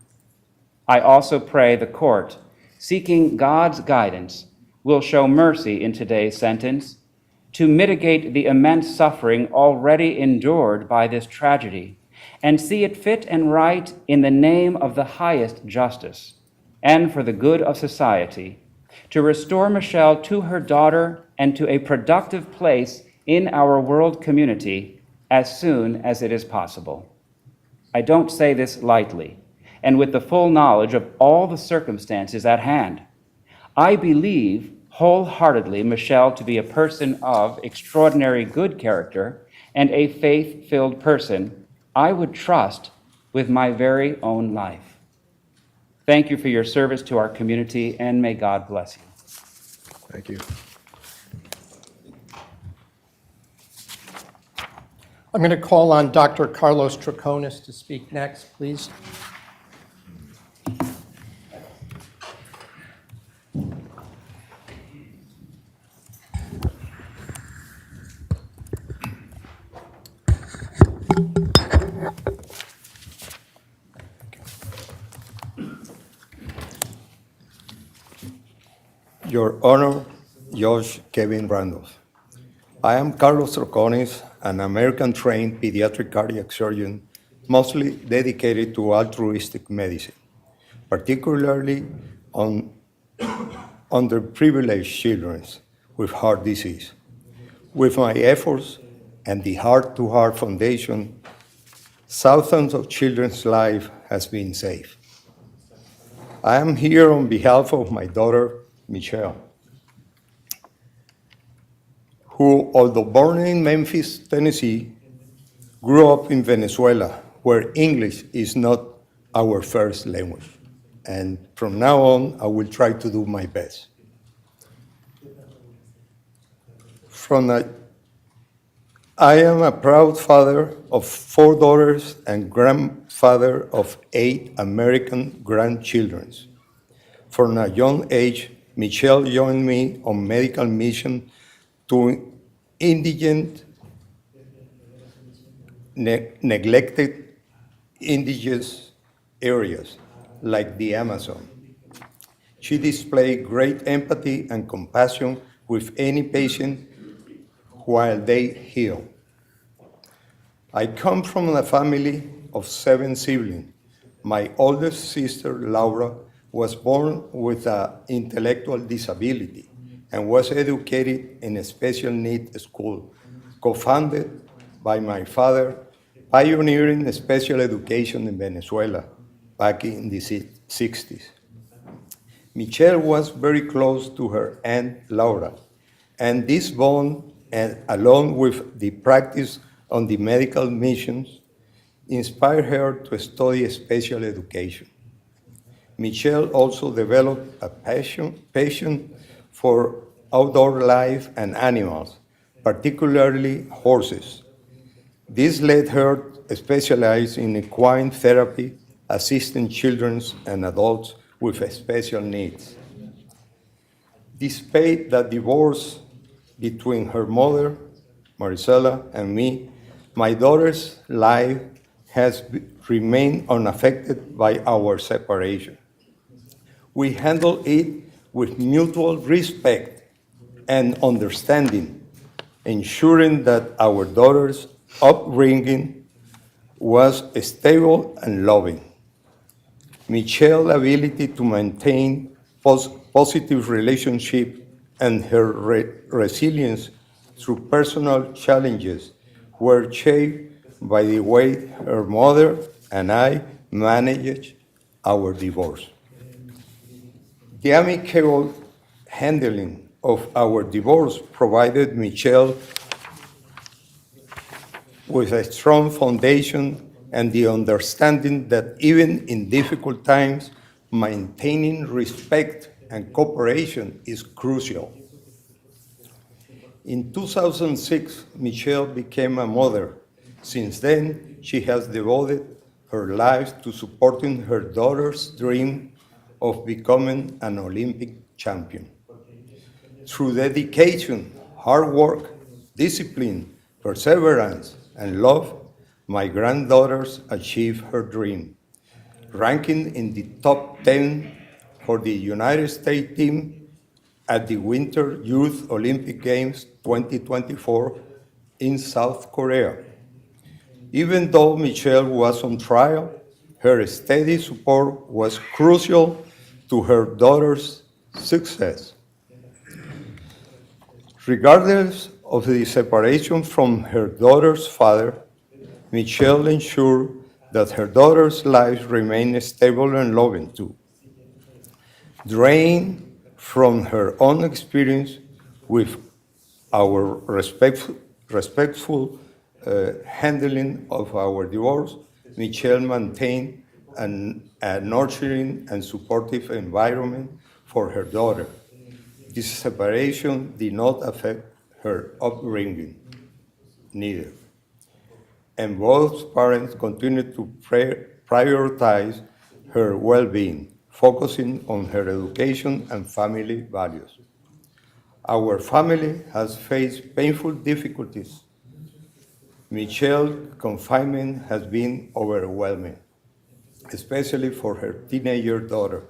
I also pray the court, seeking God's guidance, will show mercy in today's sentence to mitigate the immense suffering already endured by this tragedy, and see it fit and right in the name of the highest justice and for the good of society, to restore Michelle to her daughter and to a productive place in our world community as soon as it is possible. I don't say this lightly, and with the full knowledge of all the circumstances at hand. I believe wholeheartedly Michelle to be a person of extraordinary good character and a faith-filled person I would trust with my very own life. Thank you for your service to our community, and may God bless you. Thank you. I'm going to call on Dr. Carlos Troconis to speak next, please. Your Honor, Judge Kevin Randolph. I am Carlos Troconis, an American-trained pediatric cardiac surgeon, mostly dedicated to altruistic medicine, particularly on underprivileged children with heart disease. With my efforts and the Heart to Heart Foundation, thousands of children's lives has been saved. I am here on behalf of my daughter, Michelle, who, although born in Memphis, Tennessee, grew up in Venezuela, where English is not our first language. And from now on, I will try to do my best. I am a proud father of 4 daughters and grandfather of 8 American grandchildren. From a young age, Michelle joined me on medical mission to indigent, neglected indigenous areas like the Amazon. She displayed great empathy and compassion with any patient while they heal. I come from a family of 7 siblings. My oldest sister, Laura, was born with an intellectual disability and was educated in a special needs school, co-founded by my father, pioneering special education in Venezuela back in the 60s. Michelle was very close to her aunt Laura, and this bond, along with the practice on the medical missions, inspired her to study special education. Michelle also developed a passion for outdoor life and animals, particularly horses. This led her to specialize in equine therapy, assisting children and adults with special needs. Despite the divorce between her mother, Maricela, and me, my daughter's life has remained unaffected by our separation. We handle it with mutual respect and understanding, ensuring that our daughter's upbringing was stable and loving. Michelle's ability to maintain positive relationships and her resilience through personal challenges were shaped by the way her mother and I managed our divorce. The amicable handling of our divorce provided Michelle with a strong foundation and the understanding that even in difficult times, maintaining respect and cooperation is crucial. In 2006, Michelle became a mother. Since then, she has devoted her life to supporting her daughter's dream of becoming an Olympic champion. Through dedication, hard work, discipline, perseverance, and love, my granddaughters achieved her dream, ranking in the top 10 for the United States team at the Winter Youth Olympic Games 2024 in South Korea. Even though Michelle was on trial, her steady support was crucial to her daughter's success. Regardless of the separation from her daughter's father, Michelle ensured that her daughter's lives remained stable and loving too. Drained from her own experience with our respectful handling of our divorce, Michelle maintained a nurturing and supportive environment for her daughter. This separation did not affect her upbringing, neither. And both parents continued to prioritize her well-being, focusing on her education and family values. Our family has faced painful difficulties. Michelle's confinement has been overwhelming, especially for her teenager daughter,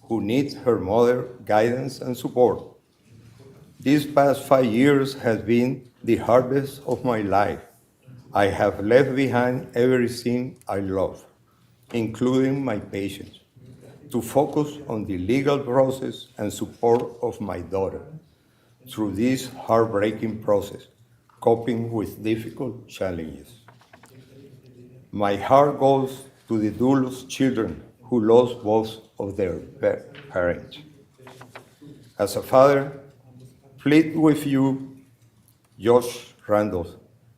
who needs her mother's guidance and support. These past 5 years has been the hardest of my life. I have left behind everything I love, including my patients, to focus on the legal process and support of my daughter through this heartbreaking process, coping with difficult challenges. My heart goes to the Dulos children who lost both of their parents. As a father, plead with you, Josh Randolph,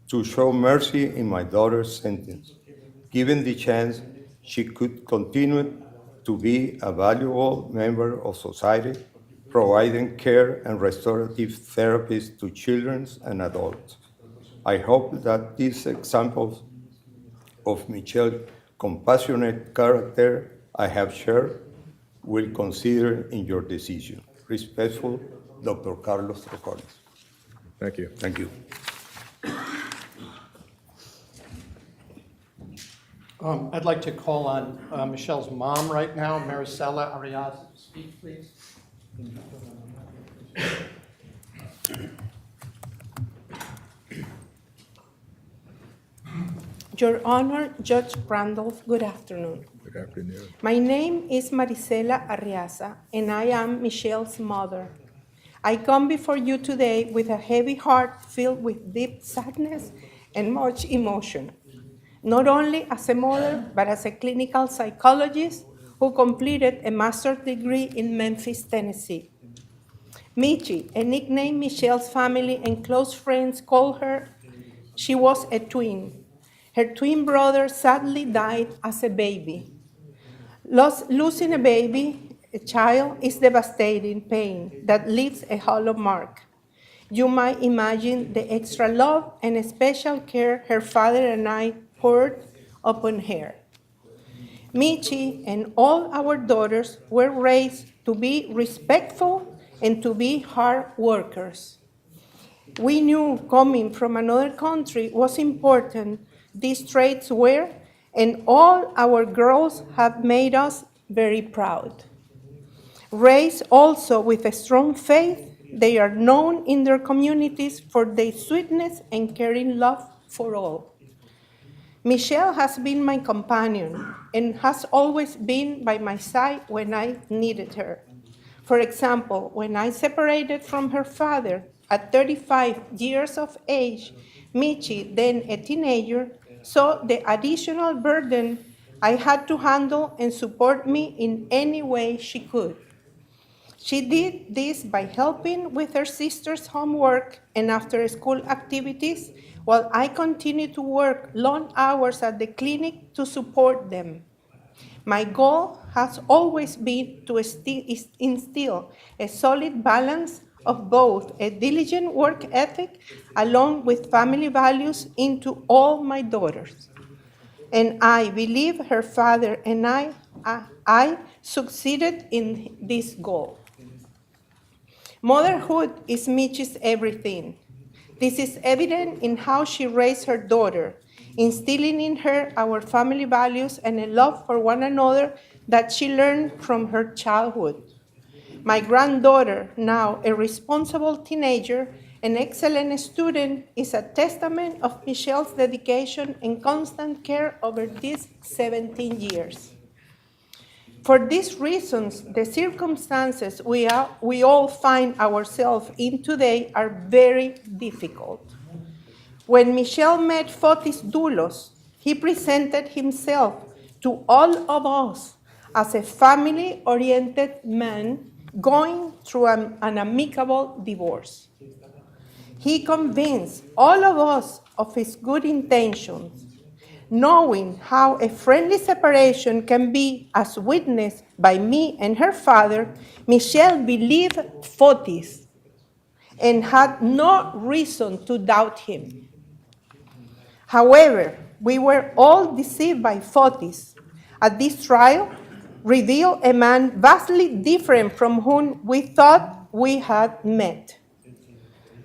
to show mercy in my daughter's sentence, Given the chance, she could continue to be a valuable member of society, providing care and restorative therapies to children and adults. I hope that these examples of Michelle's compassionate character I have shared will consider in your decision. Respectful, Dr. Carlos Troconis. Thank you. Thank you. I'd like to call on Michelle's mom right now, Maricela Arias, to speak, please. Your Honor, Judge Randolph, good afternoon. Good afternoon. My name is Maricela Arriaza, and I am Michelle's mother. I come before you today with a heavy heart filled with deep sadness and much emotion, not only as a mother, but as a clinical psychologist who completed a master's degree in Memphis, Tennessee. Michi, a nickname Michelle's family and close friends called her, she was a twin. Her twin brother sadly died as a baby. Losing a baby, a child, is devastating pain that leaves a hollow mark. You might imagine the extra love and special care her father and I poured upon her. Michi and all our daughters were raised to be respectful and to be hard workers. We knew coming from another country was important. These traits were, and all our girls have made us very proud. Raised also with a strong faith, they are known in their communities for their sweetness and caring love for all. Michelle has been my companion and has always been by my side when I needed her. For example, when I separated from her father at 35 years of age, Michi, then a teenager, saw the additional burden I had to handle and support me in any way she could. She did this by helping with her sister's homework and after-school activities, while I continued to work long hours at the clinic to support them. My goal has always been to instill a solid balance of both a diligent work ethic along with family values into all my daughters. And I believe her father and I succeeded in this goal. Motherhood is Michi's everything. This is evident in how she raised her daughter, instilling in her our family values and a love for one another that she learned from her childhood. My granddaughter, now a responsible teenager, an excellent student, is a testament of Michelle's dedication and constant care over these 17 years. For these reasons, the circumstances we all find ourselves in today are very difficult. When Michelle met Fotis Dulos, he presented himself to all of us as a family-oriented man going through an amicable divorce. He convinced all of us of his good intentions, knowing how a friendly separation can be, as witnessed by me and her father. Michelle believed Fotis and had no reason to doubt him. However, we were all deceived by Fotis. At this trial, revealed a man vastly different from whom we thought we had met.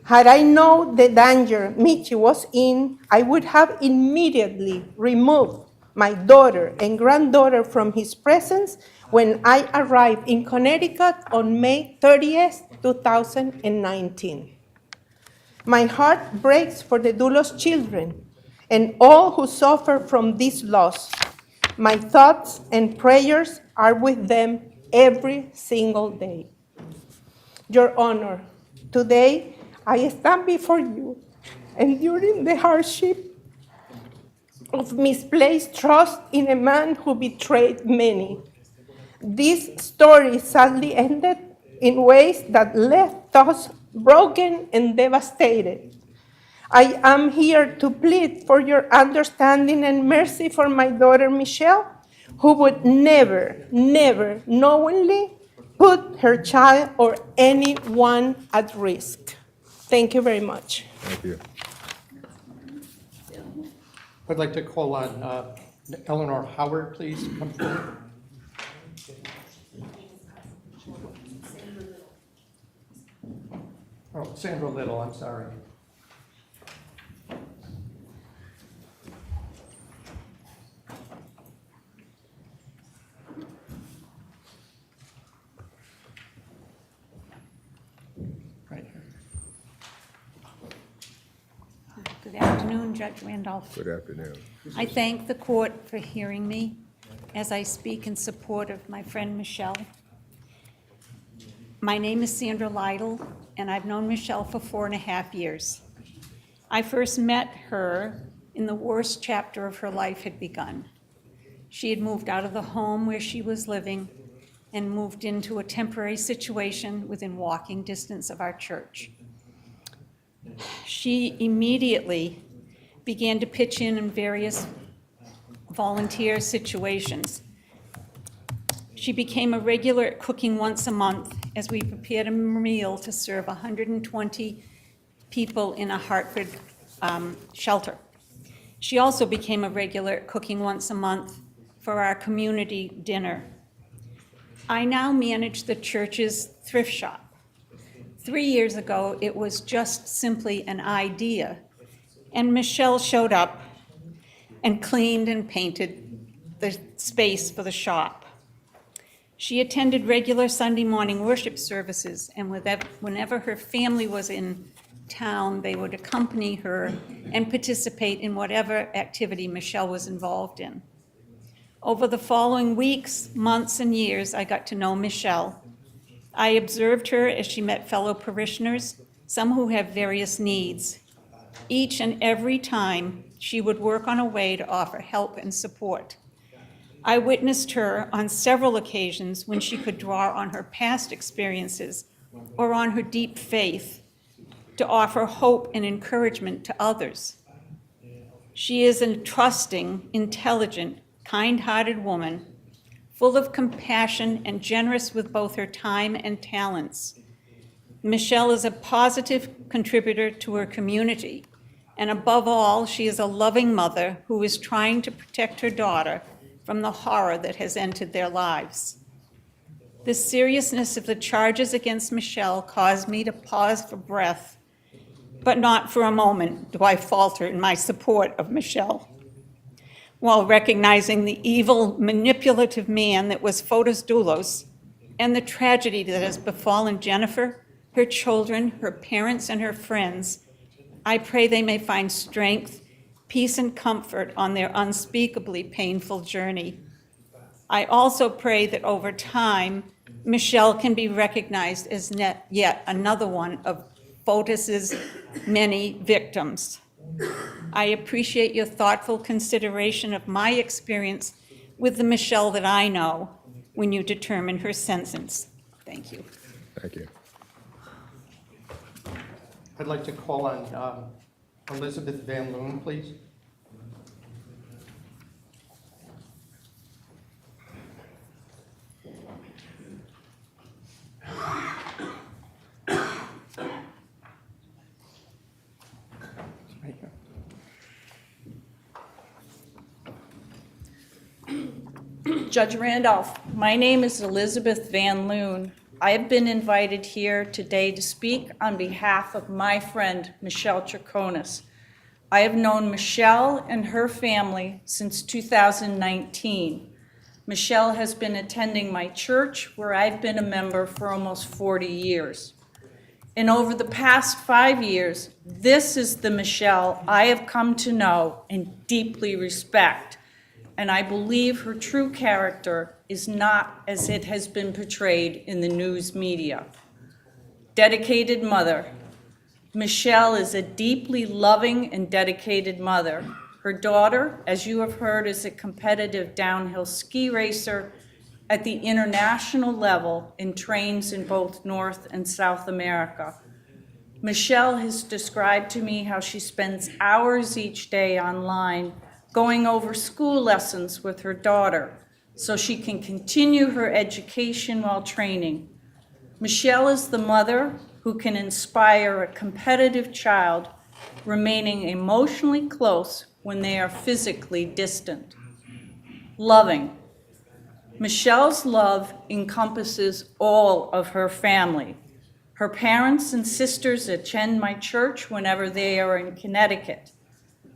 Had I known the danger Michi was in, I would have immediately removed my daughter and granddaughter from his presence when I arrived in Connecticut on May 30th, 2019. My heart breaks for the Dulos children and all who suffer from this loss. My thoughts and prayers are with them every single day. Your Honor, today I stand before you, enduring the hardship of misplaced trust in a man who betrayed many. This story sadly ended in ways that left us broken and devastated. I am here to plead for your understanding and mercy for my daughter Michelle, who would never, never knowingly put her child or anyone at risk. Thank you very much. Thank you. I'd like to call on Eleanor Howard, please, to come forward. Oh, Sandra Little, I'm sorry. Right here. Good afternoon, Judge Randolph. Good afternoon. I thank the court for hearing me as I speak in support of my friend Michelle. My name is Sandra Lytle, and I've known Michelle for 4.5 years. I first met her in the worst chapter of her life had begun. She had moved out of the home where she was living and moved into a temporary situation within walking distance of our church. She immediately began to pitch in various volunteer situations. She became a regular at cooking once a month as we prepared a meal to serve 120 people in a Hartford shelter. She also became a regular at cooking once a month for our community dinner. I now manage the church's thrift shop. 3 years ago, it was just simply an idea, and Michelle showed up and cleaned and painted the space for the shop. She attended regular Sunday morning worship services, and whenever her family was in town, they would accompany her and participate in whatever activity Michelle was involved in. Over the following weeks, months, and years, I got to know Michelle. I observed her as she met fellow parishioners, some who have various needs. Each and every time, she would work on a way to offer help and support. I witnessed her on several occasions when she could draw on her past experiences or on her deep faith to offer hope and encouragement to others. She is a trusting, intelligent, kind-hearted woman, full of compassion and generous with both her time and talents. Michelle is a positive contributor to her community, and above all, she is a loving mother who is trying to protect her daughter from the horror that has entered their lives. The seriousness of the charges against Michelle caused me to pause for breath, but not for a moment do I falter in my support of Michelle. While recognizing the evil, manipulative man that was Fotis Dulos and the tragedy that has befallen Jennifer, her children, her parents, and her friends, I pray they may find strength, peace, and comfort on their unspeakably painful journey. I also pray that over time, Michelle can be recognized as yet another one of Fotis's many victims. I appreciate your thoughtful consideration of my experience with the Michelle that I know when you determine her sentence. Thank you. Thank you. I'd like to call on Elizabeth Van Loon, please. Right here. Judge Randolph, my name is Elizabeth Van Loon. I have been invited here today to speak on behalf of my friend, Michelle Troconis. I have known Michelle and her family since 2019. Michelle has been attending my church, where I've been a member for almost 40 years. And over the past 5 years, this is the Michelle I have come to know and deeply respect. And I believe her true character is not as it has been portrayed in the news media. Dedicated mother. Michelle is a deeply loving and dedicated mother. Her daughter, as you have heard, is a competitive downhill ski racer at the international level and trains in both North and South America. Michelle has described to me how she spends hours each day online going over school lessons with her daughter so she can continue her education while training. Michelle is the mother who can inspire a competitive child, remaining emotionally close when they are physically distant. Loving. Michelle's love encompasses all of her family. Her parents and sisters attend my church whenever they are in Connecticut.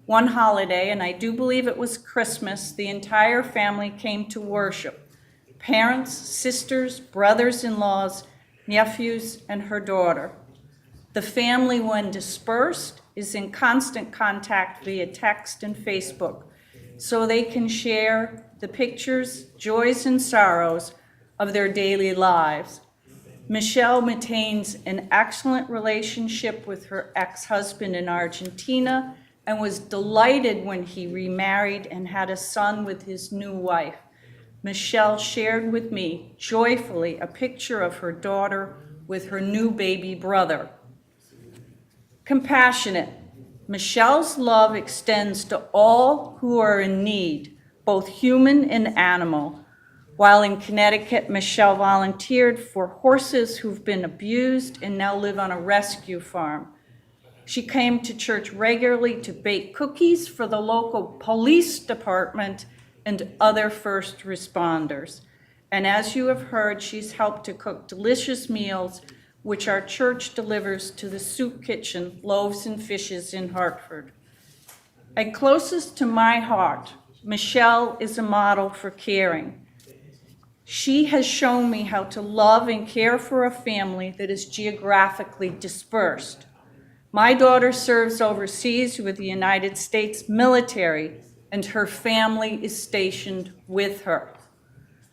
One holiday, and I do believe it was Christmas, the entire family came to worship. Parents, sisters, brothers-in-laws, nephews, and her daughter. The family, when dispersed, is in constant contact via text and Facebook, so they can share the pictures, joys, and sorrows of their daily lives. Michelle maintains an excellent relationship with her ex-husband in Argentina and was delighted when he remarried and had a son with his new wife. Michelle shared with me joyfully a picture of her daughter with her new baby brother. Compassionate. Michelle's love extends to all who are in need, both human and animal. While in Connecticut, Michelle volunteered for horses who've been abused and now live on a rescue farm. She came to church regularly to bake cookies for the local police department and other first responders. And as you have heard, she's helped to cook delicious meals, which our church delivers to the soup kitchen, Loaves and Fishes in Hartford. And closest to my heart, Michelle is a model for caring. She has shown me how to love and care for a family that is geographically dispersed. My daughter serves overseas with the United States military, and her family is stationed with her.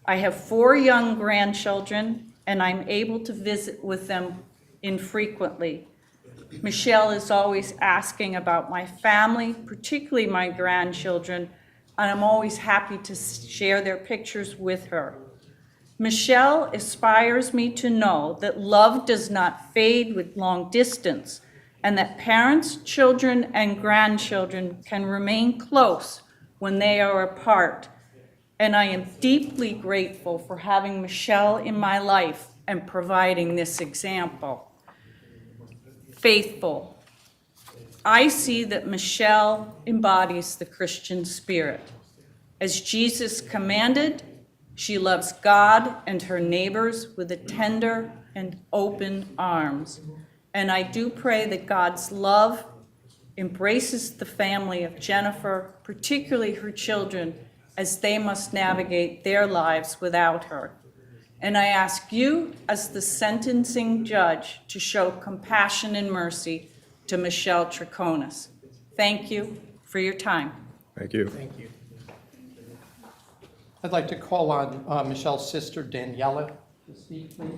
I have 4 young grandchildren, and I'm able to visit with them infrequently. Michelle is always asking about my family, particularly my grandchildren, and I'm always happy to share their pictures with her. Michelle inspires me to know that love does not fade with long distance, and that parents, children, and grandchildren can remain close when they are apart. And I am deeply grateful for having Michelle in my life and providing this example. Faithful. I see that Michelle embodies the Christian spirit. As Jesus commanded, she loves God and her neighbors with a tender and open arms. And I do pray that God's love embraces the family of Jennifer, particularly her children, as they must navigate their lives without her. And I ask you, as the sentencing judge, to show compassion and mercy to Michelle Troconis. Thank you for your time. Thank you. Thank you. I'd like to call on Michelle's sister, Daniela, to speak, please.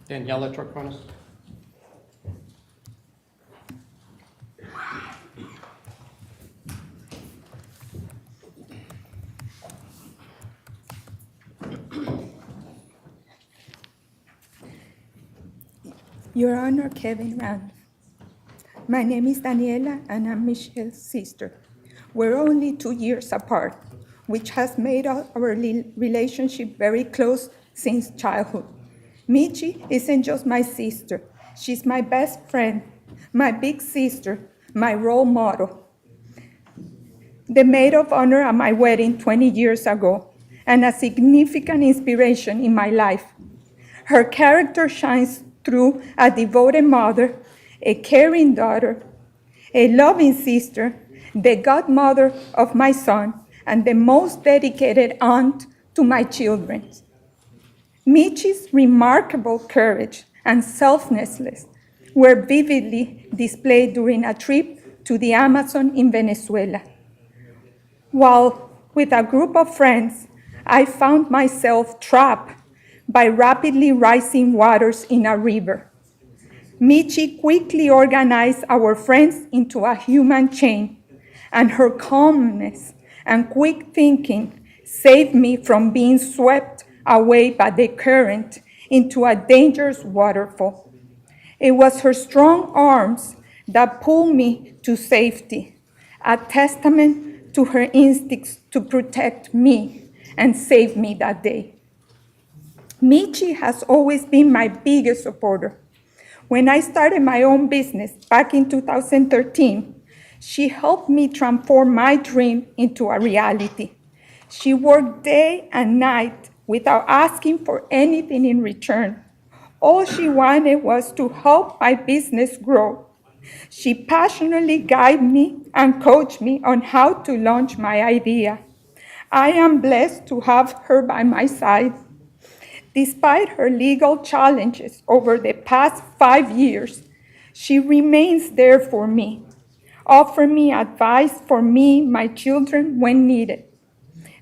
Daniela Troconis. Your Honor, Kevin Rand. My name is Daniela, and I'm Michelle's sister. We're only 2 years apart, which has made our relationship very close since childhood. Michi isn't just my sister. She's my best friend, my big sister, my role model. The maid of honor at my wedding 20 years ago, and a significant inspiration in my life. Her character shines through a devoted mother, a caring daughter, a loving sister, the godmother of my son, and the most dedicated aunt to my children. Michi's remarkable courage and selflessness were vividly displayed during a trip to the Amazon in Venezuela. While with a group of friends, I found myself trapped by rapidly rising waters in a river. Michi quickly organized our friends into a human chain, and her calmness and quick thinking saved me from being swept away by the current into a dangerous waterfall. It was her strong arms that pulled me to safety, a testament to her instincts to protect me and save me that day. Michi has always been my biggest supporter. When I started my own business back in 2013, she helped me transform my dream into a reality. She worked day and night without asking for anything in return. All she wanted was to help my business grow. She passionately guided me and coached me on how to launch my idea. I am blessed to have her by my side. Despite her legal challenges over the past 5 years, she remains there for me, offering me advice for me, my children, when needed.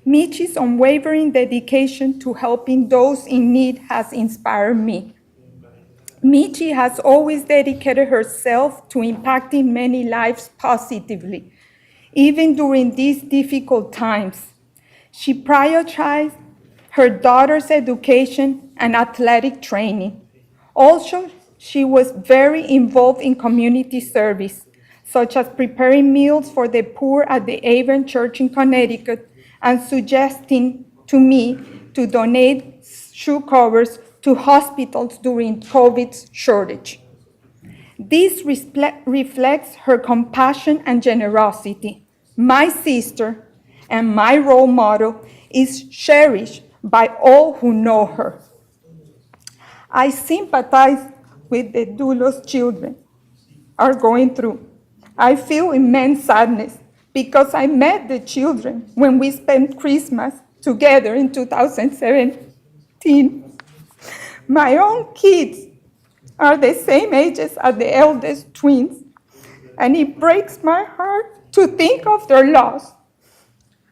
Michi's unwavering dedication to helping those in need has inspired me. Michi has always dedicated herself to impacting many lives positively, even during these difficult times. She prioritized her daughter's education and athletic training. Also, she was very involved in community service, such as preparing meals for the poor at the Avon Church in Connecticut and suggesting to me to donate shoe covers to hospitals during COVID's shortage. This reflects her compassion and generosity. My sister and my role model is cherished by all who know her. I sympathize with the Dulos children are going through. I feel immense sadness because I met the children when we spent Christmas together in 2017. My own kids are the same ages as the eldest twins, and it breaks my heart to think of their loss.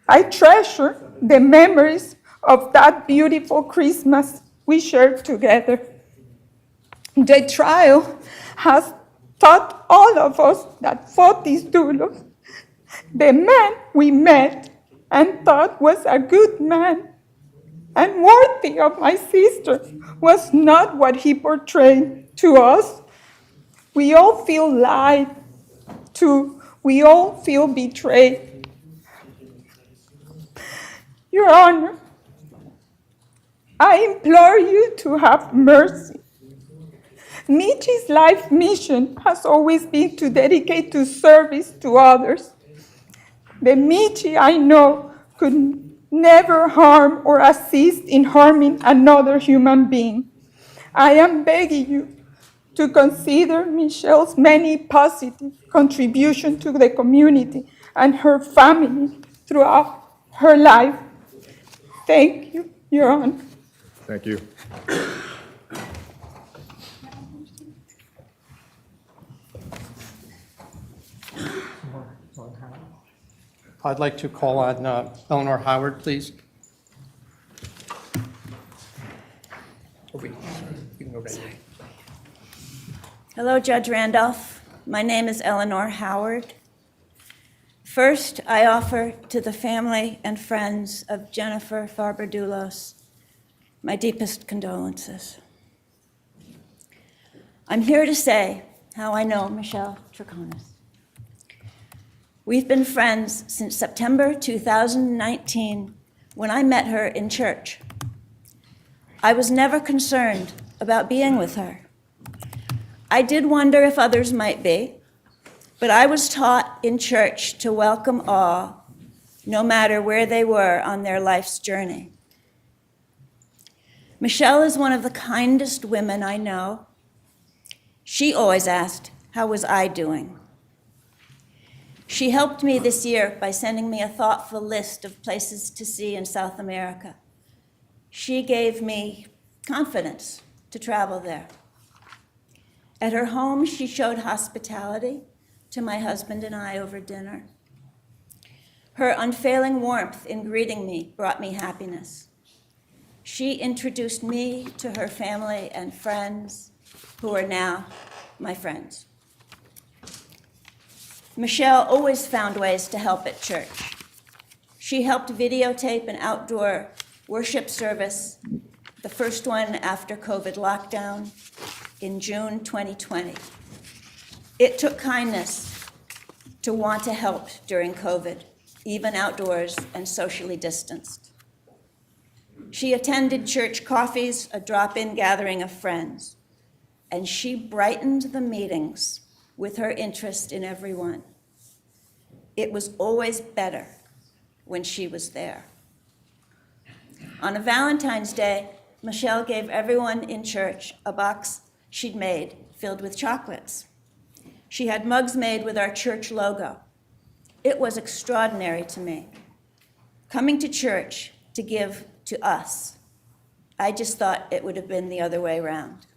I treasure the memories of that beautiful Christmas we shared together. The trial has taught all of us that Fotis Dulos, the man we met and thought was a good man and worthy of my sister, was not what he portrayed to us. We all feel lied to. We all feel betrayed. Your Honor, I implore you to have mercy. Michi's life mission has always been to dedicate to service to others. The Michi I know could never harm or assist in harming another human being. I am begging you to consider Michelle's many positive contributions to the community and her family throughout her life. Thank you, Your Honor. Thank you. I'd like to call on Eleanor Howard, please. You can go right ahead. Hello, Judge Randolph. My name is Eleanor Howard. First, I offer to the family and friends of Jennifer Farber Dulos my deepest condolences. I'm here to say how I know Michelle Troconis. We've been friends since September 2019, when I met her in church. I was never concerned about being with her. I did wonder if others might be, but I was taught in church to welcome all, no matter where they were on their life's journey. Michelle is one of the kindest women I know. She always asked, how was I doing? She helped me this year by sending me a thoughtful list of places to see in South America. She gave me confidence to travel there. At her home, she showed hospitality to my husband and I over dinner. Her unfailing warmth in greeting me brought me happiness. She introduced me to her family and friends, who are now my friends. Michelle always found ways to help at church. She helped videotape an outdoor worship service the first one after COVID lockdown in June 2020. It took kindness to want to help during COVID, even outdoors and socially distanced. She attended church coffees, a drop-in gathering of friends, and she brightened the meetings with her interest in everyone. It was always better when she was there. On a Valentine's Day, Michelle gave everyone in church a box she'd made filled with chocolates. She had mugs made with our church logo. It was extraordinary to me. Coming to church to give to us, I just thought it would have been the other way around.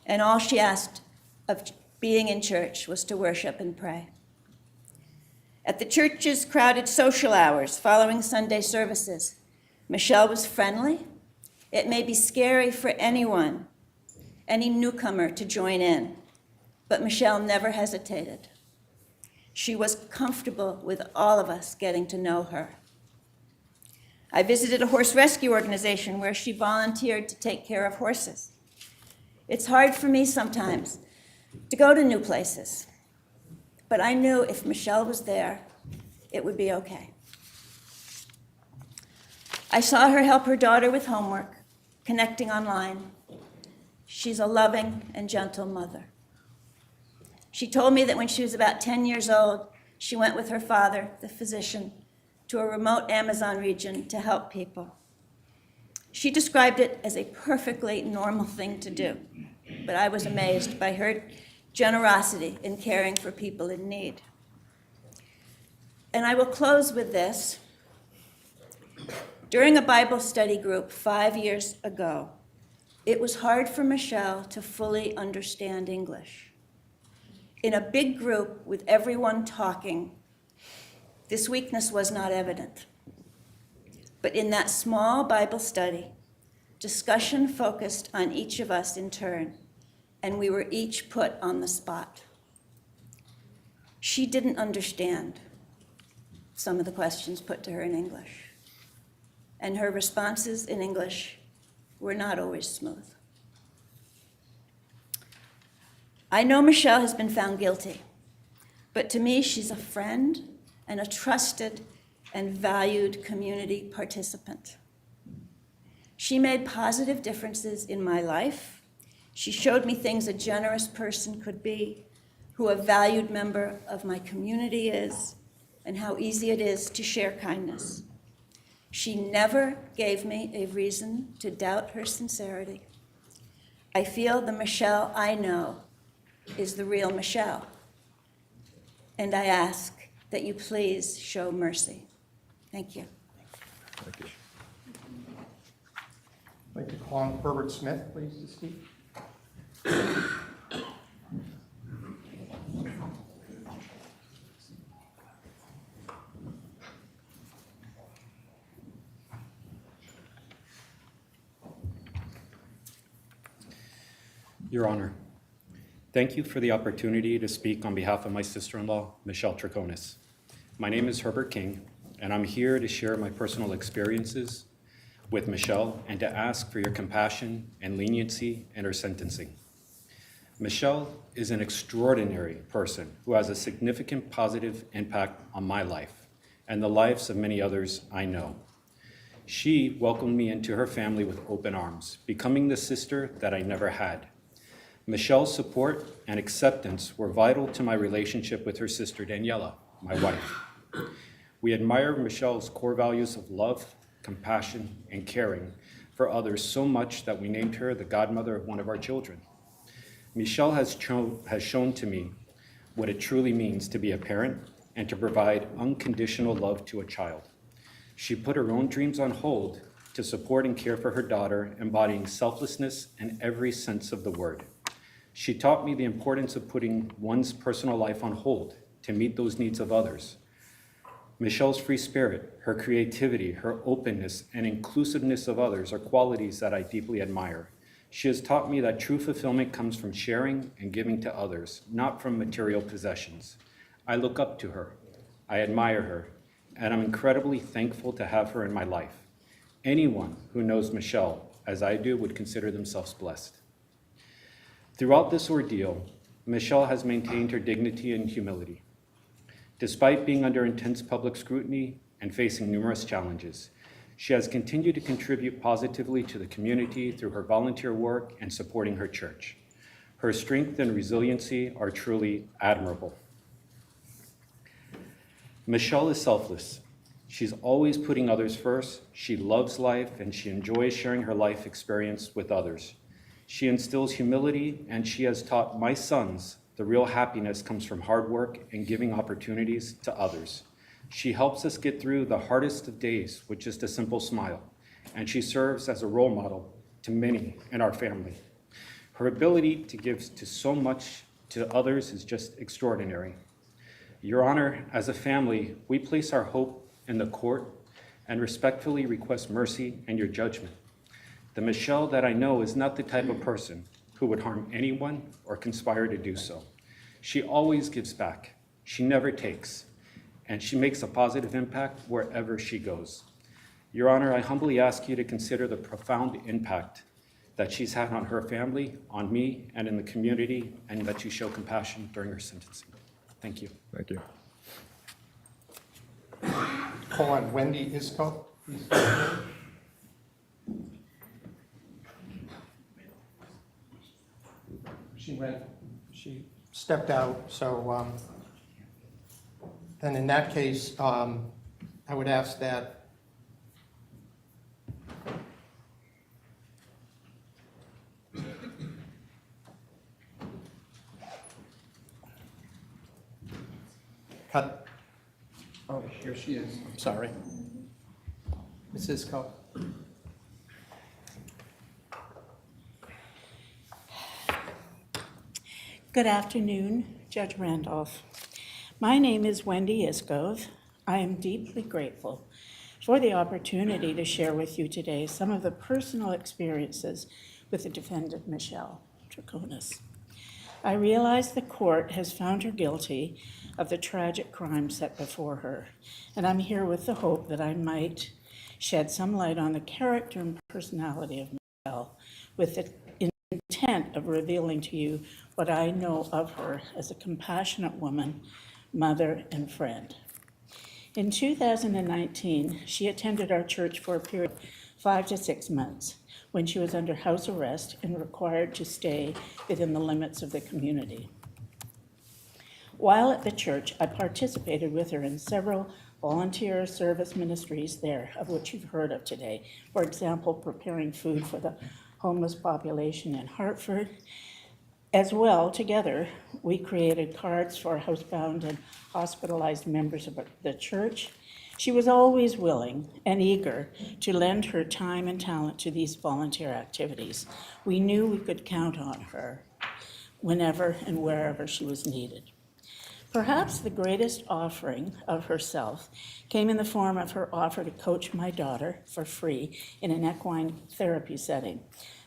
And all she asked of being in church was to worship and pray. At the church's crowded social hours following Sunday services, Michelle was friendly. It may be scary for anyone, any newcomer to join in, but Michelle never hesitated. She was comfortable with all of us getting to know her. I visited a horse rescue organization where she volunteered to take care of horses. It's hard for me sometimes to go to new places, but I knew if Michelle was there, it would be okay. I saw her help her daughter with homework, connecting online. She's a loving and gentle mother. She told me that when she was about 10 years old, she went with her father, the physician, to a remote Amazon region to help people. She described it as a perfectly normal thing to do, but I was amazed by her generosity in caring for people in need. And I will close with this. During a Bible study group 5 years ago, it was hard for Michelle to fully understand English. In a big group with everyone talking, this weakness was not evident. But in that small Bible study, discussion focused on each of us in turn, and we were each put on the spot. She didn't understand some of the questions put to her in English, and her responses in English were not always smooth. I know Michelle has been found guilty, but to me, she's a friend and a trusted and valued community participant. She made positive differences in my life. She showed me things a generous person could be, who a valued member of my community is, and how easy it is to share kindness. She never gave me a reason to doubt her sincerity. I feel the Michelle I know is the real Michelle. And I ask that you please show mercy. Thank you. Thank you. I'd like to call on Herbert Smith, please, to speak. Your Honor, thank you for the opportunity to speak on behalf of my sister-in-law, Michelle Troconis. My name is Herbert King, and I'm here to share my personal experiences with Michelle and to ask for your compassion and leniency in her sentencing. Michelle is an extraordinary person who has a significant positive impact on my life and the lives of many others I know. She welcomed me into her family with open arms, becoming the sister that I never had. Michelle's support and acceptance were vital to my relationship with her sister Daniela, my wife. We admire Michelle's core values of love, compassion, and caring for others so much that we named her the godmother of one of our children. Michelle has shown to me what it truly means to be a parent and to provide unconditional love to a child. She put her own dreams on hold to support and care for her daughter, embodying selflessness in every sense of the word. She taught me the importance of putting one's personal life on hold to meet those needs of others. Michelle's free spirit, her creativity, her openness, and inclusiveness of others are qualities that I deeply admire. She has taught me that true fulfillment comes from sharing and giving to others, not from material possessions. I look up to her, I admire her, and I'm incredibly thankful to have her in my life. Anyone who knows Michelle, as I do, would consider themselves blessed. Throughout this ordeal, Michelle has maintained her dignity and humility. Despite being under intense public scrutiny and facing numerous challenges, she has continued to contribute positively to the community through her volunteer work and supporting her church. Her strength and resiliency are truly admirable. Michelle is selfless. She's always putting others first. She loves life and she enjoys sharing her life experience with others. She instills humility, and she has taught my sons the real happiness comes from hard work and giving opportunities to others. She helps us get through the hardest of days with just a simple smile, and she serves as a role model to many in our family. Her ability to give to so much to others is just extraordinary. Your Honor, as a family, we place our hope in the court and respectfully request mercy and your judgment. The Michelle that I know is not the type of person who would harm anyone or conspire to do so. She always gives back. She never takes, and she makes a positive impact wherever she goes. Your Honor, I humbly ask you to consider the profound impact that she's had on her family, on me, and in the community, and that you show compassion during her sentencing. Thank you. Thank you. Call on Wendy Isco, please. She stepped out, so then in that case, I would ask that cut. Oh, here she is. I'm sorry. Ms. Isco. Good afternoon, Judge Randolph. My name is Wendy Iskov. I am deeply grateful for the opportunity to share with you today some of the personal experiences with the defendant, Michelle Troconis. I realize the court has found her guilty of the tragic crime set before her, and I'm here with the hope that I might shed some light on the character and personality of Michelle, with the intent of revealing to you what I know of her as a compassionate woman, mother, and friend. In 2019, she attended our church for a period of 5 to 6 months when she was under house arrest and required to stay within the limits of the community. While at the church, I participated with her in several volunteer service ministries there, of which you've heard of today. For example, preparing food for the homeless population in Hartford. As well, together, we created cards for housebound and hospitalized members of the church. She was always willing and eager to lend her time and talent to these volunteer activities. We knew we could count on her whenever and wherever she was needed. Perhaps the greatest offering of herself came in the form of her offer to coach my daughter for free in an equine therapy setting.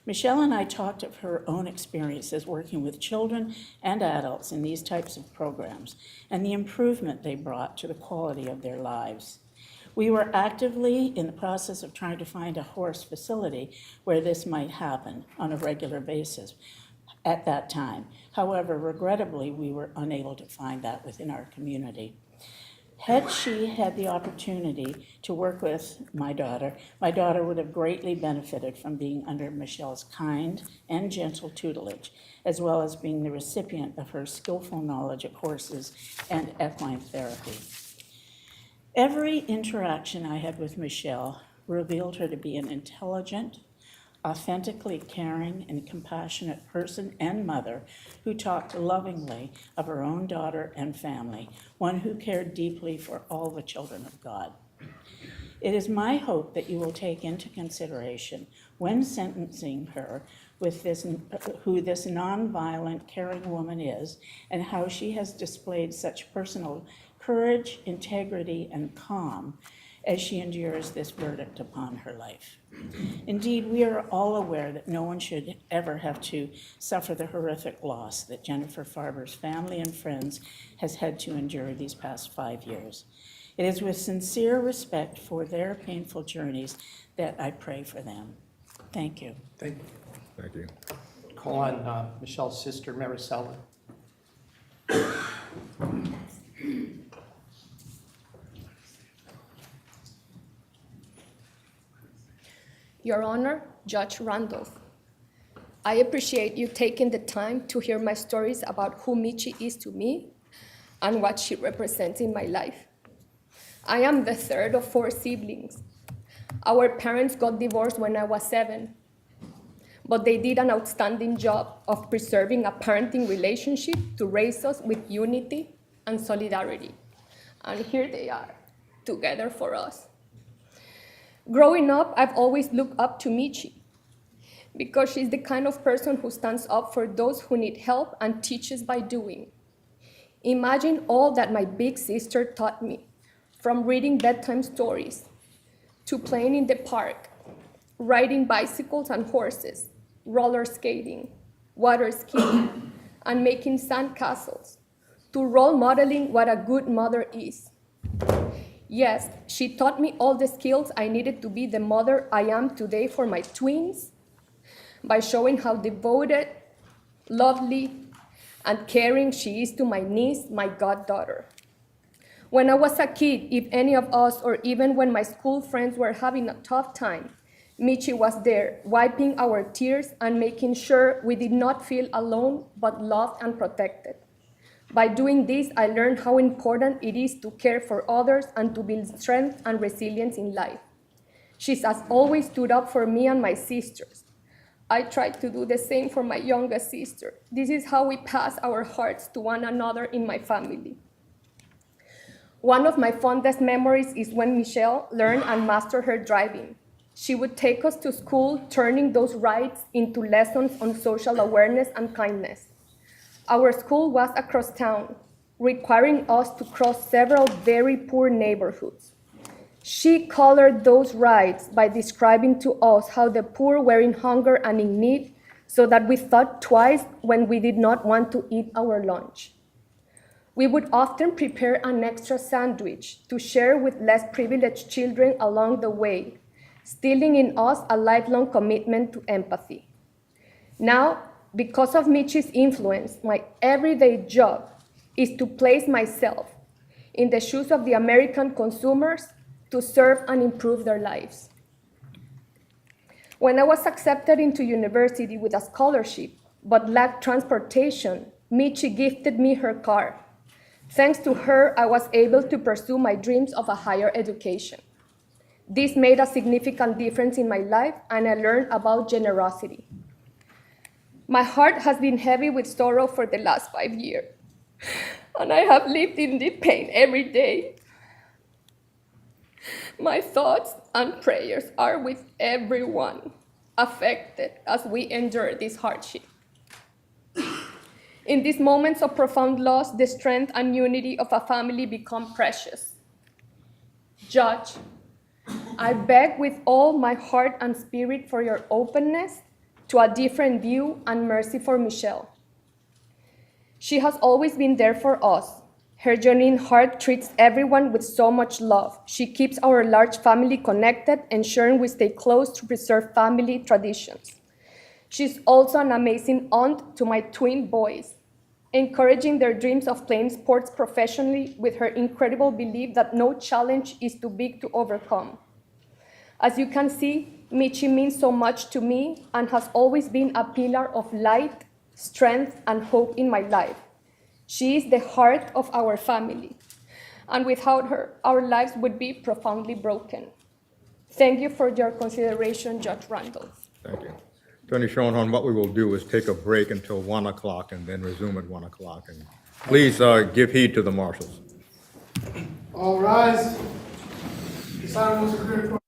Michelle and I talked of her own experiences working with children and adults in these types of programs and the improvement they brought to the quality of their lives. We were actively in the process of trying to find a horse facility where this might happen on a regular basis at that time. However, regrettably, we were unable to find that within our community. Had she had the opportunity to work with my daughter would have greatly benefited from being under Michelle's kind and gentle tutelage, as well as being the recipient of her skillful knowledge of horses and equine therapy. Every interaction I had with Michelle revealed her to be an intelligent, authentically caring and compassionate person and mother who talked lovingly of her own daughter and family, one who cared deeply for all the children of God. It is my hope that you will take into consideration when sentencing her with who this nonviolent, caring woman is and how she has displayed such personal courage, integrity, and calm as she endures this verdict upon her life. Indeed, we are all aware that no one should ever have to suffer the horrific loss that Jennifer Farber's family and friends has had to endure these past 5 years. It is with sincere respect for their painful journeys that I pray for them. Thank you. Thank Thank you. Call on Michelle's sister, Maricela. Your Honor, Judge Randolph, I appreciate you taking the time to hear my stories about who Michi is to me and what she represents in my life. I am the third of 4 siblings. Our parents got divorced when I was 7, but they did an outstanding job of preserving a parenting relationship to raise us with unity and solidarity. And here they are, together for us. Growing up, I've always looked up to Michi because she's the kind of person who stands up for those who need help and teaches by doing. Imagine all that my big sister taught me, from reading bedtime stories to playing in the park, riding bicycles and horses, roller skating, water skiing, and making sand castles, to role modeling what a good mother is. Yes, she taught me all the skills I needed to be the mother I am today for my twins by showing how devoted, lovely, and caring she is to my niece, my goddaughter. When I was a kid, if any of us, or even when my school friends were having a tough time, Michi was there, wiping our tears and making sure we did not feel alone, but loved and protected. By doing this, I learned how important it is to care for others and to build strength and resilience in life. She has always stood up for me and my sisters. I tried to do the same for my youngest sister. This is how we pass our hearts to one another in my family. One of my fondest memories is when Michelle learned and mastered her driving. She would take us to school, turning those rides into lessons on social awareness and kindness. Our school was across town, requiring us to cross several very poor neighborhoods. She colored those rides by describing to us how the poor were in hunger and in need, so that we thought twice when we did not want to eat our lunch. We would often prepare an extra sandwich to share with less privileged children along the way, instilling in us a lifelong commitment to empathy. Now, because of Michi's influence, my everyday job is to place myself in the shoes of the American consumers to serve and improve their lives. When I was accepted into university with a scholarship but lacked transportation, Michi gifted me her car. Thanks to her, I was able to pursue my dreams of a higher education. This made a significant difference in my life, and I learned about generosity. My heart has been heavy with sorrow for the last 5 years, and I have lived in deep pain every day. My thoughts and prayers are with everyone affected as we endure this hardship. In these moments of profound loss, the strength and unity of a family become precious. Judge, I beg with all my heart and spirit for your openness to a different view and mercy for Michelle. She has always been there for us. Her genuine heart treats everyone with so much love. She keeps our large family connected, ensuring we stay close to preserve family traditions. She's also an amazing aunt to my twin boys, encouraging their dreams of playing sports professionally with her incredible belief that no challenge is too big to overcome. As you can see, Michi means so much to me and has always been a pillar of light, strength, and hope in my life. She is the heart of our family, and without her, our lives would be profoundly broken. Thank you for your consideration, Judge Randolph. Thank you. Attorney Schoenhorn, what we will do is take a break until 1 o'clock and then resume at 1 o'clock. And please give heed to the marshals. All rise. This Honorable Superior Court.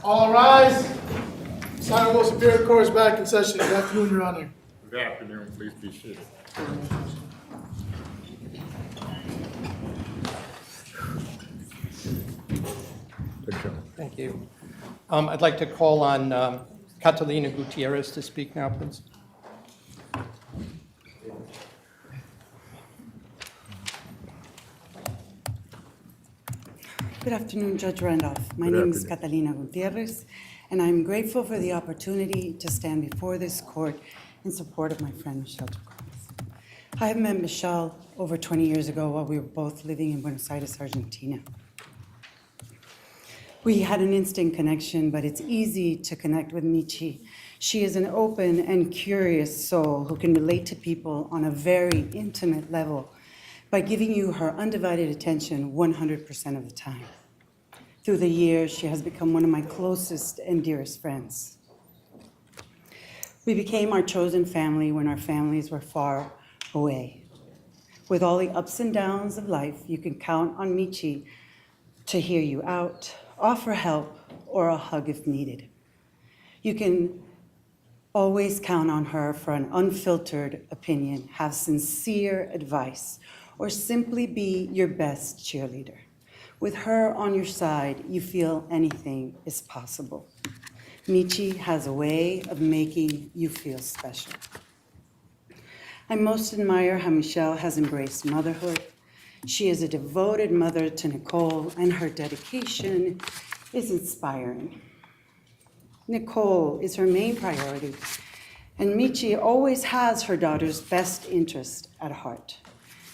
All rise. This Honorable Superior Court is back in session. Good afternoon, Your Honor. Good afternoon, please be seated. Good job. Thank you. I'd like to call on Catalina Gutierrez to speak now, please. Good afternoon, Judge Randolph. My name is Catalina Gutierrez, and I'm grateful for the opportunity to stand before this court in support of my friend Michelle Troconis. I have met Michelle over 20 years ago while we were both living in Buenos Aires, Argentina. We had an instant connection, but it's easy to connect with Michi. She is an open and curious soul who can relate to people on a very intimate level by giving you her undivided attention 100% of the time. Through the years, she has become one of my closest and dearest friends. We became our chosen family when our families were far away. With all the ups and downs of life, you can count on Michi to hear you out, offer help, or a hug if needed. You can always count on her for an unfiltered opinion, have sincere advice, or simply be your best cheerleader. With her on your side, you feel anything is possible. Michi has a way of making you feel special. I most admire how Michelle has embraced motherhood. She is a devoted mother to Nicole, and her dedication is inspiring. Nicole is her main priority, and Michi always has her daughter's best interest at heart.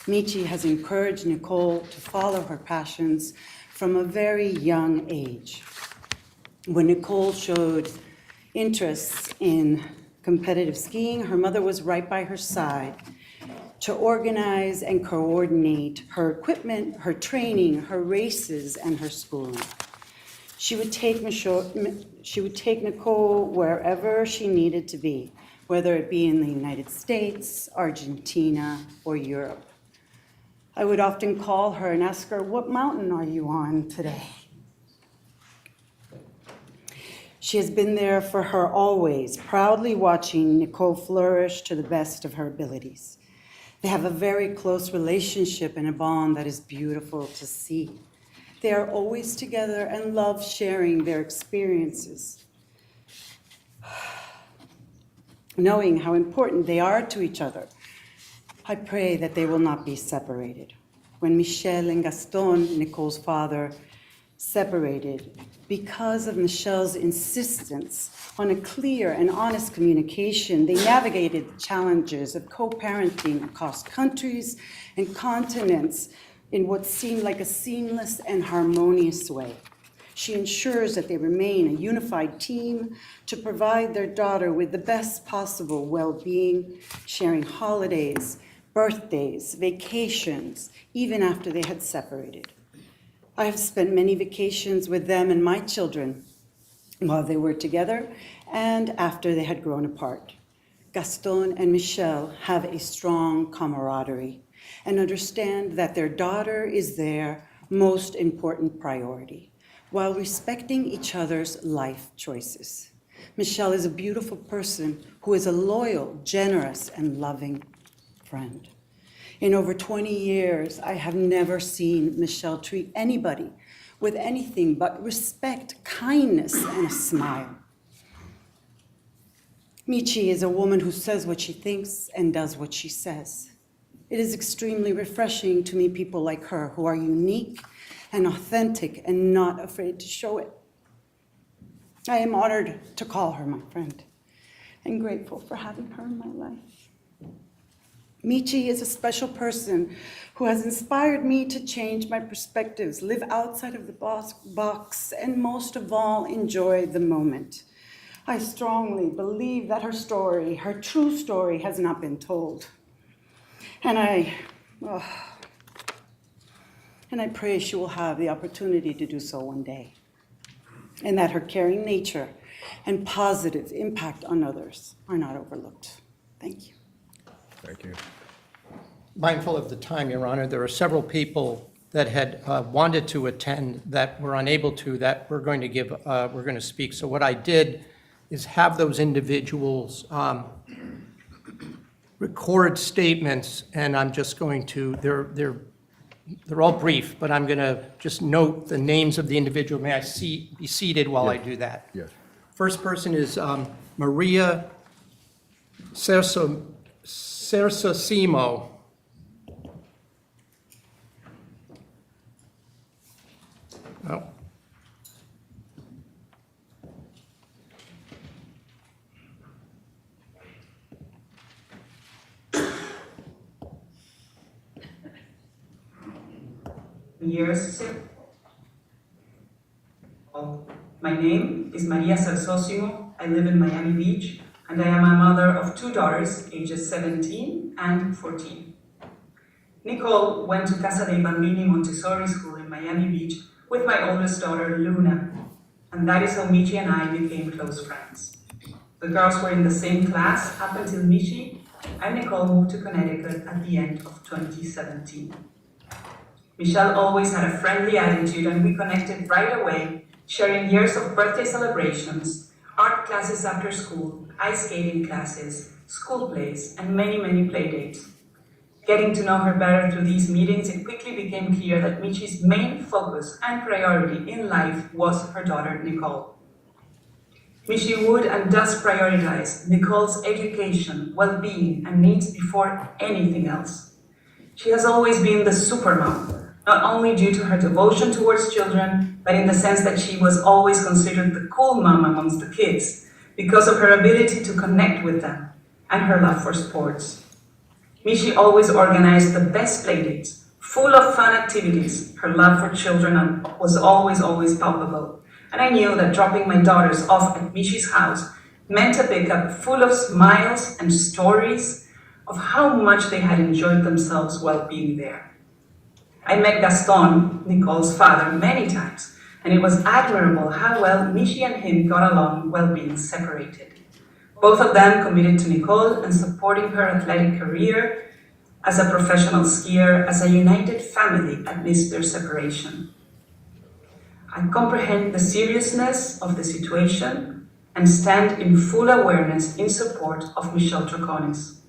Michi has encouraged Nicole to follow her passions from a very young age. When Nicole showed interests in competitive skiing, her mother was right by her side to organize and coordinate her equipment, her training, her races, and her schooling. She would take Nicole wherever she needed to be, whether it be in the United States, Argentina, or Europe. I would often call her and ask her, "What mountain are you on today?" She has been there for her always, proudly watching Nicole flourish to the best of her abilities. They have a very close relationship and a bond that is beautiful to see. They are always together and love sharing their experiences, knowing how important they are to each other. I pray that they will not be separated. When Michelle and Gaston, Nicole's father, separated, because of Michelle's insistence on a clear and honest communication, they navigated the challenges of co-parenting across countries and continents in what seemed like a seamless and harmonious way. She ensures that they remain a unified team to provide their daughter with the best possible well-being, sharing holidays, birthdays, vacations, even after they had separated. I have spent many vacations with them and my children while they were together and after they had grown apart. Gaston and Michelle have a strong camaraderie and understand that their daughter is their most important priority, while respecting each other's life choices. Michelle is a beautiful person who is a loyal, generous, and loving friend. In over 20 years, I have never seen Michelle treat anybody with anything but respect, kindness, and a smile. Michi is a woman who says what she thinks and does what she says. It is extremely refreshing to meet people like her who are unique and authentic and not afraid to show it. I am honored to call her my friend and grateful for having her in my life. Michi is a special person who has inspired me to change my perspectives, live outside of the box, and most of all, enjoy the moment. I strongly believe that her story, her true story, has not been told. And I pray she will have the opportunity to do so one day, and that her caring nature and positive impact on others are not overlooked. Thank you. Thank you. Mindful of the time, Your Honor, there are several people that had wanted to attend that were unable to, that we're going to speak. So what I did is have those individuals record statements, and I'm just going to, they're all brief, but I'm going to just note the names of the individual. May I be seated while I do that? Yes. First person is Maria Sersosimo. Oh. Years. My name is Maria Sersosimo. I live in Miami Beach, and I am a mother of 2 daughters, ages 17 and 14. Nicole went to Casa dei Bambini Montessori School in Miami Beach with my oldest daughter, Luna, and that is how Michi and I became close friends. The girls were in the same class up until Michi and Nicole moved to Connecticut at the end of 2017. Michelle always had a friendly attitude, and we connected right away, sharing years of birthday celebrations, art classes after school, ice skating classes, school plays, and many, many play dates. Getting to know her better through these meetings, it quickly became clear that Michi's main focus and priority in life was her daughter, Nicole. Michi would and does prioritize Nicole's education, well-being, and needs before anything else. She has always been the supermom, not only due to her devotion towards children, but in the sense that she was always considered the cool mom amongst the kids because of her ability to connect with them and her love for sports. Michi always organized the best playdates, full of fun activities. Her love for children was always palpable. And I knew that dropping my daughters off at Michi's house meant a pickup full of smiles and stories of how much they had enjoyed themselves while being there. I met Gaston, Nicole's father, many times, and it was admirable how well Michi and him got along while being separated. Both of them committed to Nicole and supporting her athletic career as a professional skier, as a united family amidst their separation. I comprehend the seriousness of the situation and stand in full awareness in support of Michelle Troconis.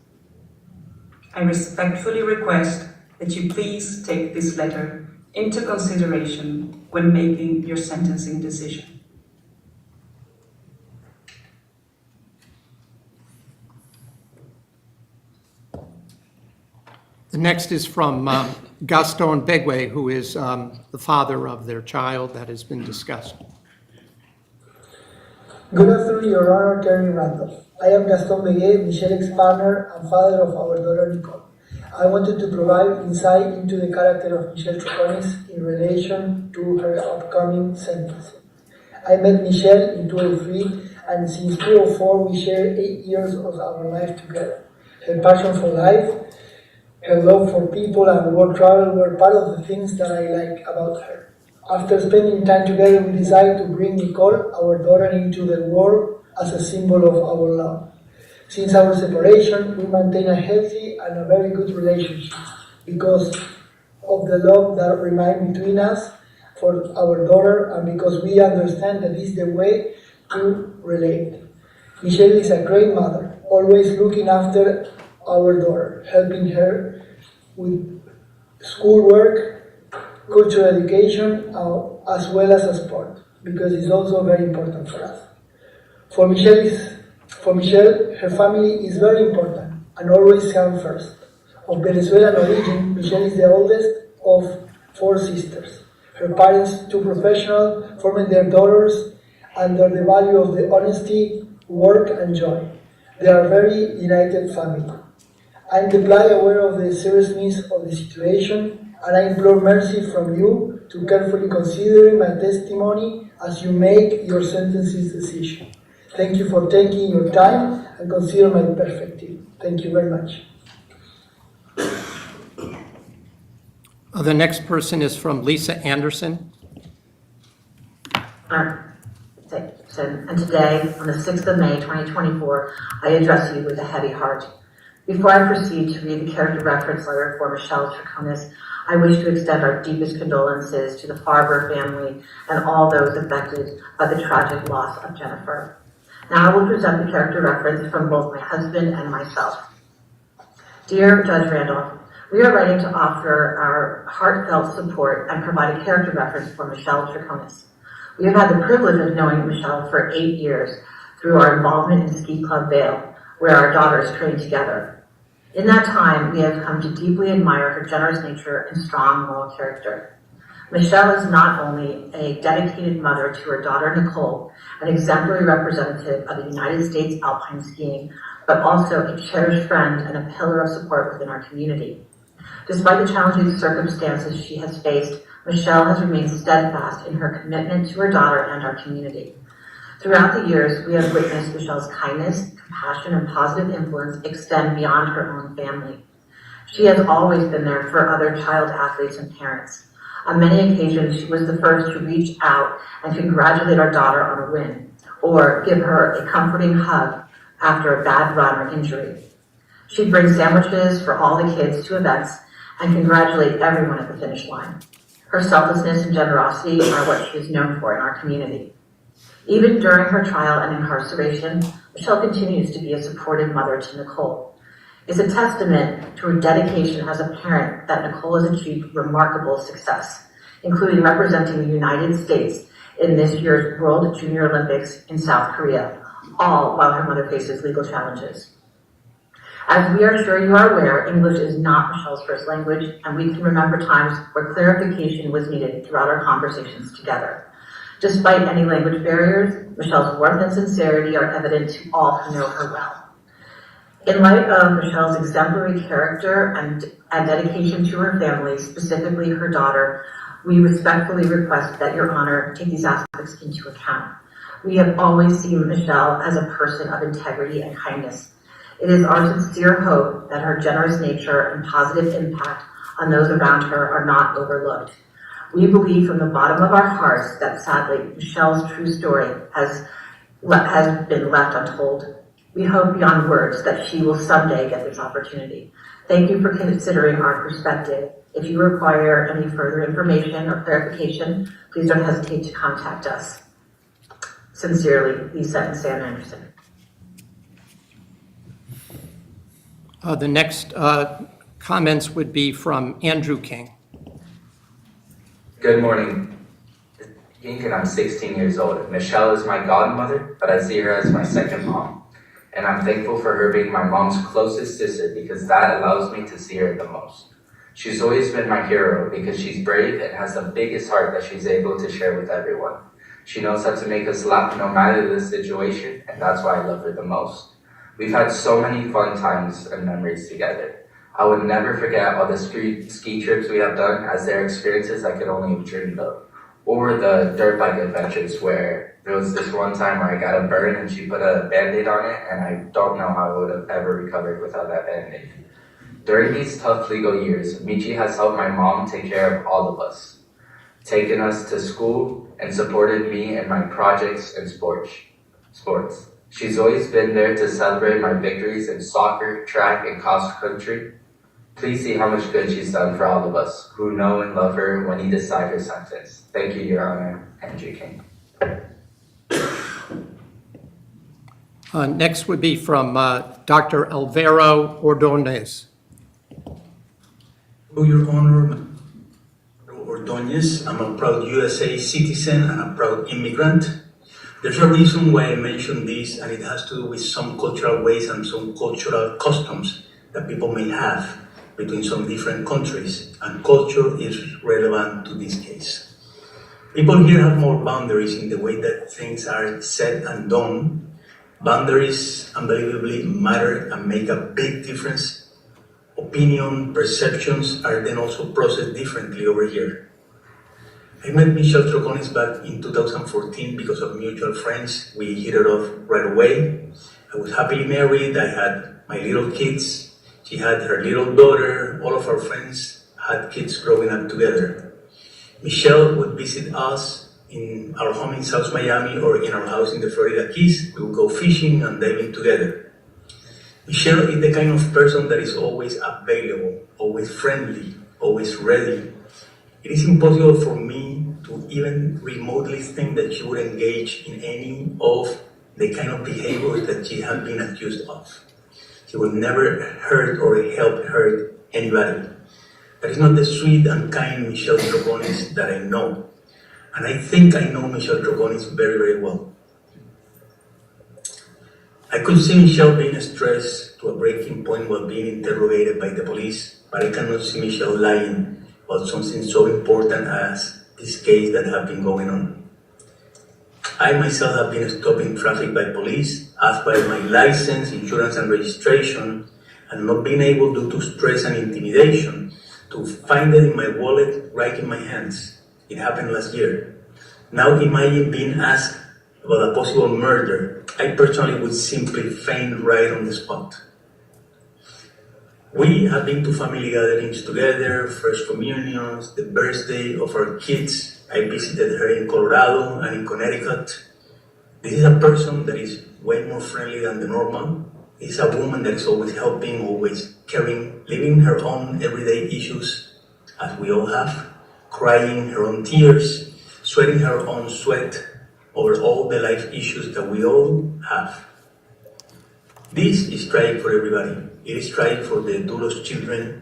I respectfully request that you please take this letter into consideration when making your sentencing decision. The next is from Gaston Begwe, who is the father of their child that has been discussed. Good afternoon, Your Honor, Attorney Randolph. I am Gaston Begwe, Michelle's partner and father of our daughter Nicole. I wanted to provide insight into the character of Michelle Troconis in relation to her upcoming sentencing. I met Michelle in 2003, and since 2004 we shared 8 years of our life together. Her passion for life, her love for people and world travel were part of the things that I like about her. After spending time together, we decided to bring Nicole, our daughter, into the world as a symbol of our love. Since our separation, we maintain a healthy and a very good relationship because of the love that remains between us for our daughter and because we understand that this is the way to relate. Michelle is a great mother, always looking after our daughter, helping her with schoolwork, cultural education, as well as a sport, because it's also very important for us. For Michelle, her family is very important and always comes first. Of Venezuelan origin, Michelle is the oldest of 4 sisters. Her parents, 2 professionals, formed their daughters under the value of the honesty, work, and joy. They are a very united family. I am deeply aware of the seriousness of the situation, and I implore mercy from you to carefully consider my testimony as you make your sentencing decision. Thank you for taking your time and consider my perspective. Thank you very much. The next person is from Lisa Anderson. And today, on the 6th of May, 2024, I address you with a heavy heart. Before I proceed to read the character reference letter for Michelle Troconis, I wish to extend our deepest condolences to the Farber family and all those affected by the tragic loss of Jennifer. Now I will present the character reference from both my husband and myself. Dear Judge Randolph, we are writing to offer our heartfelt support and provide a character reference for Michelle Troconis. We have had the privilege of knowing Michelle for 8 years through our involvement in Ski Club Vail, where our daughters trained together. In that time, we have come to deeply admire her generous nature and strong moral character. Michelle is not only a dedicated mother to her daughter Nicole, an exemplary representative of the United States alpine skiing, but also a cherished friend and a pillar of support within our community. Despite the challenging circumstances she has faced, Michelle has remained steadfast in her commitment to her daughter and our community. Throughout the years, we have witnessed Michelle's kindness, compassion, and positive influence extend beyond her own family. She has always been there for other child athletes and parents. On many occasions, she was the first to reach out and congratulate our daughter on a win, or give her a comforting hug after a bad run or injury. She'd bring sandwiches for all the kids to events and congratulate everyone at the finish line. Her selflessness and generosity are what she is known for in our community. Even during her trial and incarceration, Michelle continues to be a supportive mother to Nicole. It's a testament to her dedication as a parent that Nicole has achieved remarkable success, including representing the United States in this year's World Junior Olympics in South Korea, all while her mother faces legal challenges. As we are sure you are aware, English is not Michelle's first language, and we can remember times where clarification was needed throughout our conversations together. Despite any language barriers, Michelle's warmth and sincerity are evident to all who know her well. In light of Michelle's exemplary character and dedication to her family, specifically her daughter, we respectfully request that Your Honor take these aspects into account. We have always seen Michelle as a person of integrity and kindness. It is our sincere hope that her generous nature and positive impact on those around her are not overlooked. We believe from the bottom of our hearts that sadly, Michelle's true story has been left untold. We hope beyond words that she will someday get this opportunity. Thank you for considering our perspective. If you require any further information or clarification, please don't hesitate to contact us. Sincerely, Lisa and Sam Anderson. The next comments would be from Andrew King. Good morning. King, and I'm 16 years old. Michelle is my godmother, but I see her as my second mom. And I'm thankful for her being my mom's closest sister because that allows me to see her the most. She's always been my hero because she's brave and has the biggest heart that she's able to share with everyone. She knows how to make us laugh no matter the situation, and that's why I love her the most. We've had so many fun times and memories together. I would never forget all the ski trips we have done, as they're experiences I could only have dreamed of. Or the dirt bike adventures where there was this one time where I got a burn and she put a Band-Aid on it, and I don't know how I would have ever recovered without that Band-Aid. During these tough legal years, Michi has helped my mom take care of all of us, taken us to school, and supported me in my projects and sports. She's always been there to celebrate my victories in soccer, track, and cross country. Please see how much good she's done for all of us who know and love her when you decide her sentence. Thank you, Your Honor. Andrew King. Next would be from Dr. Alvaro Ordonez. Oh, Your Honor, Ordonez, I'm a proud USA citizen and a proud immigrant. There's a reason why I mentioned this, and it has to do with some cultural ways and some cultural customs that people may have between some different countries, and culture is relevant to this case. People here have more boundaries in the way that things are said and done. Boundaries unbelievably matter and make a big difference. Opinion, perceptions are then also processed differently over here. I met Michelle Troconis back in 2014 because of mutual friends. We hit it off right away. I was happily married. I had my little kids. She had her little daughter. All of our friends had kids growing up together. Michelle would visit us in our home in South Miami or in our house in the Florida Keys. We would go fishing and diving together. Michelle is the kind of person that is always available, always friendly, always ready. It is impossible for me to even remotely think that she would engage in any of the kind of behaviors that she has been accused of. She would never hurt or help hurt anybody. That is not the sweet and kind Michelle Troconis that I know. And I think I know Michelle Troconis very, very well. I could see Michelle being stressed to a breaking point while being interrogated by the police, but I cannot see Michelle lying about something so important as this case that has been going on. I myself have been stopped in traffic by police, asked by my license, insurance and registration, and not being able due to stress and intimidation to find it in my wallet right in my hands. It happened last year. Now imagine being asked about a possible murder. I personally would simply faint right on the spot. We have been to family gatherings together, first communions, the birthday of our kids. I visited her in Colorado and in Connecticut. This is a person that is way more friendly than the normal. This is a woman that is always helping, always caring, living her own everyday issues, as we all have, crying her own tears, sweating her own sweat over all the life issues that we all have. This is tragic for everybody. It is tragic for the Dulos children.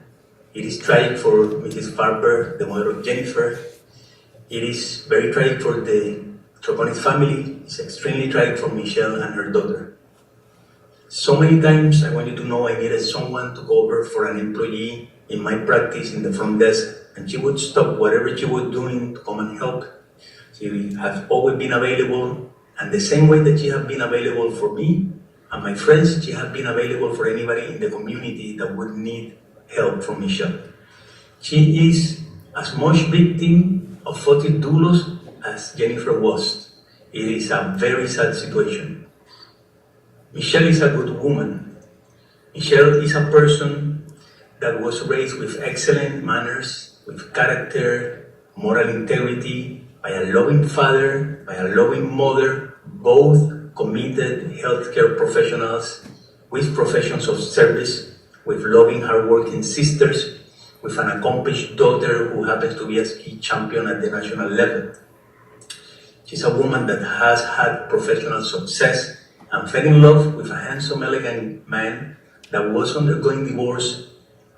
It is tragic for Mrs. Farber, the mother of Jennifer. It is very tragic for the Troconis family. It's extremely tragic for Michelle and her daughter. So many times I wanted to know I needed someone to cover for an employee in my practice in the front desk, and she would stop whatever she was doing to come and help. She has always been available, and the same way that she has been available for me and my friends, she has been available for anybody in the community that would need help from Michelle. She is as much victim of Untitled Dulos as Jennifer was. It is a very sad situation. Michelle is a good woman. Michelle is a person that was raised with excellent manners, with character, moral integrity, by a loving father, by a loving mother, both committed healthcare professionals with professions of service, with loving, hardworking sisters, with an accomplished daughter who happens to be a ski champion at the national level. She's a woman that has had professional success and fell in love with a handsome, elegant man that was undergoing divorce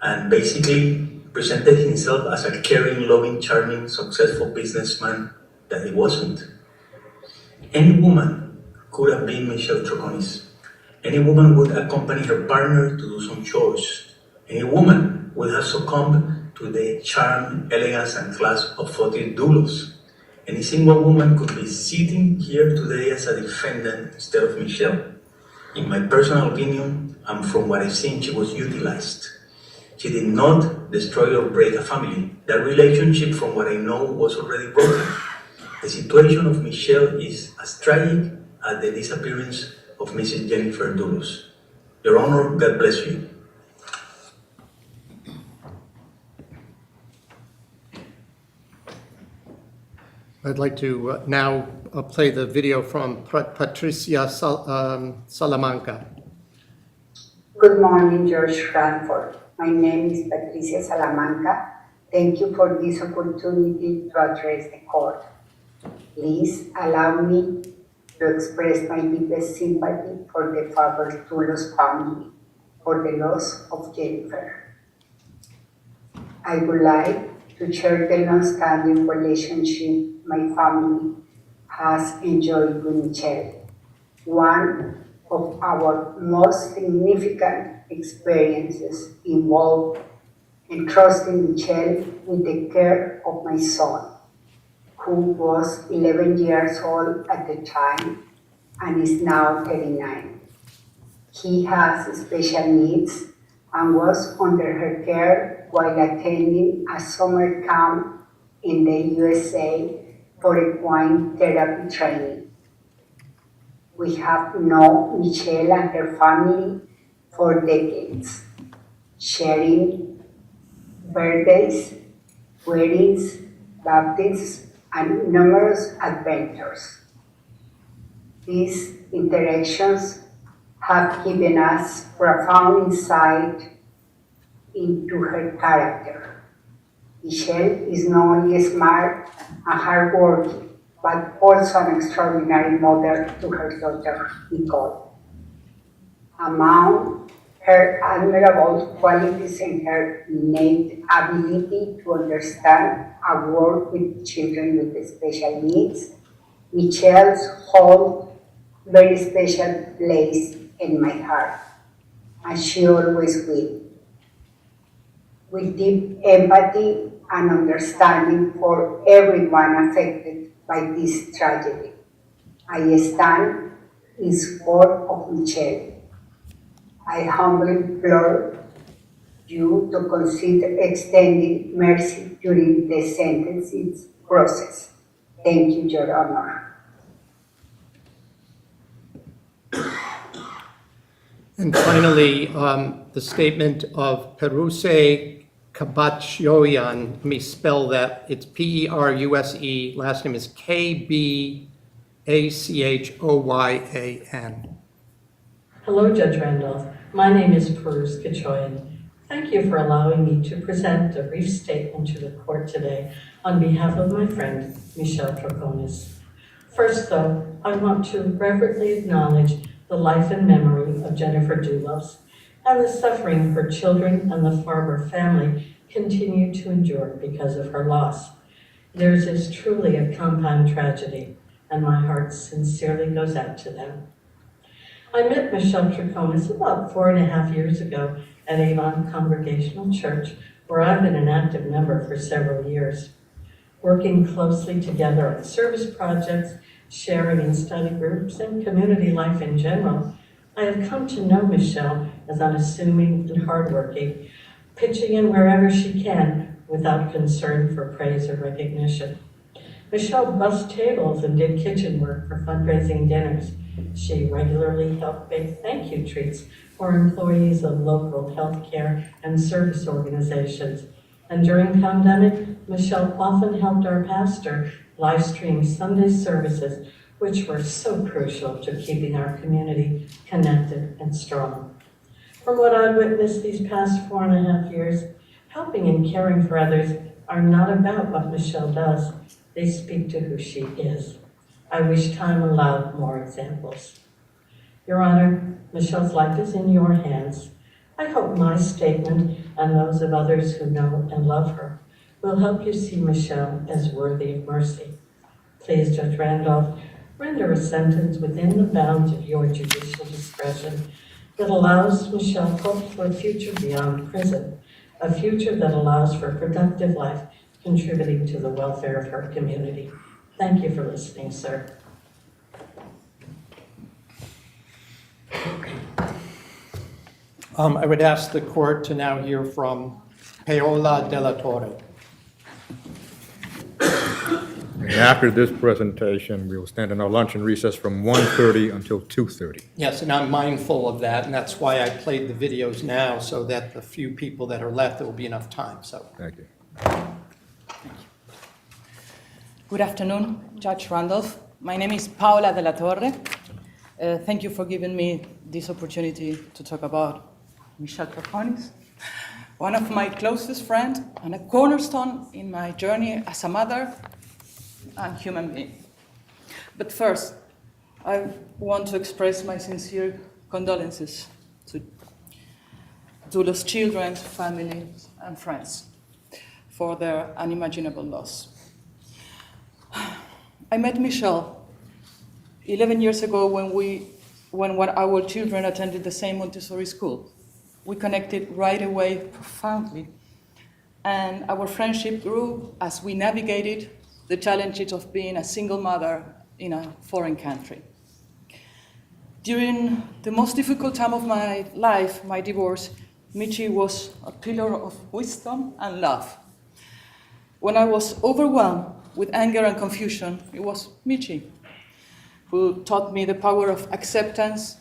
and basically presented himself as a caring, loving, charming, successful businessman that he wasn't. Any woman could have been Michelle Troconis. Any woman would accompany her partner to do some chores. Any woman would have succumbed to the charm, elegance, and class of Untitled Dulos. Any single woman could be sitting here today as a defendant instead of Michelle. In my personal opinion, and from what I've seen, she was utilized. She did not destroy or break a family. That relationship, from what I know, was already broken. The situation of Michelle is as tragic as the disappearance of Mrs. Jennifer Dulos. Your Honor, God bless you. I'd like to now play the video from Patricia Salamanca. Good morning, Judge Ranford. My name is Patricia Salamanca. Thank you for this opportunity to address the court. Please allow me to express my deepest sympathy for the Farber Dulos family for the loss of Jennifer. I would like to share the long-standing relationship my family has enjoyed with Michelle. One of our most significant experiences involved entrusting Michelle with the care of my son, who was 11 years old at the time and is now 39. He has special needs and was under her care while attending a summer camp in the USA for equine therapy training. We have known Michelle and her family for decades, sharing birthdays, weddings, baptisms, and numerous adventures. These interactions have given us profound insight into her character. Michelle is not only smart and hardworking, but also an extraordinary mother to her daughter, Nicole. Among her admirable qualities and her innate ability to understand and work with children with special needs, Michelle's holds very special place in my heart, and she always will. With deep empathy and understanding for everyone affected by this tragedy, I stand in support of Michelle. I humbly implore you to consider extending mercy during the sentencing process. Thank you, Your Honor. And finally, the statement of Peruse Kabachyoyan, let me spell that, it's Peruse, last name is Kbachhoyan. Hello, Judge Randolph. My name is Peruse Kachoyan. Thank you for allowing me to present a brief statement to the court today on behalf of my friend, Michelle Troconis. First, though, I want to reverently acknowledge the life and memory of Jennifer Dulos and the suffering her children and the Farber family continue to endure because of her loss. Theirs is truly a compound tragedy, and my heart sincerely goes out to them. I met Michelle Troconis about 4.5 years ago at Avon Congregational Church, where I've been an active member for several years. Working closely together on service projects, sharing in study groups, and community life in general, I have come to know Michelle as unassuming and hardworking, pitching in wherever she can without concern for praise or recognition. Michelle bussed tables and did kitchen work for fundraising dinners. She regularly helped bake thank you treats for employees of local healthcare and service organizations. And during pandemic, Michelle often helped our pastor live stream Sunday services, which were so crucial to keeping our community connected and strong. From what I've witnessed these past 4.5 years, helping and caring for others are not about what Michelle does. They speak to who she is. I wish time allowed more examples. Your Honor, Michelle's life is in your hands. I hope my statement and those of others who know and love her will help you see Michelle as worthy of mercy. Please, Judge Randolph, render a sentence within the bounds of your judicial discretion that allows Michelle hope for a future beyond prison, a future that allows for a productive life contributing to the welfare of her community. Thank you for listening, sir. I would ask the court to now hear from Paola de la Torre. And after this presentation, we will stand in our luncheon recess from 1:30 until 2:30. Yes, and I'm mindful of that, and that's why I played the videos now, so that the few people that are left, there will be enough time, so. Thank you. Good afternoon, Judge Randolph. My name is Paola de la Torre. Thank you for giving me this opportunity to talk about Michelle Troconis, one of my closest friends and a cornerstone in my journey as a mother and human being. But first, I want to express my sincere condolences to Dulos' children, families, and friends for their unimaginable loss. I met Michelle 11 years ago when our children attended the same Montessori school. We connected right away profoundly, and our friendship grew as we navigated the challenges of being a single mother in a foreign country. During the most difficult time of my life, my divorce, Michi was a pillar of wisdom and love. When I was overwhelmed with anger and confusion, it was Michi who taught me the power of acceptance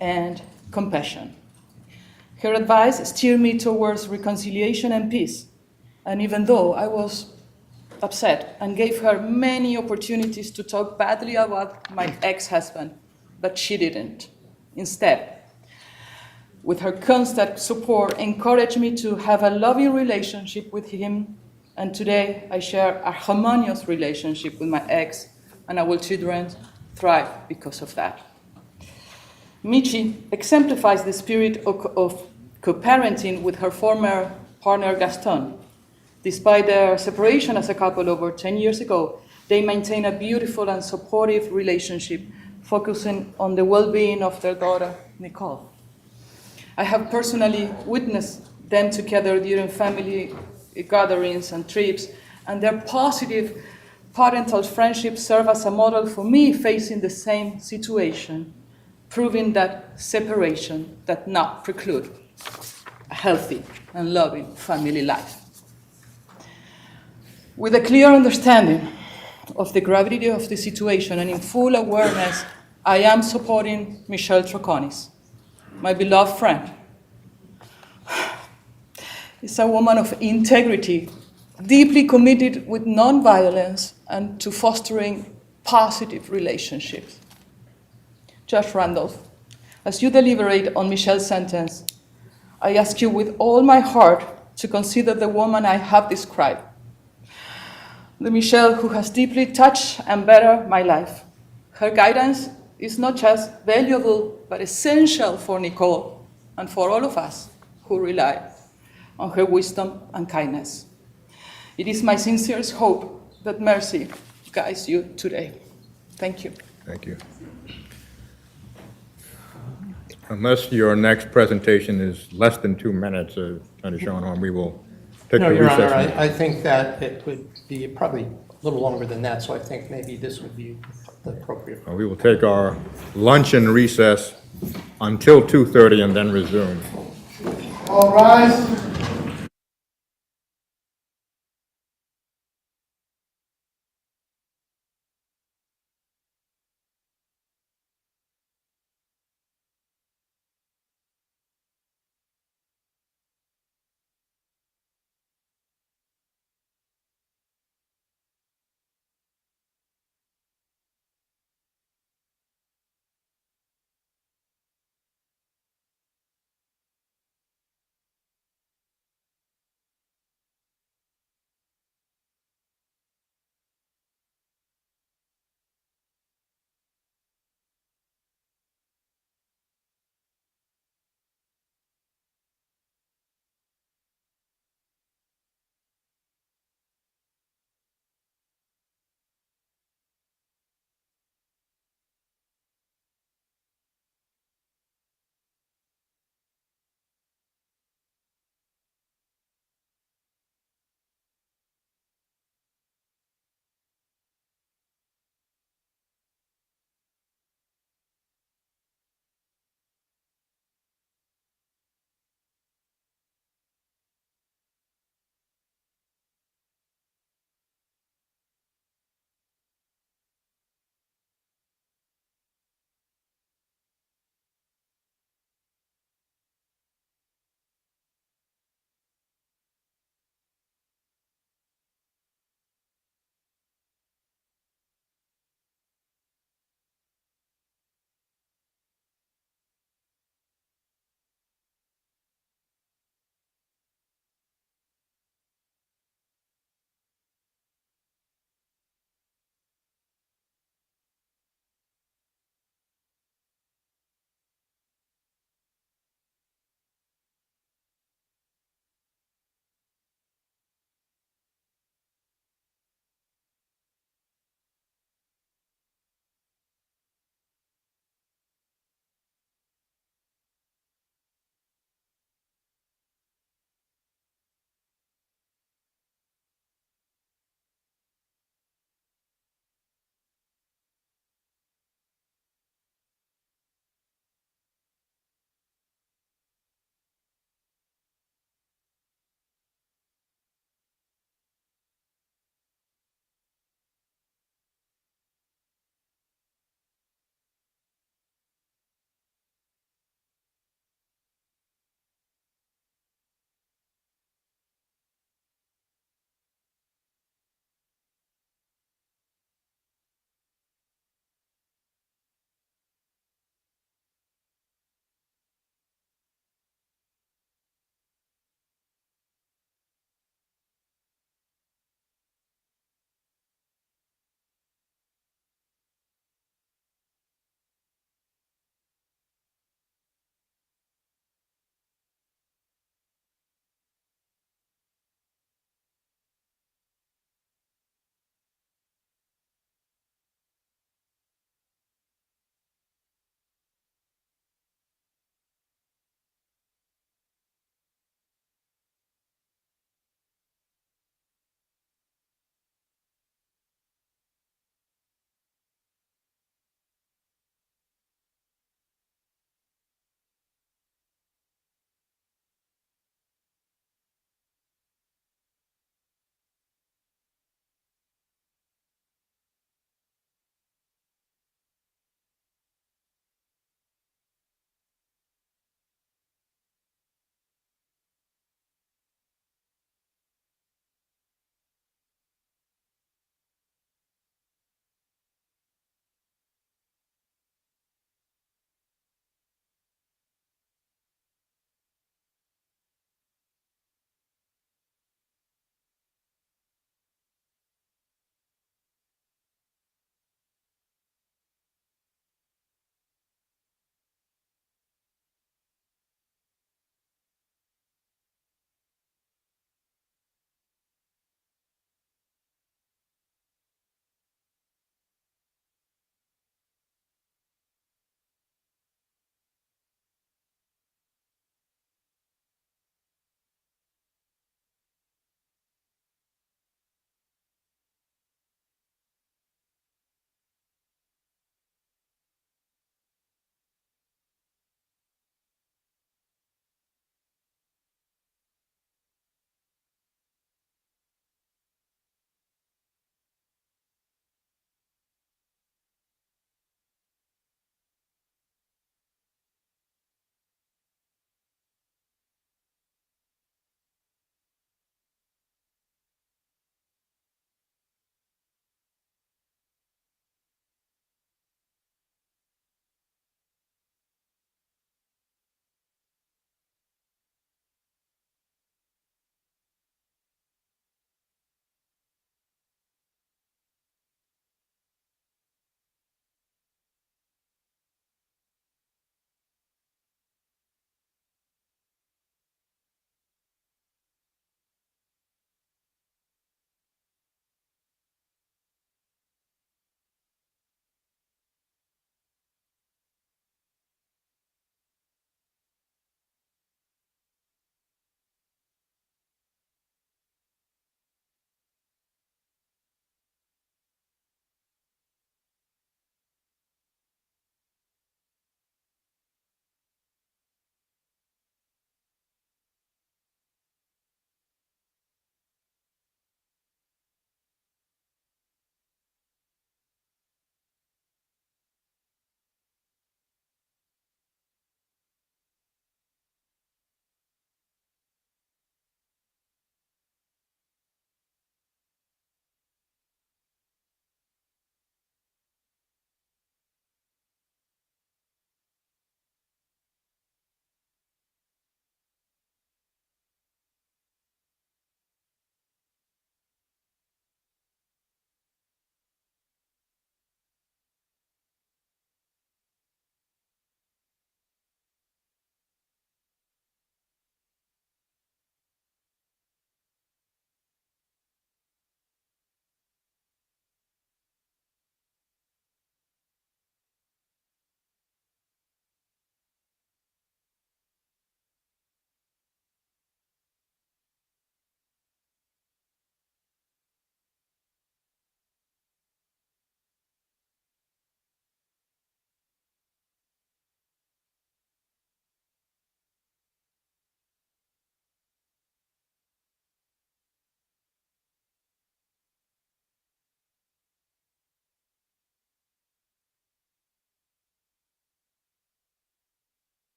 and compassion. Her advice steered me towards reconciliation and peace, and even though I was upset and gave her many opportunities to talk badly about my ex-husband, but she didn't. Instead, with her constant support, encouraged me to have a loving relationship with him, and today I share a harmonious relationship with my ex, and our children thrive because of that. Michi exemplifies the spirit of co-parenting with her former partner Gaston. Despite their separation as a couple over 10 years ago, they maintain a beautiful and supportive relationship, focusing on the well-being of their daughter, Nicole. I have personally witnessed them together during family gatherings and trips, and their positive parental friendship serve as a model for me facing the same situation, proving that separation does not preclude a healthy and loving family life. With a clear understanding of the gravity of the situation and in full awareness, I am supporting Michelle Troconis, my beloved friend. Is a woman of integrity, deeply committed with nonviolence and to fostering positive relationships. Judge Randolph, as you deliberate on Michelle's sentence, I ask you with all my heart to consider the woman I have described, the Michelle who has deeply touched and bettered my life. Her guidance is not just valuable, but essential for Nicole and for all of us who rely on her wisdom and kindness. It is my sincerest hope that mercy guides you today. Thank you. Thank you. Unless your next presentation is less than 2 minutes, Attorney Schoenholm, we will take No, the Your recess. Honor, I think that it would be probably a little longer than that, so I think maybe this would be the appropriate. We will take our lunch and recess until 2:30 and then resume. All rise.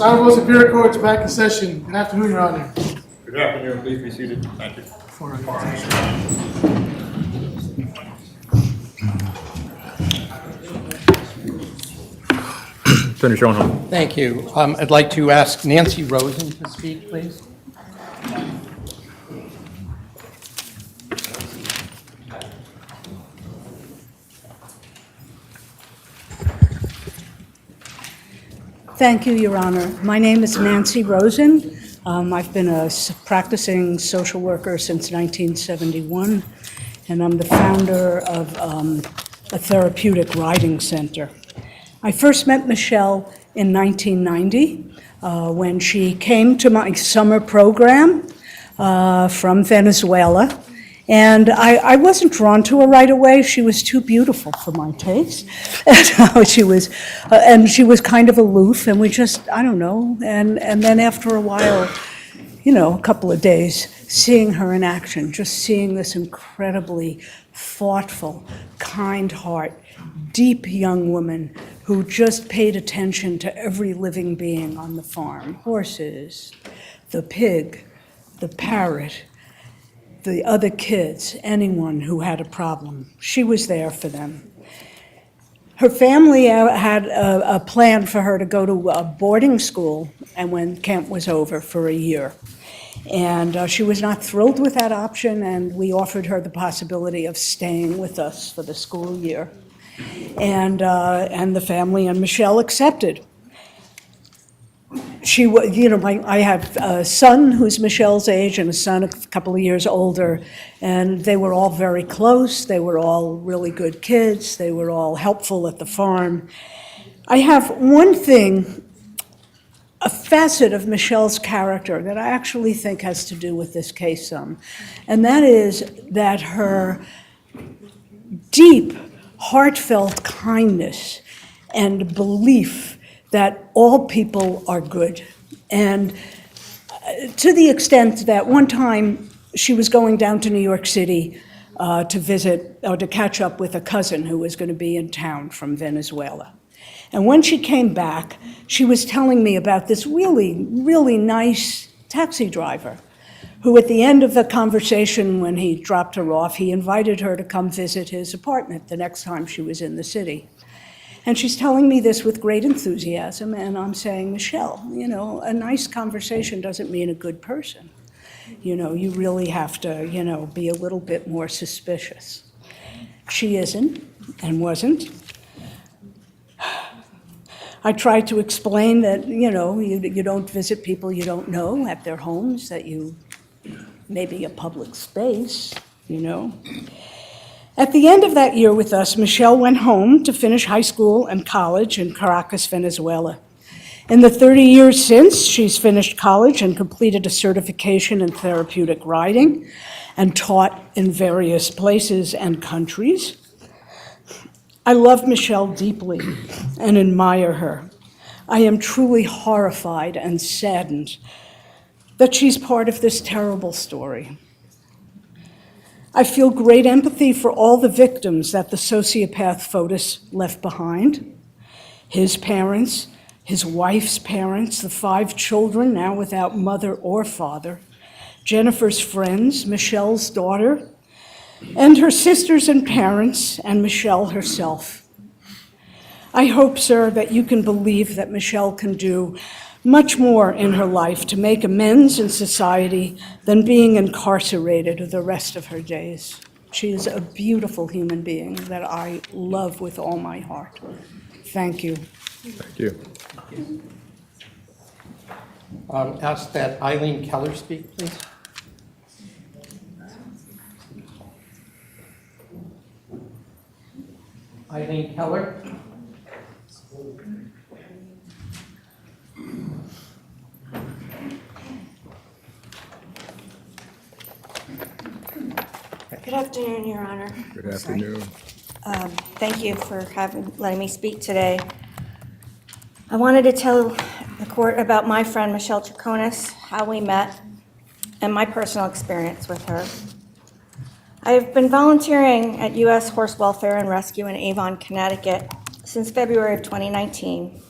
Honorable Superior Court is back in session. Good afternoon, Your Honor. Good afternoon. Please be seated. Thank you. Attorney Schoenholm. Thank you. I'd like to ask Nancy Rosen to speak, please. Thank you, Your Honor. My name is Nancy Rosen. I've been a practicing social worker since 1971, and I'm the founder of a therapeutic riding center. I first met Michelle in 1990 when she came to my summer program from Venezuela. And I wasn't drawn to her right away. She was too beautiful for my taste. And she was kind of aloof, and we just, I don't know. And then after a while, a couple of days, seeing her in action, just seeing this incredibly thoughtful, kind heart, deep young woman who just paid attention to every living being on the farm, horses, the pig, the parrot, the other kids, anyone who had a problem. She was there for them. Her family had a plan for her to go to a boarding school and when camp was over for a year. And she was not thrilled with that option, and we offered her the possibility of staying with us for the school year. And the family and Michelle accepted. I have a son who's Michelle's age and a son a couple of years older, and they were all very close. They were all really good kids. They were all helpful at the farm. I have one thing, a facet of Michelle's character that I actually think has to do with this case some, and that is that her deep, heartfelt kindness and belief that all people are good. And to the extent that one time she was going down to New York City to visit or to catch up with a cousin who was going to be in town from Venezuela. And when she came back, she was telling me about this really, really nice taxi driver who at the end of the conversation when he dropped her off, he invited her to come visit his apartment the next time she was in the city. And she's telling me this with great enthusiasm, and I'm saying, Michelle, a nice conversation doesn't mean a good person. You really have to, be a little bit more suspicious. She isn't and wasn't. I tried to explain that, you don't visit people you don't know at their homes, that you maybe a public space, At the end of that year with us, Michelle went home to finish high school and college in Caracas, Venezuela. In the 30 years since, she's finished college and completed a certification in therapeutic riding and taught in various places and countries. I love Michelle deeply and admire her. I am truly horrified and saddened that she's part of this terrible story. I feel great empathy for all the victims that the sociopath Fotis left behind. His parents, his wife's parents, the 5 children now without mother or father, Jennifer's friends, Michelle's daughter, and her sisters and parents, and Michelle herself. I hope, sir, that you can believe that Michelle can do much more in her life to make amends in society than being incarcerated the rest of her days. She is a beautiful human being that I love with all my heart. Thank you. Thank you. Ask that Eileen Keller speak, please. Eileen Keller. Good afternoon, Your Honor. Good afternoon. Thank you for letting me speak today. I wanted to tell the court about my friend Michelle Troconis, how we met, and my personal experience with her. I have been volunteering at U.S. Horse Welfare and Rescue in Avon, Connecticut since February of 2019.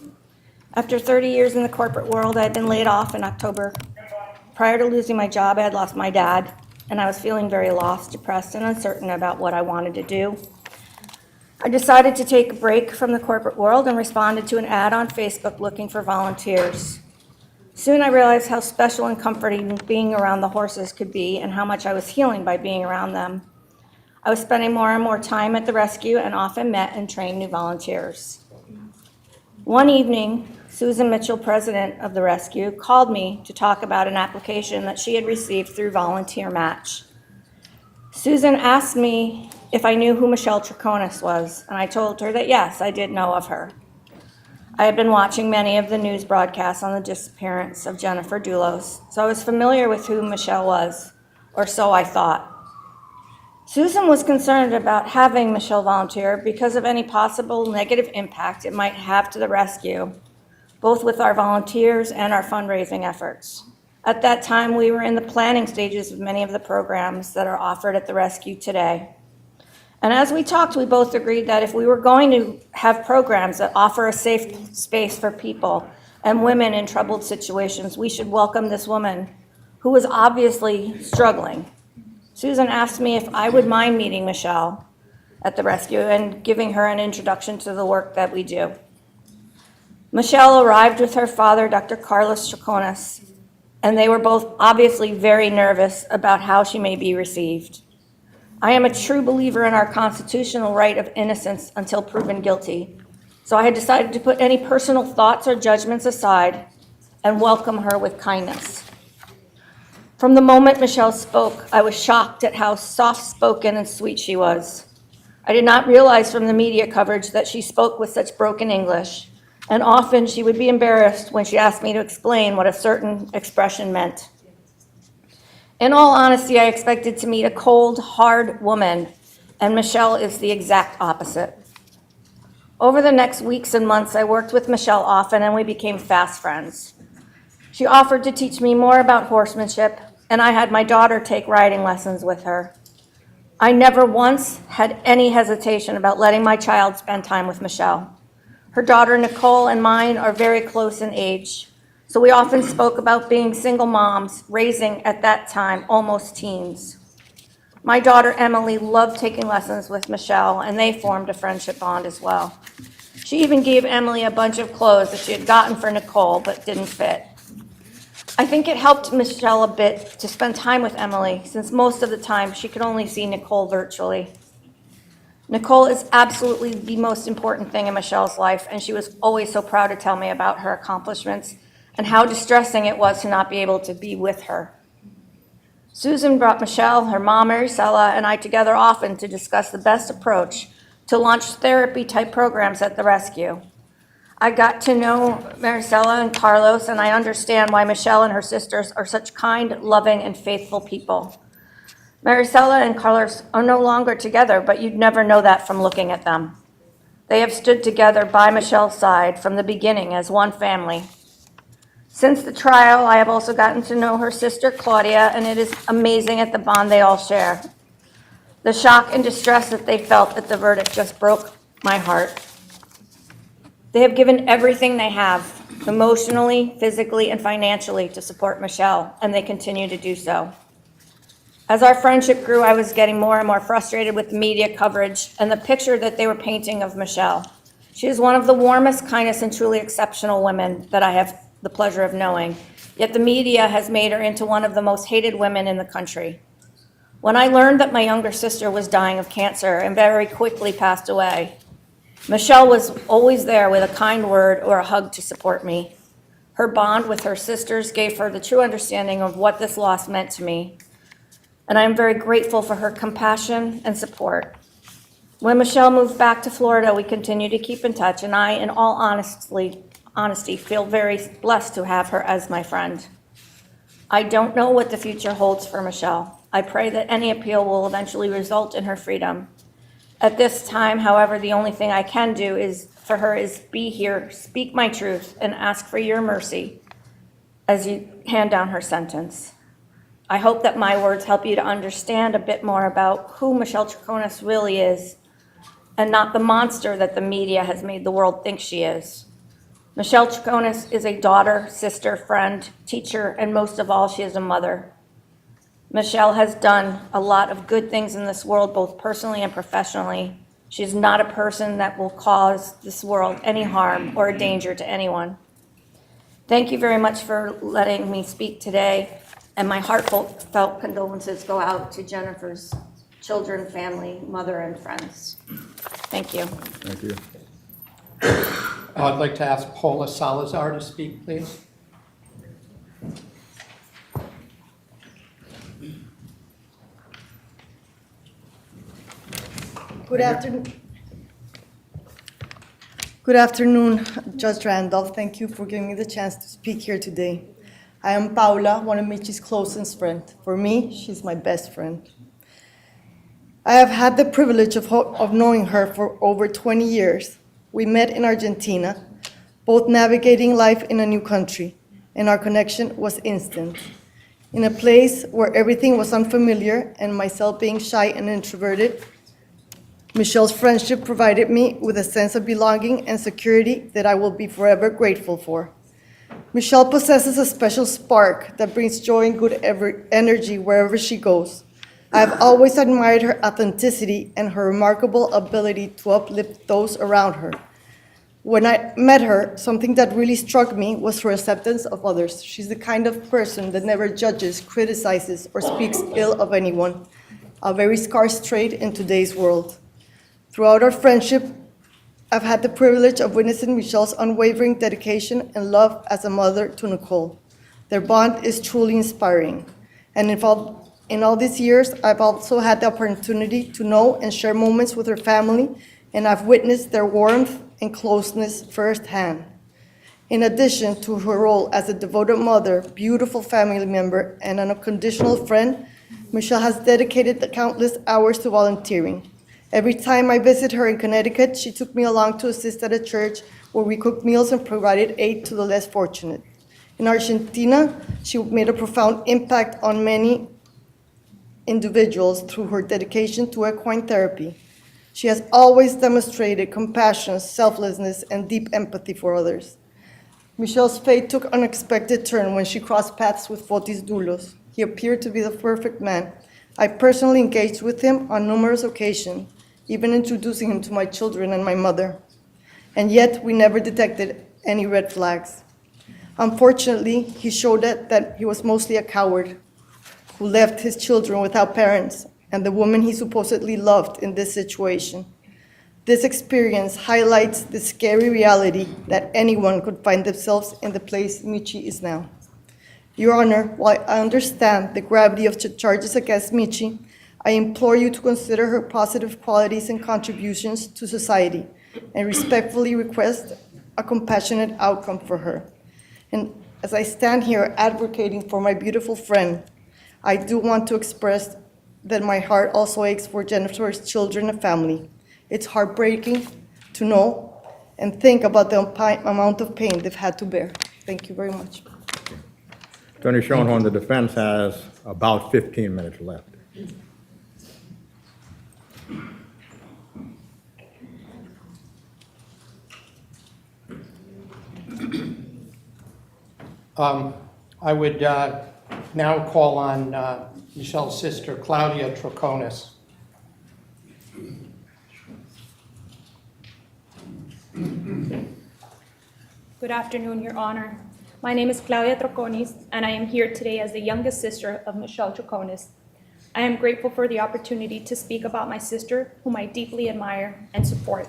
After 30 years in the corporate world, I had been laid off in October. Prior to losing my job, I had lost my dad, and I was feeling very lost, depressed, and uncertain about what I wanted to do. I decided to take a break from the corporate world and responded to an ad on Facebook looking for volunteers. Soon I realized how special and comforting being around the horses could be and how much I was healing by being around them. I was spending more and more time at the rescue and often met and trained new volunteers. One evening, Susan Mitchell, president of the rescue, called me to talk about an application that she had received through Volunteer Match. Susan asked me if I knew who Michelle Troconis was, and I told her that yes, I did know of her. I had been watching many of the news broadcasts on the disappearance of Jennifer Dulos, so I was familiar with who Michelle was, or so I thought. Susan was concerned about having Michelle volunteer because of any possible negative impact it might have to the rescue, both with our volunteers and our fundraising efforts. At that time, we were in the planning stages of many of the programs that are offered at the rescue today. And as we talked, we both agreed that if we were going to have programs that offer a safe space for people and women in troubled situations, we should welcome this woman who was obviously struggling. Susan asked me if I would mind meeting Michelle at the rescue and giving her an introduction to the work that we do. Michelle arrived with her father, Dr. Carlos Troconis, and they were both obviously very nervous about how she may be received. I am a true believer in our constitutional right of innocence until proven guilty, so I had decided to put any personal thoughts or judgments aside and welcome her with kindness. From the moment Michelle spoke, I was shocked at how soft-spoken and sweet she was. I did not realize from the media coverage that she spoke with such broken English, and often she would be embarrassed when she asked me to explain what a certain expression meant. In all honesty, I expected to meet a cold, hard woman, and Michelle is the exact opposite. Over the next weeks and months, I worked with Michelle often, and we became fast friends. She offered to teach me more about horsemanship, and I had my daughter take riding lessons with her. I never once had any hesitation about letting my child spend time with Michelle. Her daughter Nicole and mine are very close in age, so we often spoke about being single moms, raising at that time almost teens. My daughter Emily loved taking lessons with Michelle, and they formed a friendship bond as well. She even gave Emily a bunch of clothes that she had gotten for Nicole but didn't fit. I think it helped Michelle a bit to spend time with Emily, since most of the time she could only see Nicole virtually. Nicole is absolutely the most important thing in Michelle's life, and she was always so proud to tell me about her accomplishments and how distressing it was to not be able to be with her. Susan brought Michelle, her mom, Maricela, and I together often to discuss the best approach to launch therapy-type programs at the rescue. I got to know Maricela and Carlos, and I understand why Michelle and her sisters are such kind, loving, and faithful people. Maricela and Carlos are no longer together, but you'd never know that from looking at them. They have stood together by Michelle's side from the beginning as one family. Since the trial, I have also gotten to know her sister, Claudia, and it is amazing at the bond they all share. The shock and distress that they felt at the verdict just broke my heart. They have given everything they have, emotionally, physically, and financially, to support Michelle, and they continue to do so. As our friendship grew, I was getting more and more frustrated with the media coverage and the picture that they were painting of Michelle. She is one of the warmest, kindest, and truly exceptional women that I have the pleasure of knowing, yet the media has made her into one of the most hated women in the country. When I learned that my younger sister was dying of cancer and very quickly passed away, Michelle was always there with a kind word or a hug to support me. Her bond with her sisters gave her the true understanding of what this loss meant to me, and I am very grateful for her compassion and support. When Michelle moved back to Florida, we continue to keep in touch, and I, in all honesty, feel very blessed to have her as my friend. I don't know what the future holds for Michelle. I pray that any appeal will eventually result in her freedom. At this time, however, the only thing I can do is be here, speak my truth, and ask for your mercy as you hand down her sentence. I hope that my words help you to understand a bit more about who Michelle Troconis really is, and not the monster that the media has made the world think she is. Michelle Troconis is a daughter, sister, friend, teacher, and most of all, she is a mother. Michelle has done a lot of good things in this world, both personally and professionally. She's not a person that will cause this world any harm or danger to anyone. Thank you very much for letting me speak today, and my heartfelt condolences go out to Jennifer's children, family, mother, and friends. Thank you. Thank you. I'd like to ask Paula Salazar to speak, please. Good afternoon. Good afternoon, Judge Randolph. Thank you for giving me the chance to speak here today. I am Paula, one of Michi's closest friends. For me, she's my best friend. I have had the privilege of knowing her for over 20 years. We met in Argentina, both navigating life in a new country, and our connection was instant. In a place where everything was unfamiliar and myself being shy and introverted, Michelle's friendship provided me with a sense of belonging and security that I will be forever grateful for. Michelle possesses a special spark that brings joy and good energy wherever she goes. I have always admired her authenticity and her remarkable ability to uplift those around her. When I met her, something that really struck me was her acceptance of others. She's the kind of person that never judges, criticizes, or speaks ill of anyone, a very scarce trait in today's world. Throughout our friendship, I've had the privilege of witnessing Michelle's unwavering dedication and love as a mother to Nicole. Their bond is truly inspiring. And in all these years, I've also had the opportunity to know and share moments with her family, and I've witnessed their warmth and closeness firsthand. In addition to her role as a devoted mother, beautiful family member, and an unconditional friend, Michelle has dedicated countless hours to volunteering. Every time I visit her in Connecticut, she took me along to assist at a church where we cooked meals and provided aid to the less fortunate. In Argentina, she made a profound impact on many individuals through her dedication to equine therapy. She has always demonstrated compassion, selflessness, and deep empathy for others. Michelle's fate took an unexpected turn when she crossed paths with Fotis Dulos. He appeared to be the perfect man. I personally engaged with him on numerous occasions, even introducing him to my children and my mother. And yet, we never detected any red flags. Unfortunately, he showed that he was mostly a coward who left his children without parents and the woman he supposedly loved in this situation. This experience highlights the scary reality that anyone could find themselves in the place Michi is now. Your Honor, while I understand the gravity of the charges against Michi, I implore you to consider her positive qualities and contributions to society and respectfully request a compassionate outcome for her. And as I stand here advocating for my beautiful friend, I do want to express that my heart also aches for Jennifer's children and family. It's heartbreaking to know and think about the amount of pain they've had to bear. Thank you very much. Attorney Schoenhorn, the defense has about 15 minutes left. I would now call on Michelle's sister, Claudia Troconis. Good afternoon, Your Honor. My name is Claudia Troconis, and I am here today as the youngest sister of Michelle Troconis. I am grateful for the opportunity to speak about my sister, whom I deeply admire and support.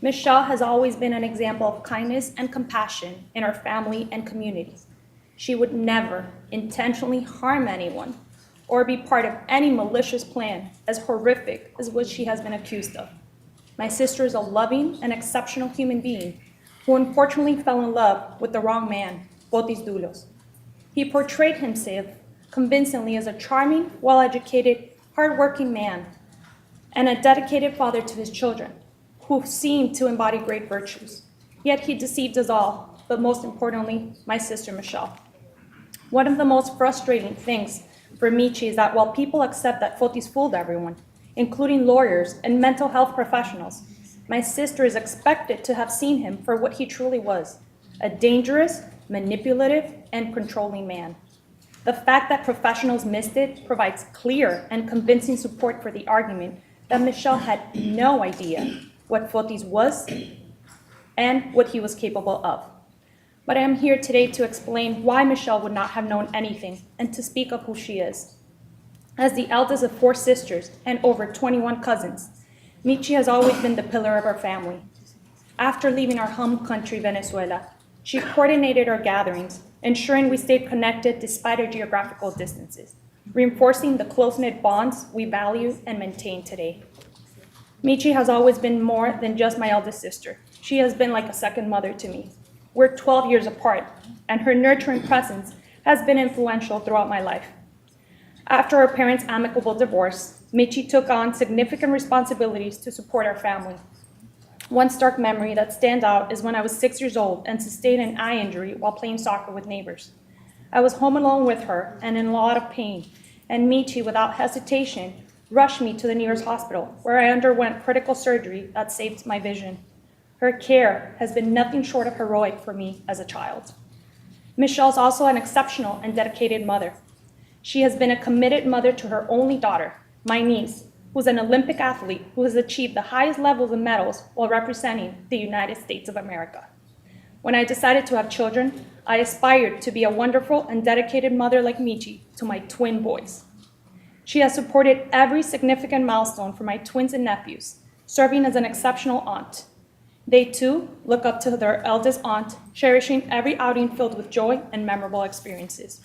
Michelle has always been an example of kindness and compassion in our family and communities. She would never intentionally harm anyone or be part of any malicious plan as horrific as what she has been accused of. My sister is a loving and exceptional human being who unfortunately fell in love with the wrong man, Fotis Dulos. He portrayed himself convincingly as a charming, well-educated, hardworking man and a dedicated father to his children, who seemed to embody great virtues. Yet he deceived us all, but most importantly, my sister Michelle. One of the most frustrating things for Michi is that while people accept that Fotis fooled everyone, including lawyers and mental health professionals, my sister is expected to have seen him for what he truly was, a dangerous, manipulative, and controlling man. The fact that professionals missed it provides clear and convincing support for the argument that Michelle had no idea what Fotis was and what he was capable of. But I am here today to explain why Michelle would not have known anything and to speak of who she is. As the eldest of 4 sisters and over 21 cousins, Michi has always been the pillar of our family. After leaving our home country, Venezuela, she coordinated our gatherings, ensuring we stayed connected despite our geographical distances, reinforcing the close-knit bonds we value and maintain today. Michi has always been more than just my eldest sister. She has been like a second mother to me. We're 12 years apart, and her nurturing presence has been influential throughout my life. After our parents' amicable divorce, Michi took on significant responsibilities to support our family. One stark memory that stands out is when I was 6 years old and sustained an eye injury while playing soccer with neighbors. I was home alone with her and in a lot of pain, and Michi, without hesitation, rushed me to the nearest hospital, where I underwent critical surgery that saved my vision. Her care has been nothing short of heroic for me as a child. Michelle is also an exceptional and dedicated mother. She has been a committed mother to her only daughter, my niece, who's an Olympic athlete who has achieved the highest levels of medals while representing the United States of America. When I decided to have children, I aspired to be a wonderful and dedicated mother like Michi to my twin boys. She has supported every significant milestone for my twins and nephews, serving as an exceptional aunt. They too look up to their eldest aunt, cherishing every outing filled with joy and memorable experiences.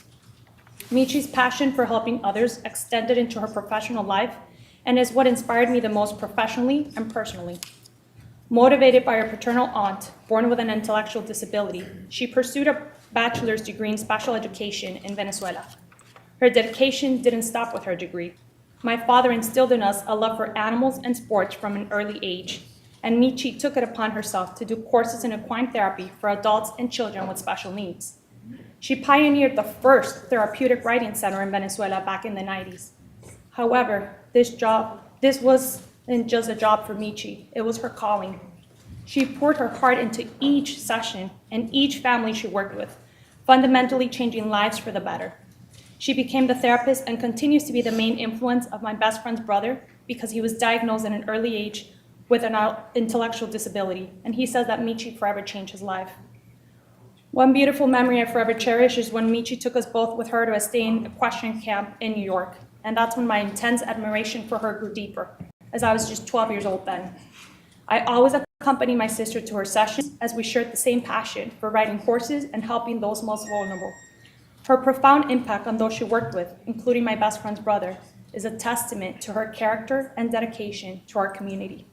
Michi's passion for helping others extended into her professional life and is what inspired me the most professionally and personally. Motivated by her paternal aunt, born with an intellectual disability, she pursued a bachelor's degree in special education in Venezuela. Her dedication didn't stop with her degree. My father instilled in us a love for animals and sports from an early age, and Michi took it upon herself to do courses in equine therapy for adults and children with special needs. She pioneered the first therapeutic writing center in Venezuela back in the 90s. However, this wasn't just a job for Michi, it was her calling. She poured her heart into each session and each family she worked with, fundamentally changing lives for the better. She became the therapist and continues to be the main influence of my best friend's brother because he was diagnosed at an early age with an intellectual disability, and he says that Michi forever changed his life. One beautiful memory I forever cherish is when Michi took us both with her to a staying equestrian camp in New York, and that's when my intense admiration for her grew deeper, as I was just 12 years old then. I always accompanied my sister to her sessions as we shared the same passion for riding horses and helping those most vulnerable. Her profound impact on those she worked with, including my best friend's brother, is a testament to her character and dedication to our community.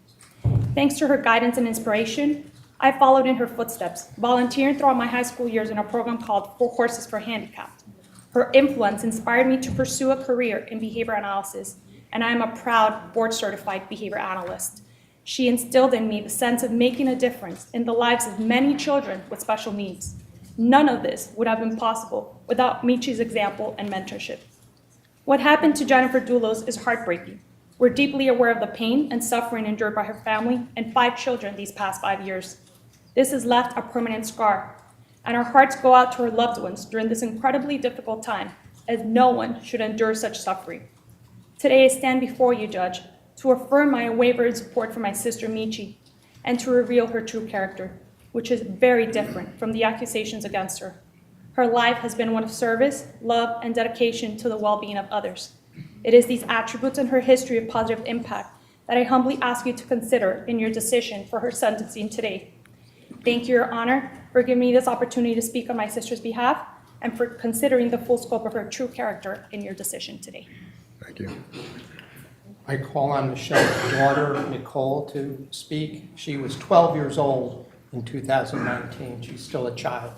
Thanks to her guidance and inspiration, I followed in her footsteps, volunteering throughout my high school years in a program called Horses for Handicapped. Her influence inspired me to pursue a career in behavior analysis, and I am a proud board-certified behavior analyst. She instilled in me the sense of making a difference in the lives of many children with special needs. None of this would have been possible without Michi's example and mentorship. What happened to Jennifer Dulos is heartbreaking. We're deeply aware of the pain and suffering endured by her family and 5 children these past 5 years. This has left a permanent scar, and our hearts go out to her loved ones during this incredibly difficult time, as no one should endure such suffering. Today I stand before you, Judge, to affirm my unwavering support for my sister Michi and to reveal her true character, which is very different from the accusations against her. Her life has been one of service, love, and dedication to the well-being of others. It is these attributes and her history of positive impact that I humbly ask you to consider in your decision for her sentencing today. Thank you, Your Honor, for giving me this opportunity to speak on my sister's behalf and for considering the full scope of her true character in your decision today. Thank you. I call on Michelle's daughter, Nicole, to speak. She was 12 years old in 2019. She's still a child.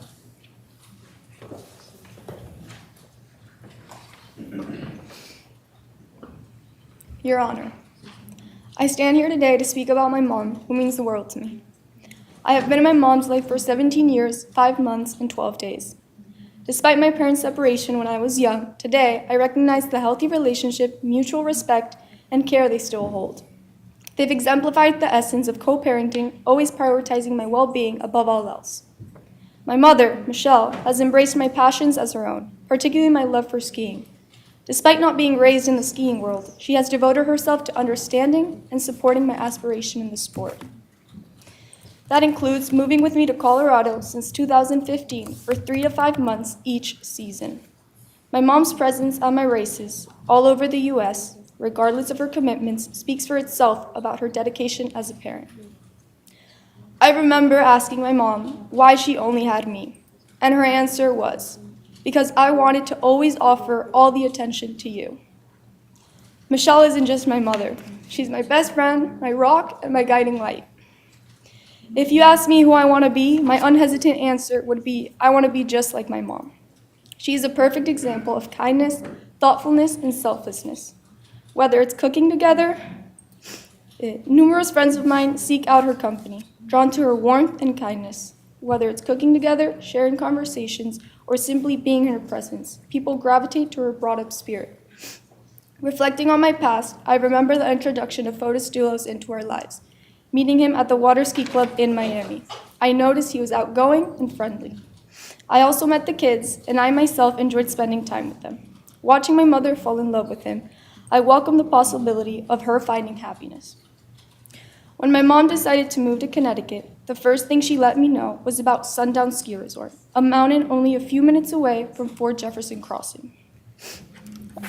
Your Honor, I stand here today to speak about my mom, who means the world to me. I have been in my mom's life for 17 years, 5 months, and 12 days. Despite my parents' separation when I was young, today I recognize the healthy relationship, mutual respect, and care they still hold. They've exemplified the essence of co-parenting, always prioritizing my well-being above all else. My mother, Michelle, has embraced my passions as her own, particularly my love for skiing. Despite not being raised in the skiing world, she has devoted herself to understanding and supporting my aspiration in the sport. That includes moving with me to Colorado since 2015 for 3 to 5 months each season. My mom's presence at my races all over the U.S., regardless of her commitments, speaks for itself about her dedication as a parent. I remember asking my mom why she only had me, and her answer was, because I wanted to always offer all the attention to you. Michelle isn't just my mother. She's my best friend, my rock, and my guiding light. If you ask me who I want to be, my unhesitant answer would be, I want to be just like my mom. She is a perfect example of kindness, thoughtfulness, and selflessness. Whether it's cooking together, numerous friends of mine seek out her company, drawn to her warmth and kindness. Whether it's cooking together, sharing conversations, or simply being in her presence, people gravitate to her brought-up spirit. Reflecting on my past, I remember the introduction of Fotis Dulos into our lives, meeting him at the water ski club in Miami. I noticed he was outgoing and friendly. I also met the kids, and I myself enjoyed spending time with them. Watching my mother fall in love with him, I welcomed the possibility of her finding happiness. When my mom decided to move to Connecticut, the first thing she let me know was about Sundown Ski Resort, a mountain only a few minutes away from Fort Jefferson Crossing.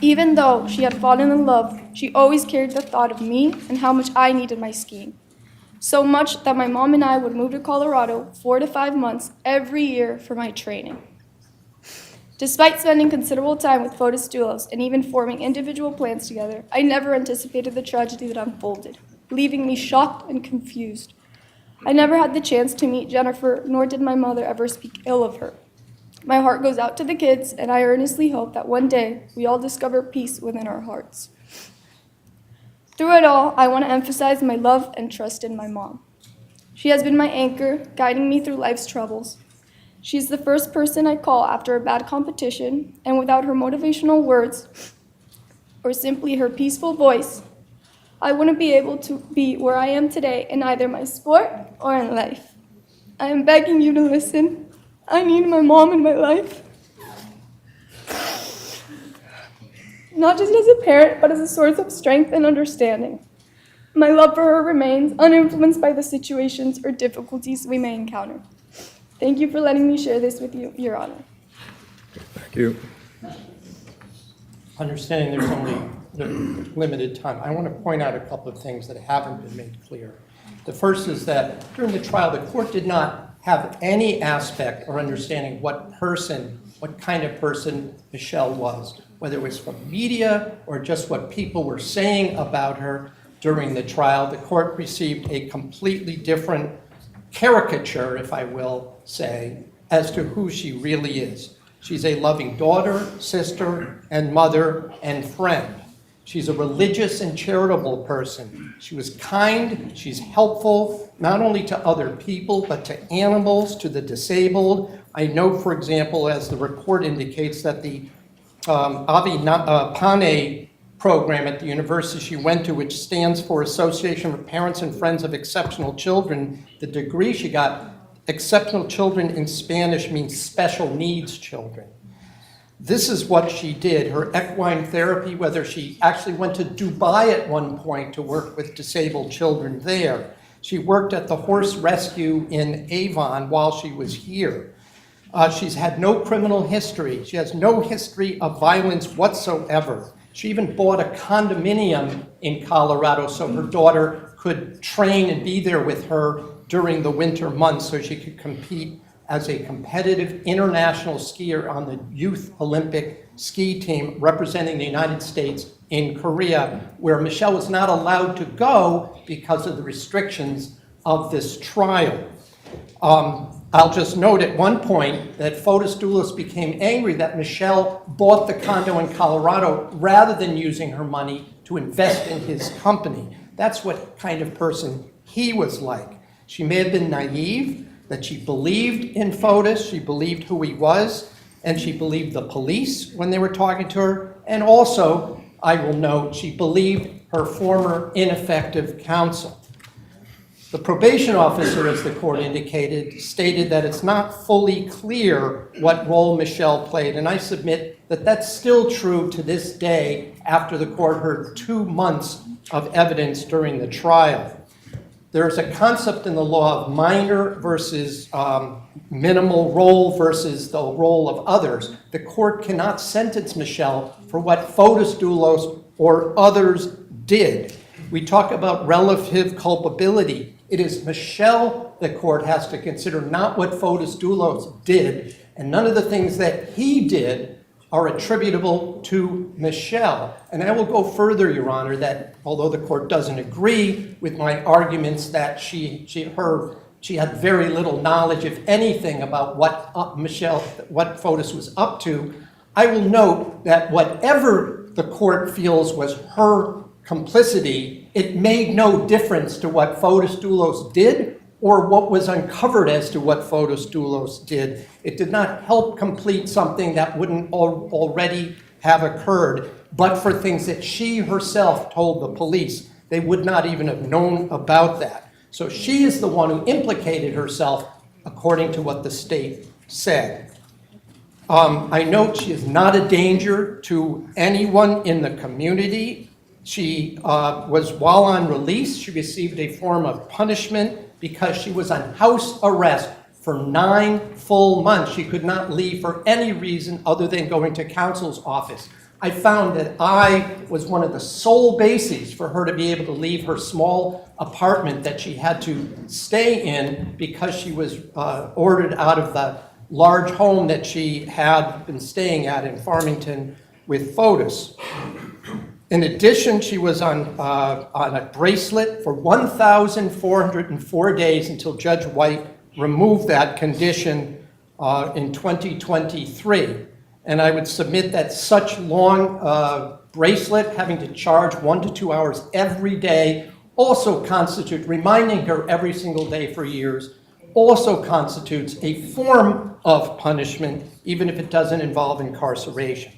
Even though she had fallen in love, she always carried the thought of me and how much I needed my skiing. So much that my mom and I would move to Colorado 4 to 5 months every year for my training. Despite spending considerable time with Fotis Dulos and even forming individual plans together, I never anticipated the tragedy that unfolded, leaving me shocked and confused. I never had the chance to meet Jennifer, nor did my mother ever speak ill of her. My heart goes out to the kids, and I earnestly hope that one day we all discover peace within our hearts. Through it all, I want to emphasize my love and trust in my mom. She has been my anchor, guiding me through life's troubles. She's the first person I call after a bad competition, and without her motivational words or simply her peaceful voice, I wouldn't be able to be where I am today in either my sport or in life. I am begging you to listen. I need my mom in my life. Not just as a parent, but as a source of strength and understanding. My love for her remains uninfluenced by the situations or difficulties we may encounter. Thank you for letting me share this with you, Your Honor. Thank you. Understanding there's only limited time, I want to point out a couple of things that haven't been made clear. The first is that during the trial, the court did not have any aspect or understanding what kind of person Michelle was, whether it was from media or just what people were saying about her during the trial. The court received a completely different caricature, if I will say, as to who she really is. She's a loving daughter, sister, and mother, and friend. She's a religious and charitable person. She was kind, she's helpful, not only to other people, but to animals, to the disabled. I know, for example, as the report indicates, that the Pane program at the university she went to, which stands for Association for Parents and Friends of Exceptional Children, the degree she got, exceptional children in Spanish means special needs children. This is what she did, her equine therapy, whether she actually went to Dubai at one point to work with disabled children there. She worked at the horse rescue in Avon while she was here. She's had no criminal history. She has no history of violence whatsoever. She even bought a condominium in Colorado so her daughter could train and be there with her during the winter months so she could compete as a competitive international skier on the Youth Olympic ski team representing the United States in Korea, where Michelle was not allowed to go because of the restrictions of this trial. I'll just note at one point that Fotis Dulos became angry that Michelle bought the condo in Colorado rather than using her money to invest in his company. That's what kind of person he was like. She may have been naive, that she believed in Fotis, she believed who he was, and she believed the police when they were talking to her, and also, I will note, she believed her former ineffective counsel. The probation officer, as the court indicated, stated that it's not fully clear what role Michelle played, and I submit that that's still true to this day after the court heard 2 months of evidence during the trial. There's a concept in the law of minor versus minimal role versus the role of others. The court cannot sentence Michelle for what Fotis Dulos or others did. We talk about relative culpability. It is Michelle the court has to consider, not what Fotis Dulos did, and none of the things that he did are attributable to Michelle. And I will go further, Your Honor, that although the court doesn't agree with my arguments that she had very little knowledge, if anything, about what what Fotis was up to, I will note that whatever the court feels was her complicity, it made no difference to what Fotis Dulos did or what was uncovered as to what Fotis Dulos did. It did not help complete something that wouldn't already have occurred, but for things that she herself told the police. They would not even have known about that. So she is the one who implicated herself according to what the state said. I note she is not a danger to anyone in the community. She was, while on release, she received a form of punishment because she was on house arrest for 9 full months. She could not leave for any reason other than going to counsel's office. I found that I was one of the sole bases for her to be able to leave her small apartment that she had to stay in because she was ordered out of the large home that she had been staying at in Farmington with Fotis. In addition, she was on a bracelet for 1,404 days until Judge White removed that condition in 2023. And I would submit that such long bracelet, having to charge 1 to 2 hours every day, also constitutes, reminding her every single day for years, also constitutes a form of punishment, even if it doesn't involve incarceration.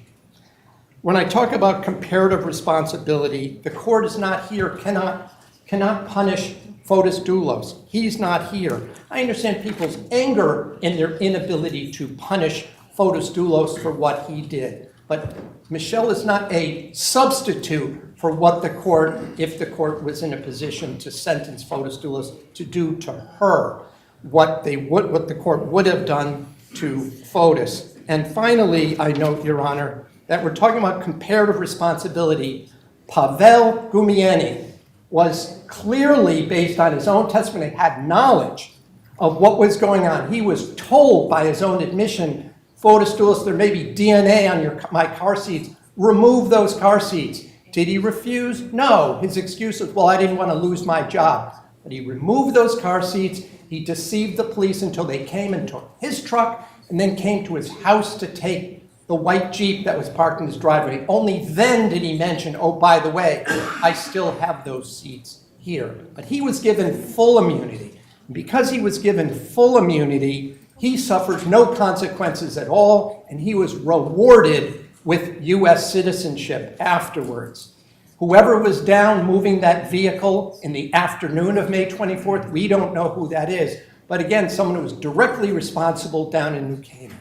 When I talk about comparative responsibility, the court is not here, cannot punish Fotis Dulos. He's not here. I understand people's anger in their inability to punish Fotis Dulos for what he did. But Michelle is not a substitute for what the court, if the court was in a position to sentence Fotis Dulos, to do to her what the court would have done to Fotis. And finally, I note, Your Honor, that we're talking about comparative responsibility. Pavel Gumieni was clearly, based on his own testimony, had knowledge of what was going on. He was told by his own admission, Fotis Dulos, there may be DNA on my car seats. Remove those car seats. Did he refuse? No. His excuse was, well, I didn't want to lose my job. But he removed those car seats. He deceived the police until they came and took his truck and then came to his house to take the white Jeep that was parked in his driveway. Only then did he mention, oh, by the way, I still have those seats here. But he was given full immunity. Because he was given full immunity, he suffered no consequences at all, and he was rewarded with U.S. citizenship afterwards. Whoever was down moving that vehicle in the afternoon of May 24th, we don't know who that is. But again, someone who was directly responsible down in New Canaan.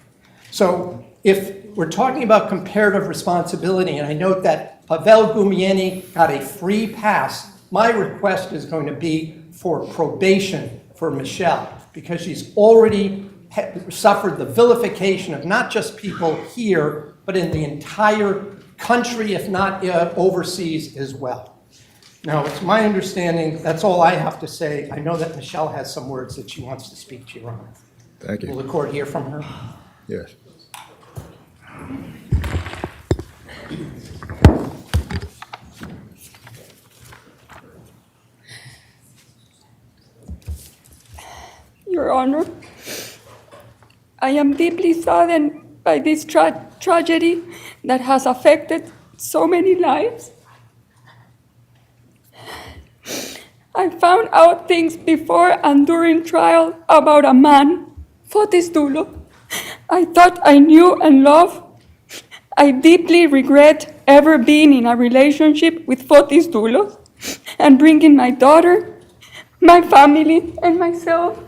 So if we're talking about comparative responsibility, and I note that Pavel Gumieni got a free pass, my request is going to be for probation for Michelle, because she's already suffered the vilification of not just people here, but in the entire country, if not overseas as well. Now, it's my understanding, that's all I have to say. I know that Michelle has some words that she wants to speak to, Your Honor. Thank you. Will the court hear from her? Yes. Your Honor, I am deeply saddened by this tragedy that has affected so many lives. I found out things before and during trial about a man, Fotis Dulos, I thought I knew and loved. I deeply regret ever being in a relationship with Fotis Dulos and bringing my daughter, my family and myself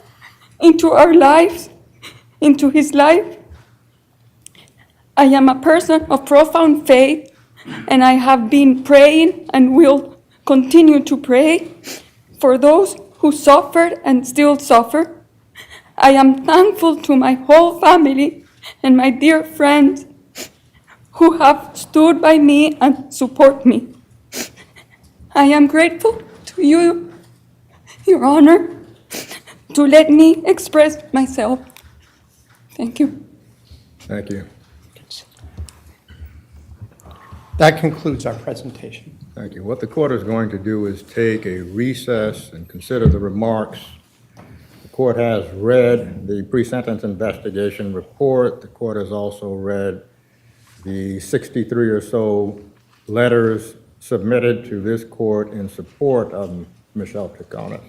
into our lives, into his life. I am a person of profound faith, and I have been praying and will continue to pray for those who suffered and still suffer. I am thankful to my whole family and my dear friends who have stood by me and support me. I am grateful to you, Your Honor, to let me express myself. Thank you. Thank you. That concludes our presentation. Thank you. What the court is going to do is take a recess and consider the remarks. The court has read the pre-sentence investigation report. The court has also read the 63 or so letters submitted to this court in support of Michelle Troconis.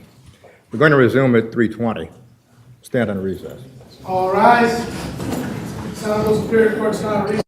We're going to resume at 3:20. Stand in recess. All rise. Untitled Superior Court's now in recess.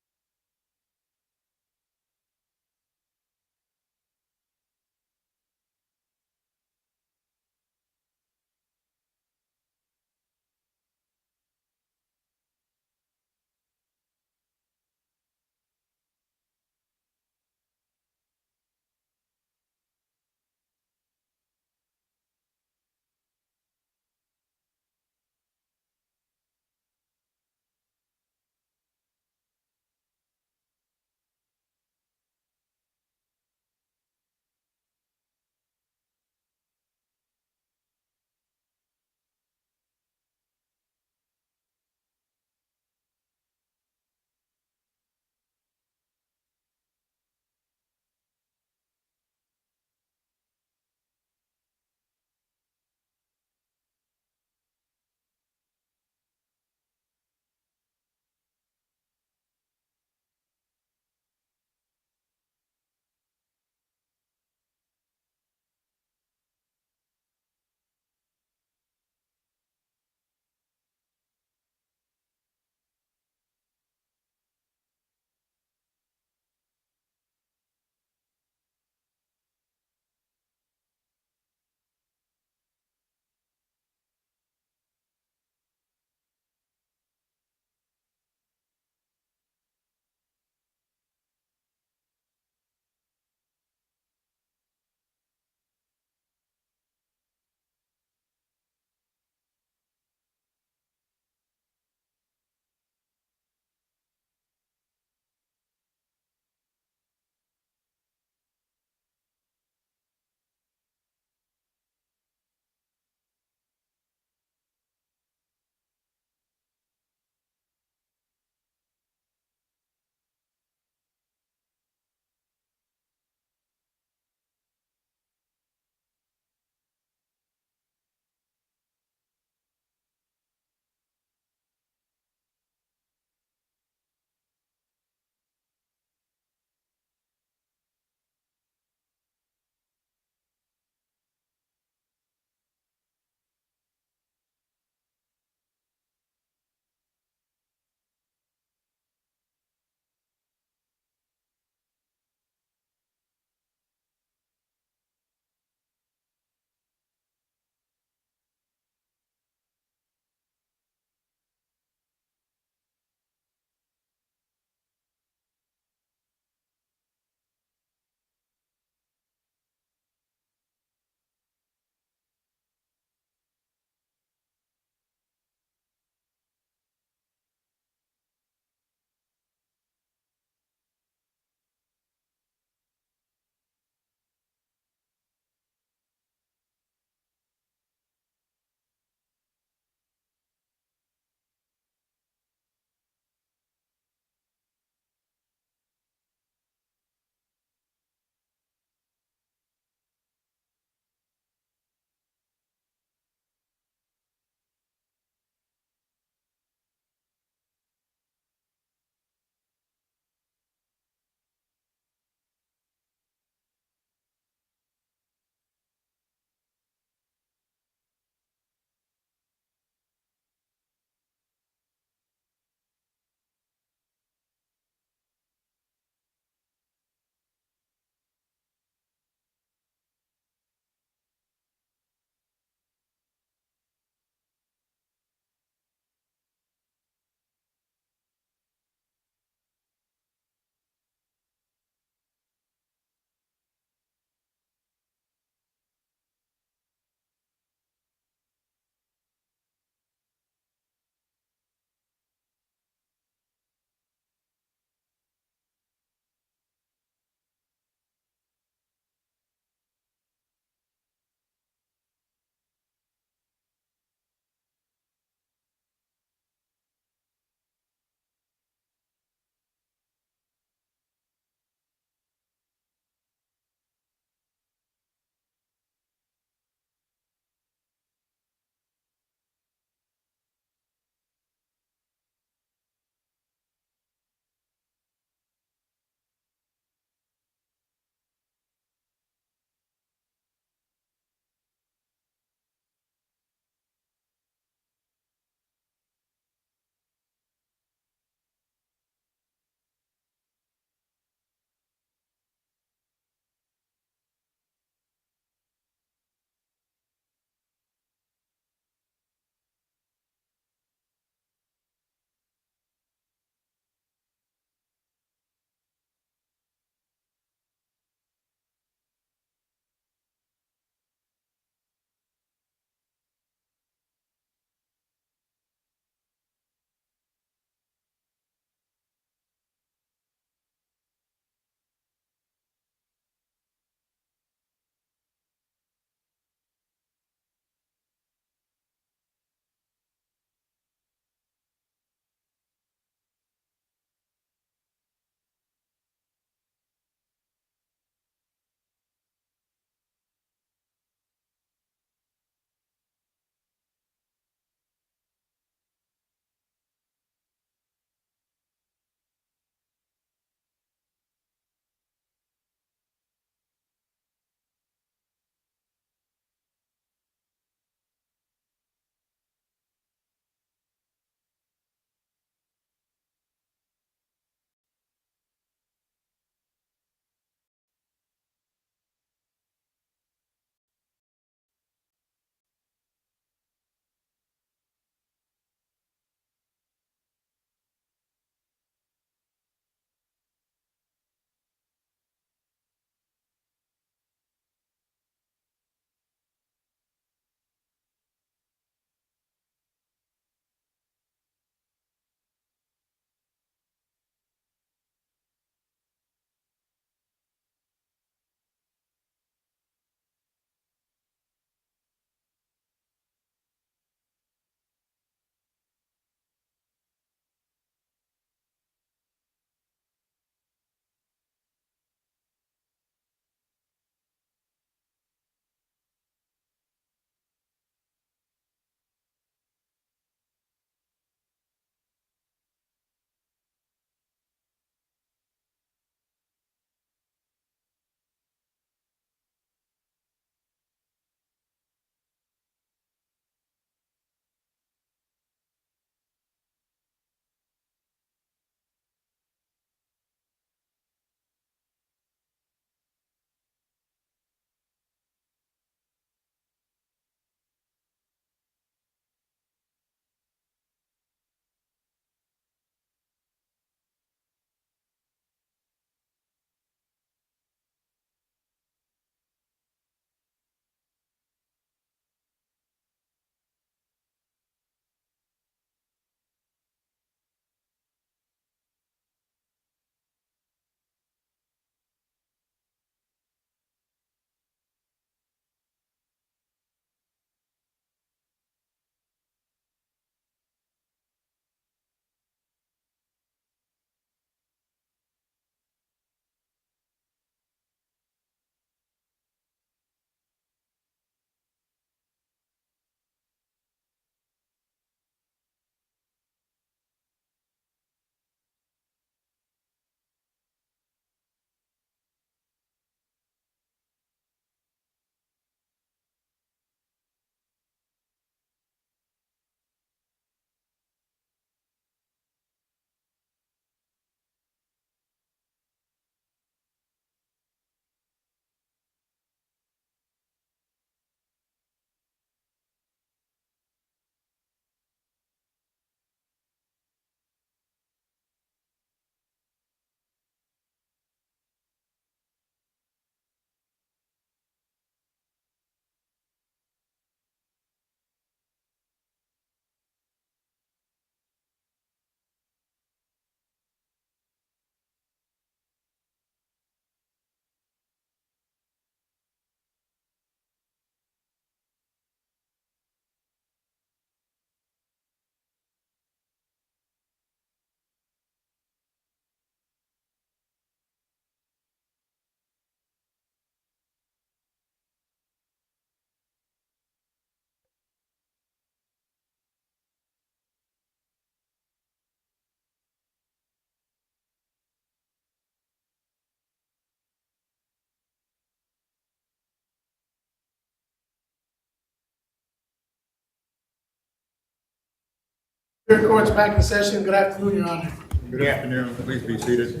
Superior Court's back in session. Good afternoon, Your Honor. Good afternoon. Please be seated.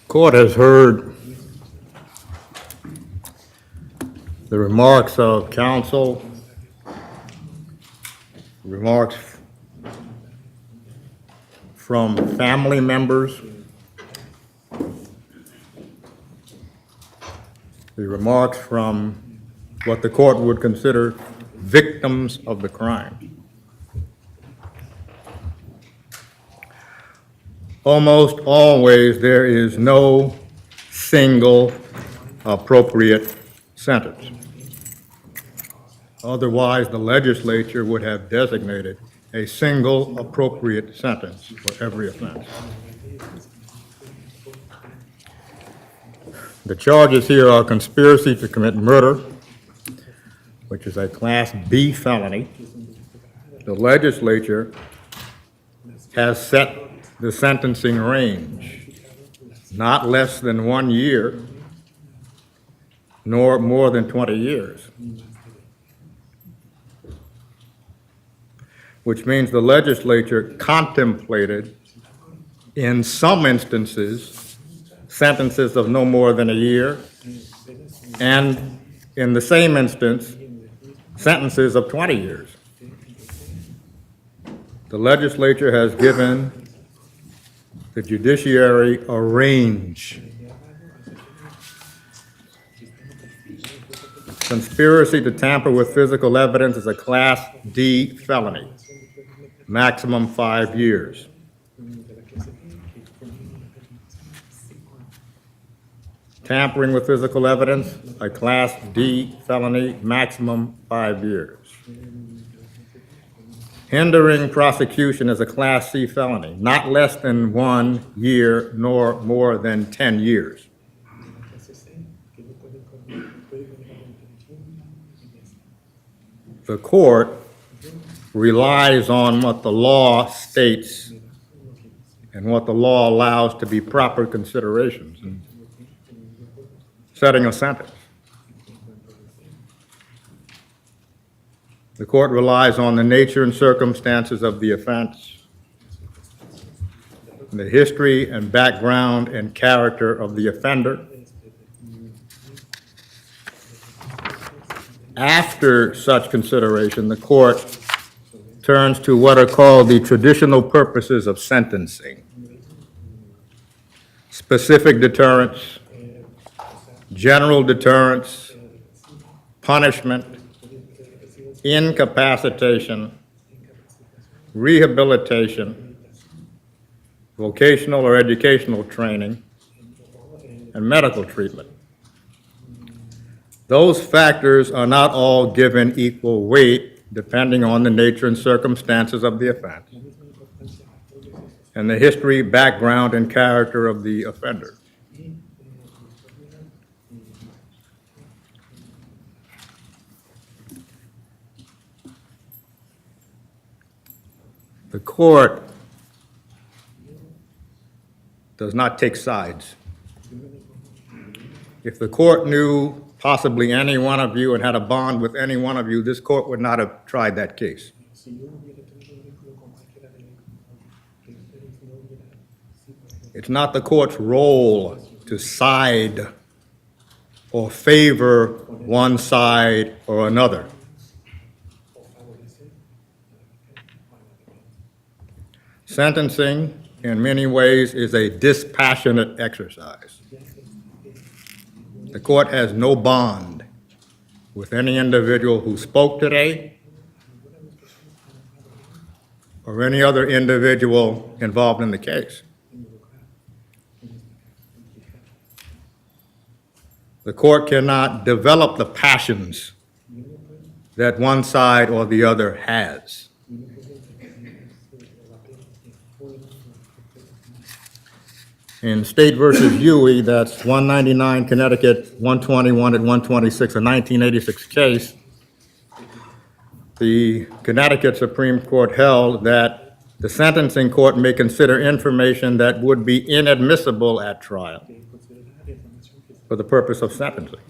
Court has heard the remarks of counsel, remarks from family members, the remarks from what the court would consider victims of the crime. Almost always, there is no single appropriate sentence. Otherwise, the legislature would have designated a single appropriate sentence for every offense. The charges here are conspiracy to commit murder, which is a Class B felony. The legislature has set the sentencing range, not less than 1 year, nor more than 20 years. Which means the legislature contemplated, in some instances, sentences of no more than a year, and in the same instance, sentences of 20 years. The legislature has given the judiciary a range. Conspiracy to tamper with physical evidence is a Class D felony, maximum 5 years. Tampering with physical evidence, a Class D felony, maximum 5 years. Hindering prosecution is a Class C felony, not less than 1 year nor more than 10 years. The court relies on what the law states and what the law allows to be proper considerations in setting a sentence. The court relies on the nature and circumstances of the offense, the history and background and character of the offender. After such consideration, the court turns to what are called the traditional purposes of sentencing: specific deterrence, general deterrence, punishment, incapacitation, rehabilitation, vocational or educational training, and medical treatment. Those factors are not all given equal weight depending on the nature and circumstances of the offense and the history, background, and character of the offender. The court does not take sides. If the court knew possibly any one of you and had a bond with any one of you, this court would not have tried that case. It's not the court's role to side or favor one side or another. Sentencing, in many ways, is a dispassionate exercise. The court has no bond with any individual who spoke today or any other individual involved in the case. The court cannot develop the passions that one side or the other has. In State versus Huey, that's 199 Connecticut 121 at 126, a 1986 case, the Connecticut Supreme Court held that the sentencing court may consider information that would be inadmissible at trial for the purpose of sentencing.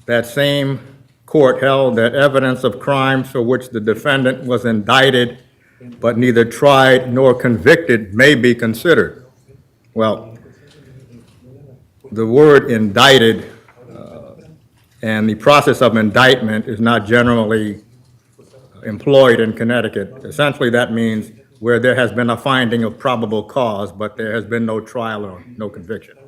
That same court held that evidence of crimes for which the defendant was indicted but neither tried nor convicted may be considered. Well, the word indicted and the process of indictment is not generally employed in Connecticut. Essentially, that means where there has been a finding of probable cause, but there has been no trial or no conviction.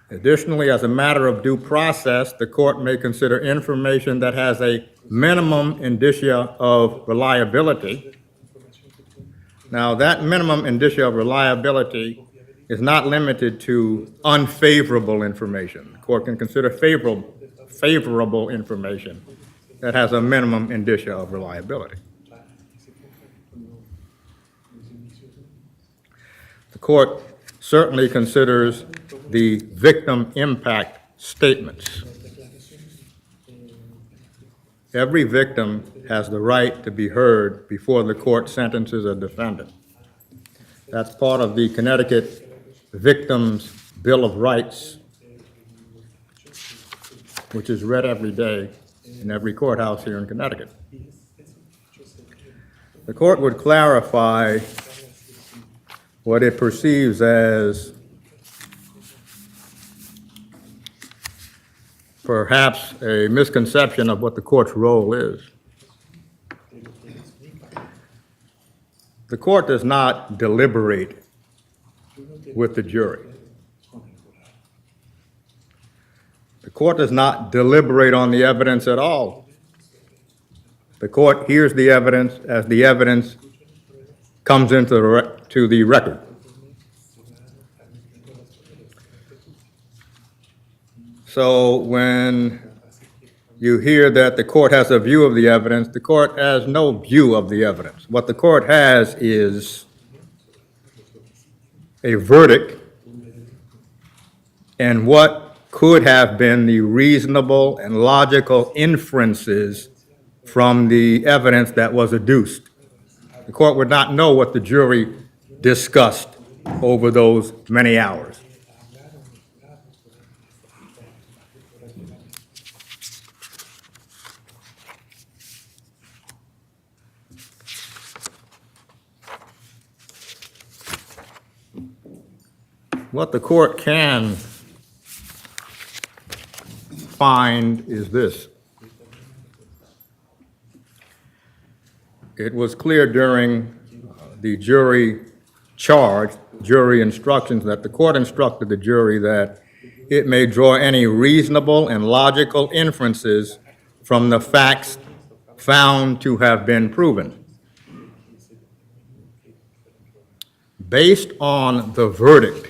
Additionally, as a matter of due process, the court may consider information that has a minimum indicia of reliability. Now, that minimum indicia of reliability is not limited to unfavorable information. The court can consider favorable information that has a minimum indicia of reliability. The court certainly considers the victim impact statements. Every victim has the right to be heard before the court sentences a defendant. That's part of the Connecticut Victims' Bill of Rights, which is read every day in every courthouse here in Connecticut. The court would clarify what it perceives as perhaps a misconception of what the court's role is. The court does not deliberate with the jury. The court does not deliberate on the evidence at all. The court hears the evidence as the evidence comes into the record. So when you hear that the court has a view of the evidence, the court has no view of the evidence. What the court has is a verdict and what could have been the reasonable and logical inferences from the evidence that was adduced. The court would not know what the jury discussed over those many hours. What the court can find is this. It was clear during the jury charge, jury instructions, that the court instructed the jury that it may draw any reasonable and logical inferences from the facts found to have been proven. Based on the verdict,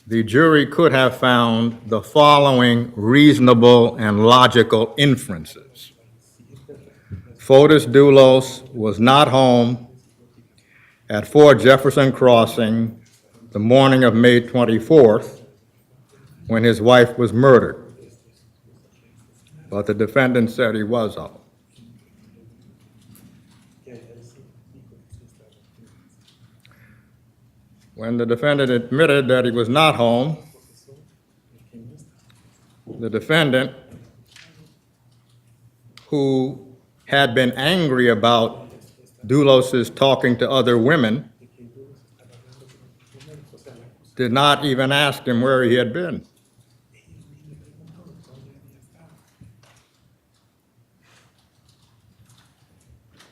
the jury could have found the following reasonable and logical inferences. Fotis Dulos was not home at 4 Jefferson Crossing the morning of May 24th when his wife was murdered, but the defendant said he was home. When the defendant admitted that he was not home, the defendant, who had been angry about Dulos's talking to other women, did not even ask him where he had been.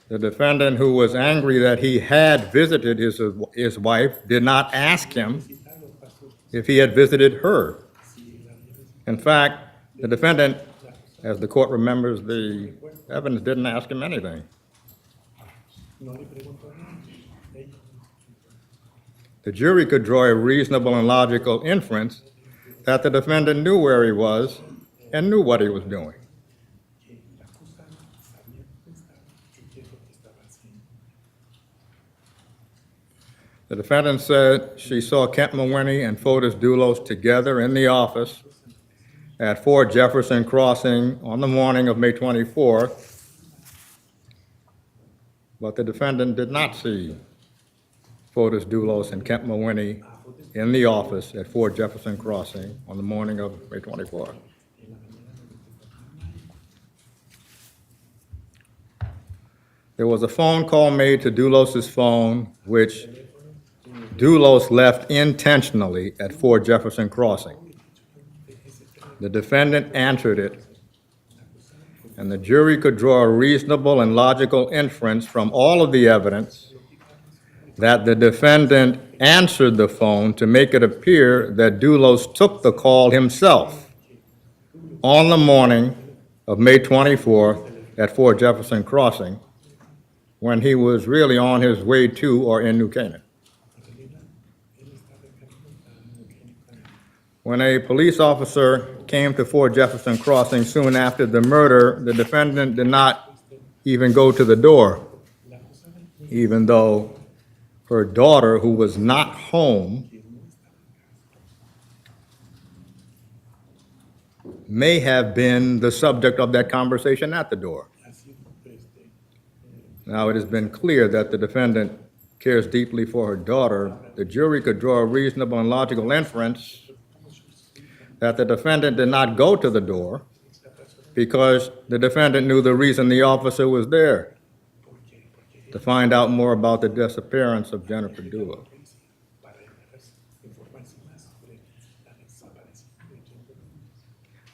The defendant, who was angry that he had visited his wife, did not ask him if he had visited her. In fact, the defendant, as the court remembers, the evidence didn't ask him anything. The jury could draw a reasonable and logical inference that the defendant knew where he was and knew what he was doing. The defendant said she saw Kent Mawhinney and Fotis Dulos together in the office at 4 Jefferson Crossing on the morning of May 24th, but the defendant did not see Fotis Dulos and Kemp Mawhinney in the office at 4 Jefferson Crossing on the morning of May 24th. There was a phone call made to Dulos's phone, which Dulos left intentionally at 4 Jefferson Crossing. The defendant answered it, and the jury could draw a reasonable and logical inference from all of the evidence that the defendant answered the phone to make it appear that Dulos took the call himself on the morning of May 24th at 4 Jefferson Crossing, when he was really on his way to or in New Canaan. When a police officer came to 4 Jefferson Crossing soon after the murder, the defendant did not even go to the door, even though her daughter, who was not home, may have been the subject of that conversation at the door. Now, it has been clear that the defendant cares deeply for her daughter. The jury could draw a reasonable and logical inference that the defendant did not go to the door because the defendant knew the reason the officer was there, to find out more about the disappearance of Jennifer Dulos.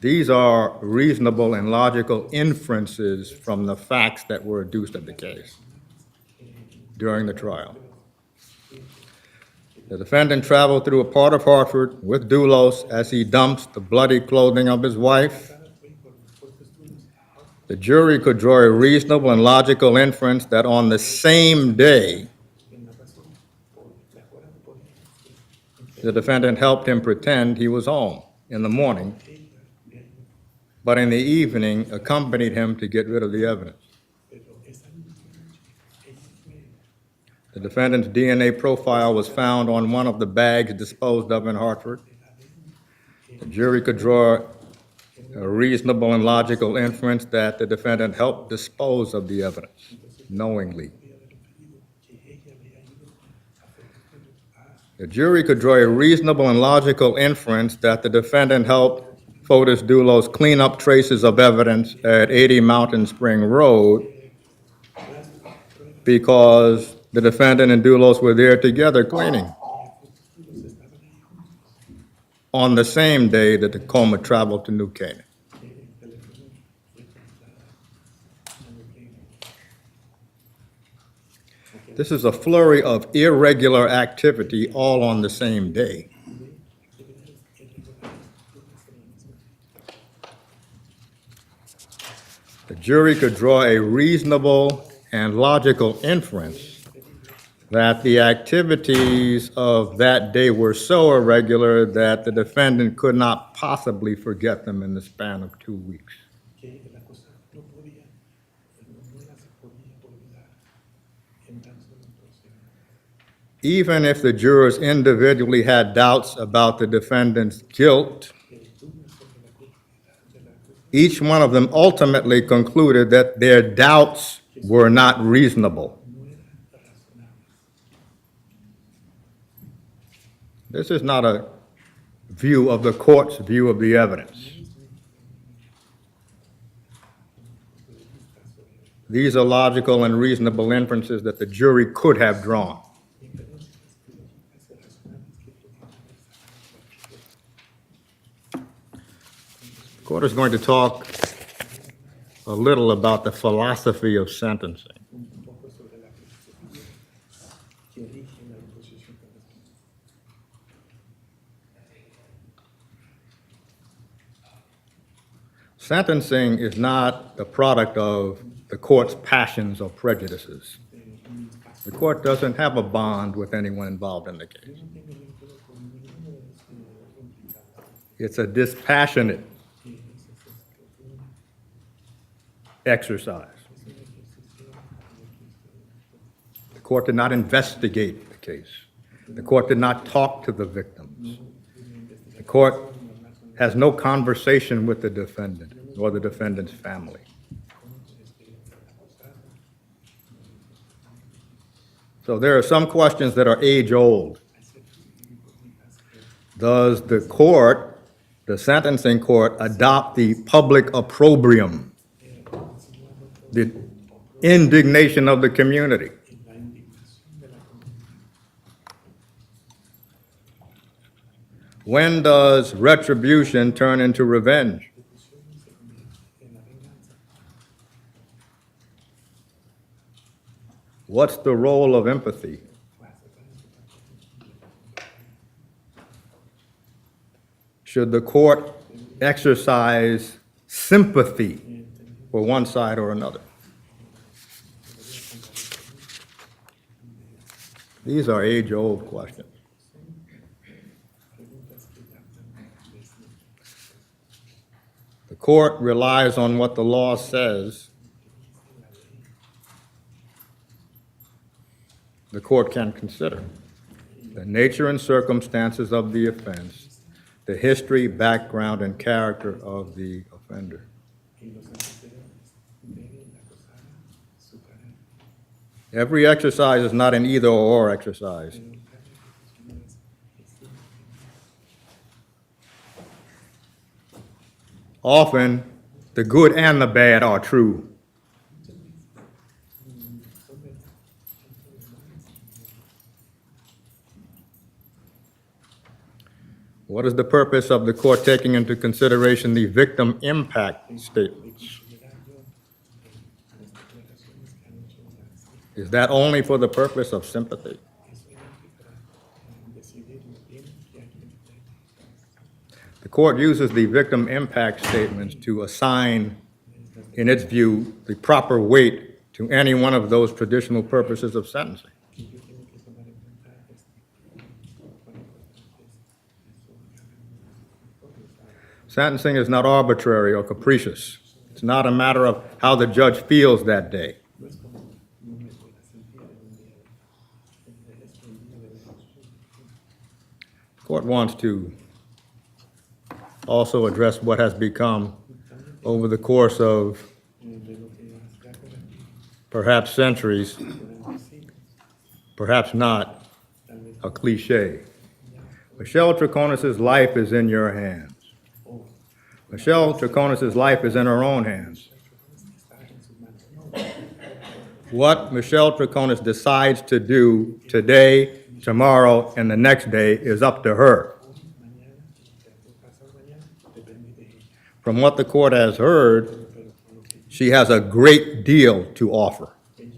These are reasonable and logical inferences from the facts that were adduced of the case during the trial. The defendant traveled through a part of Hartford with Dulos as he dumps the bloody clothing of his wife. The jury could draw a reasonable and logical inference that on the same day, the defendant helped him pretend he was home in the morning, but in the evening accompanied him to get rid of the evidence. The defendant's DNA profile was found on one of the bags disposed of in Hartford. The jury could draw a reasonable and logical inference that the defendant helped dispose of the evidence knowingly. The jury could draw a reasonable and logical inference that the defendant helped Fotis Dulos clean up traces of evidence at 80 Mountain Spring Road because the defendant and Dulos were there together cleaning on the same day that Tacoma traveled to New Canaan. This is a flurry of irregular activity all on the same day. The jury could draw a reasonable and logical inference that the activities of that day were so irregular that the defendant could not possibly forget them in the span of 2 weeks. Even if the jurors individually had doubts about the defendant's guilt, each one of them ultimately concluded that their doubts were not reasonable. This is not a view of the court's view of the evidence. These are logical and reasonable inferences that the jury could have drawn. The court is going to talk a little about the philosophy of sentencing. Sentencing is not the product of the court's passions or prejudices. The court doesn't have a bond with anyone involved in the case. It's a dispassionate exercise. The court did not investigate the case. The court did not talk to the victims. The court has no conversation with the defendant or the defendant's family. So there are some questions that are age-old. Does the court, the sentencing court, adopt the public opprobrium, the indignation of the community? When does retribution turn into revenge? What's the role of empathy? Should the court exercise sympathy for one side or another? These are age-old questions. The court relies on what the law says. The court can consider the nature and circumstances of the offense, the history, background, and character of the offender. Every exercise is not an either-or exercise. Often, the good and the bad are true. What is the purpose of the court taking into consideration the victim impact statements? Is that only for the purpose of sympathy? The court uses the victim impact statements to assign, in its view, the proper weight to any one of those traditional purposes of sentencing. Sentencing is not arbitrary or capricious. It's not a matter of how the judge feels that day. The court wants to also address what has become, over the course of perhaps centuries, perhaps not, a cliche. Michelle Troconis' life is in your hands. Michelle Troconis' life is in her own hands. What Michelle Troconis decides to do today, tomorrow, and the next day is up to her. From what the court has heard, she has a great deal to offer. The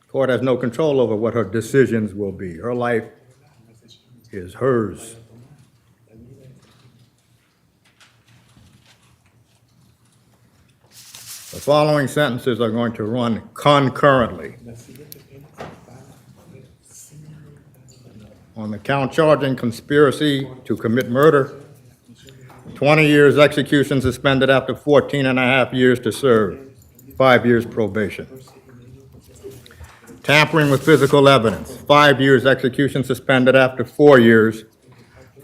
court has no control over what her decisions will be. Her life is hers. The following sentences are going to run concurrently. On the count charging conspiracy to commit murder, 20 years execution suspended after 14 and a half years to serve, 5 years probation. Tampering with physical evidence, 5 years execution suspended after 4 years,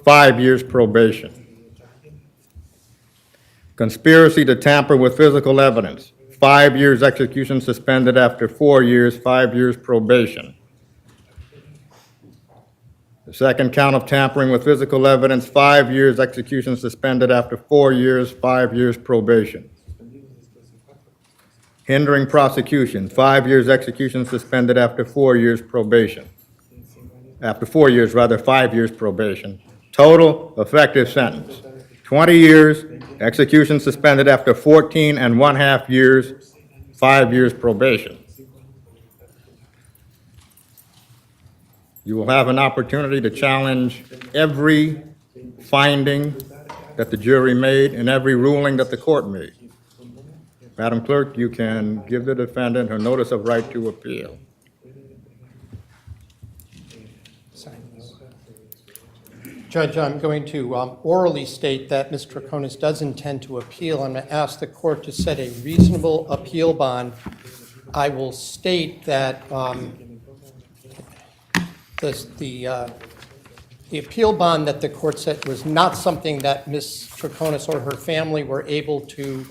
5 years probation. Conspiracy to tamper with physical evidence, 5 years execution suspended after 4 years, 5 years probation. The second count of tampering with physical evidence, 5 years execution suspended after 4 years, 5 years probation. Hindering prosecution, 5 years execution suspended after 4 years probation. After 4 years, rather, 5 years probation. Total effective sentence, 20 years, execution suspended after 14 and 1/2 years, 5 years probation. You will have an opportunity to challenge every finding that the jury made and every ruling that the court made. Madam Clerk, you can give the defendant her notice of right to appeal. Judge, I'm going to orally state that Ms. Troconis does intend to appeal. I'm going to ask the court to set a reasonable appeal bond. I will state that the appeal bond that the court said was not something that Ms. Troconis or her family were able to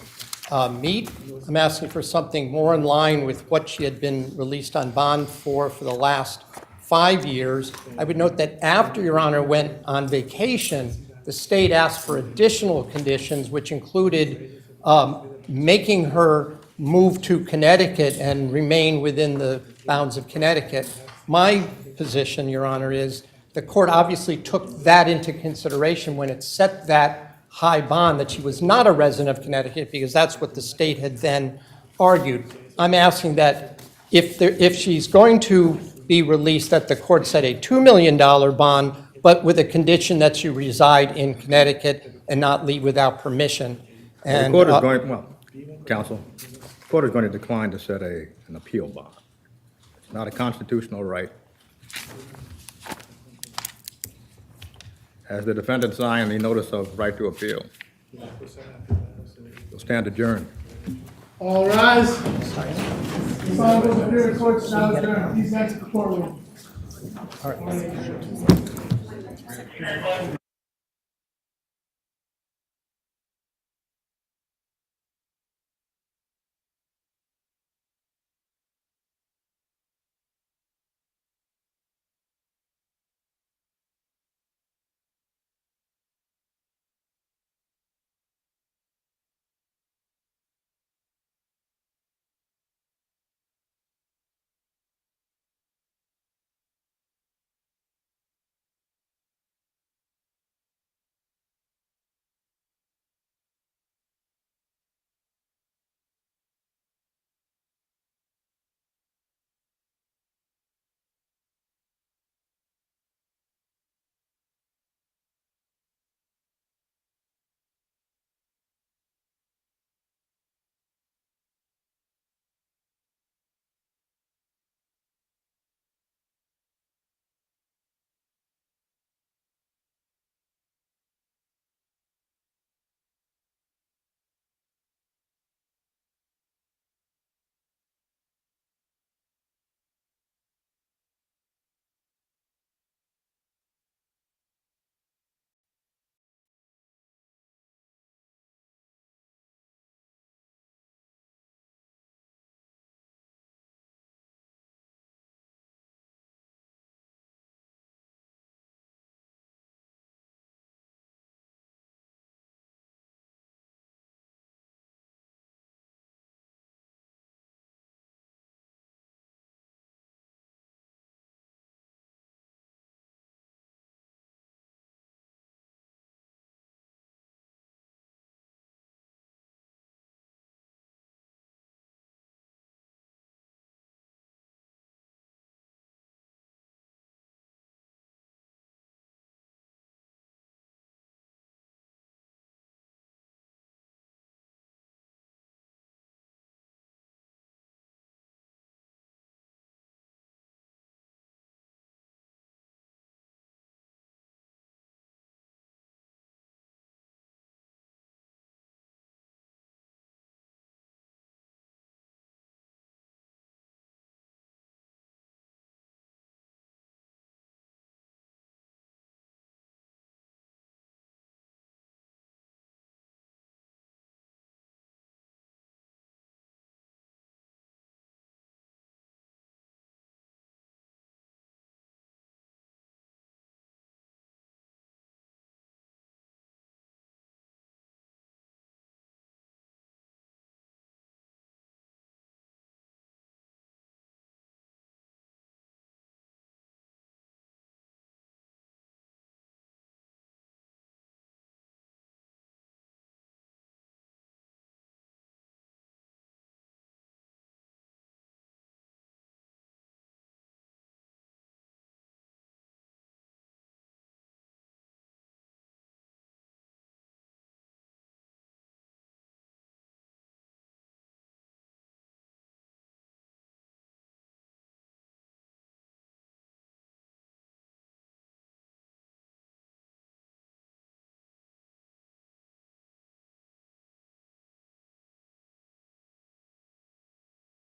meet. I'm asking for something more in line with what she had been released on bond for the last 5 years. I would note that after Your Honor went on vacation, the state asked for additional conditions, which included making her move to Connecticut and remain within the bounds of Connecticut. My position, Your Honor, is the court obviously took that into consideration when it set that high bond, that she was not a resident of Connecticut, because that's what the state had then argued. I'm asking that if she's going to be released, that the court set a $2 million bond, but with a condition that she reside in Connecticut and not leave without permission. The court is going, well, counsel, the court is going to decline to set an appeal bond. It's not a constitutional right. Has the defendant signed the notice of right to appeal? We'll stand adjourned. All rise. This honorable Superior Court is now adjourned. Please exit the courtroom.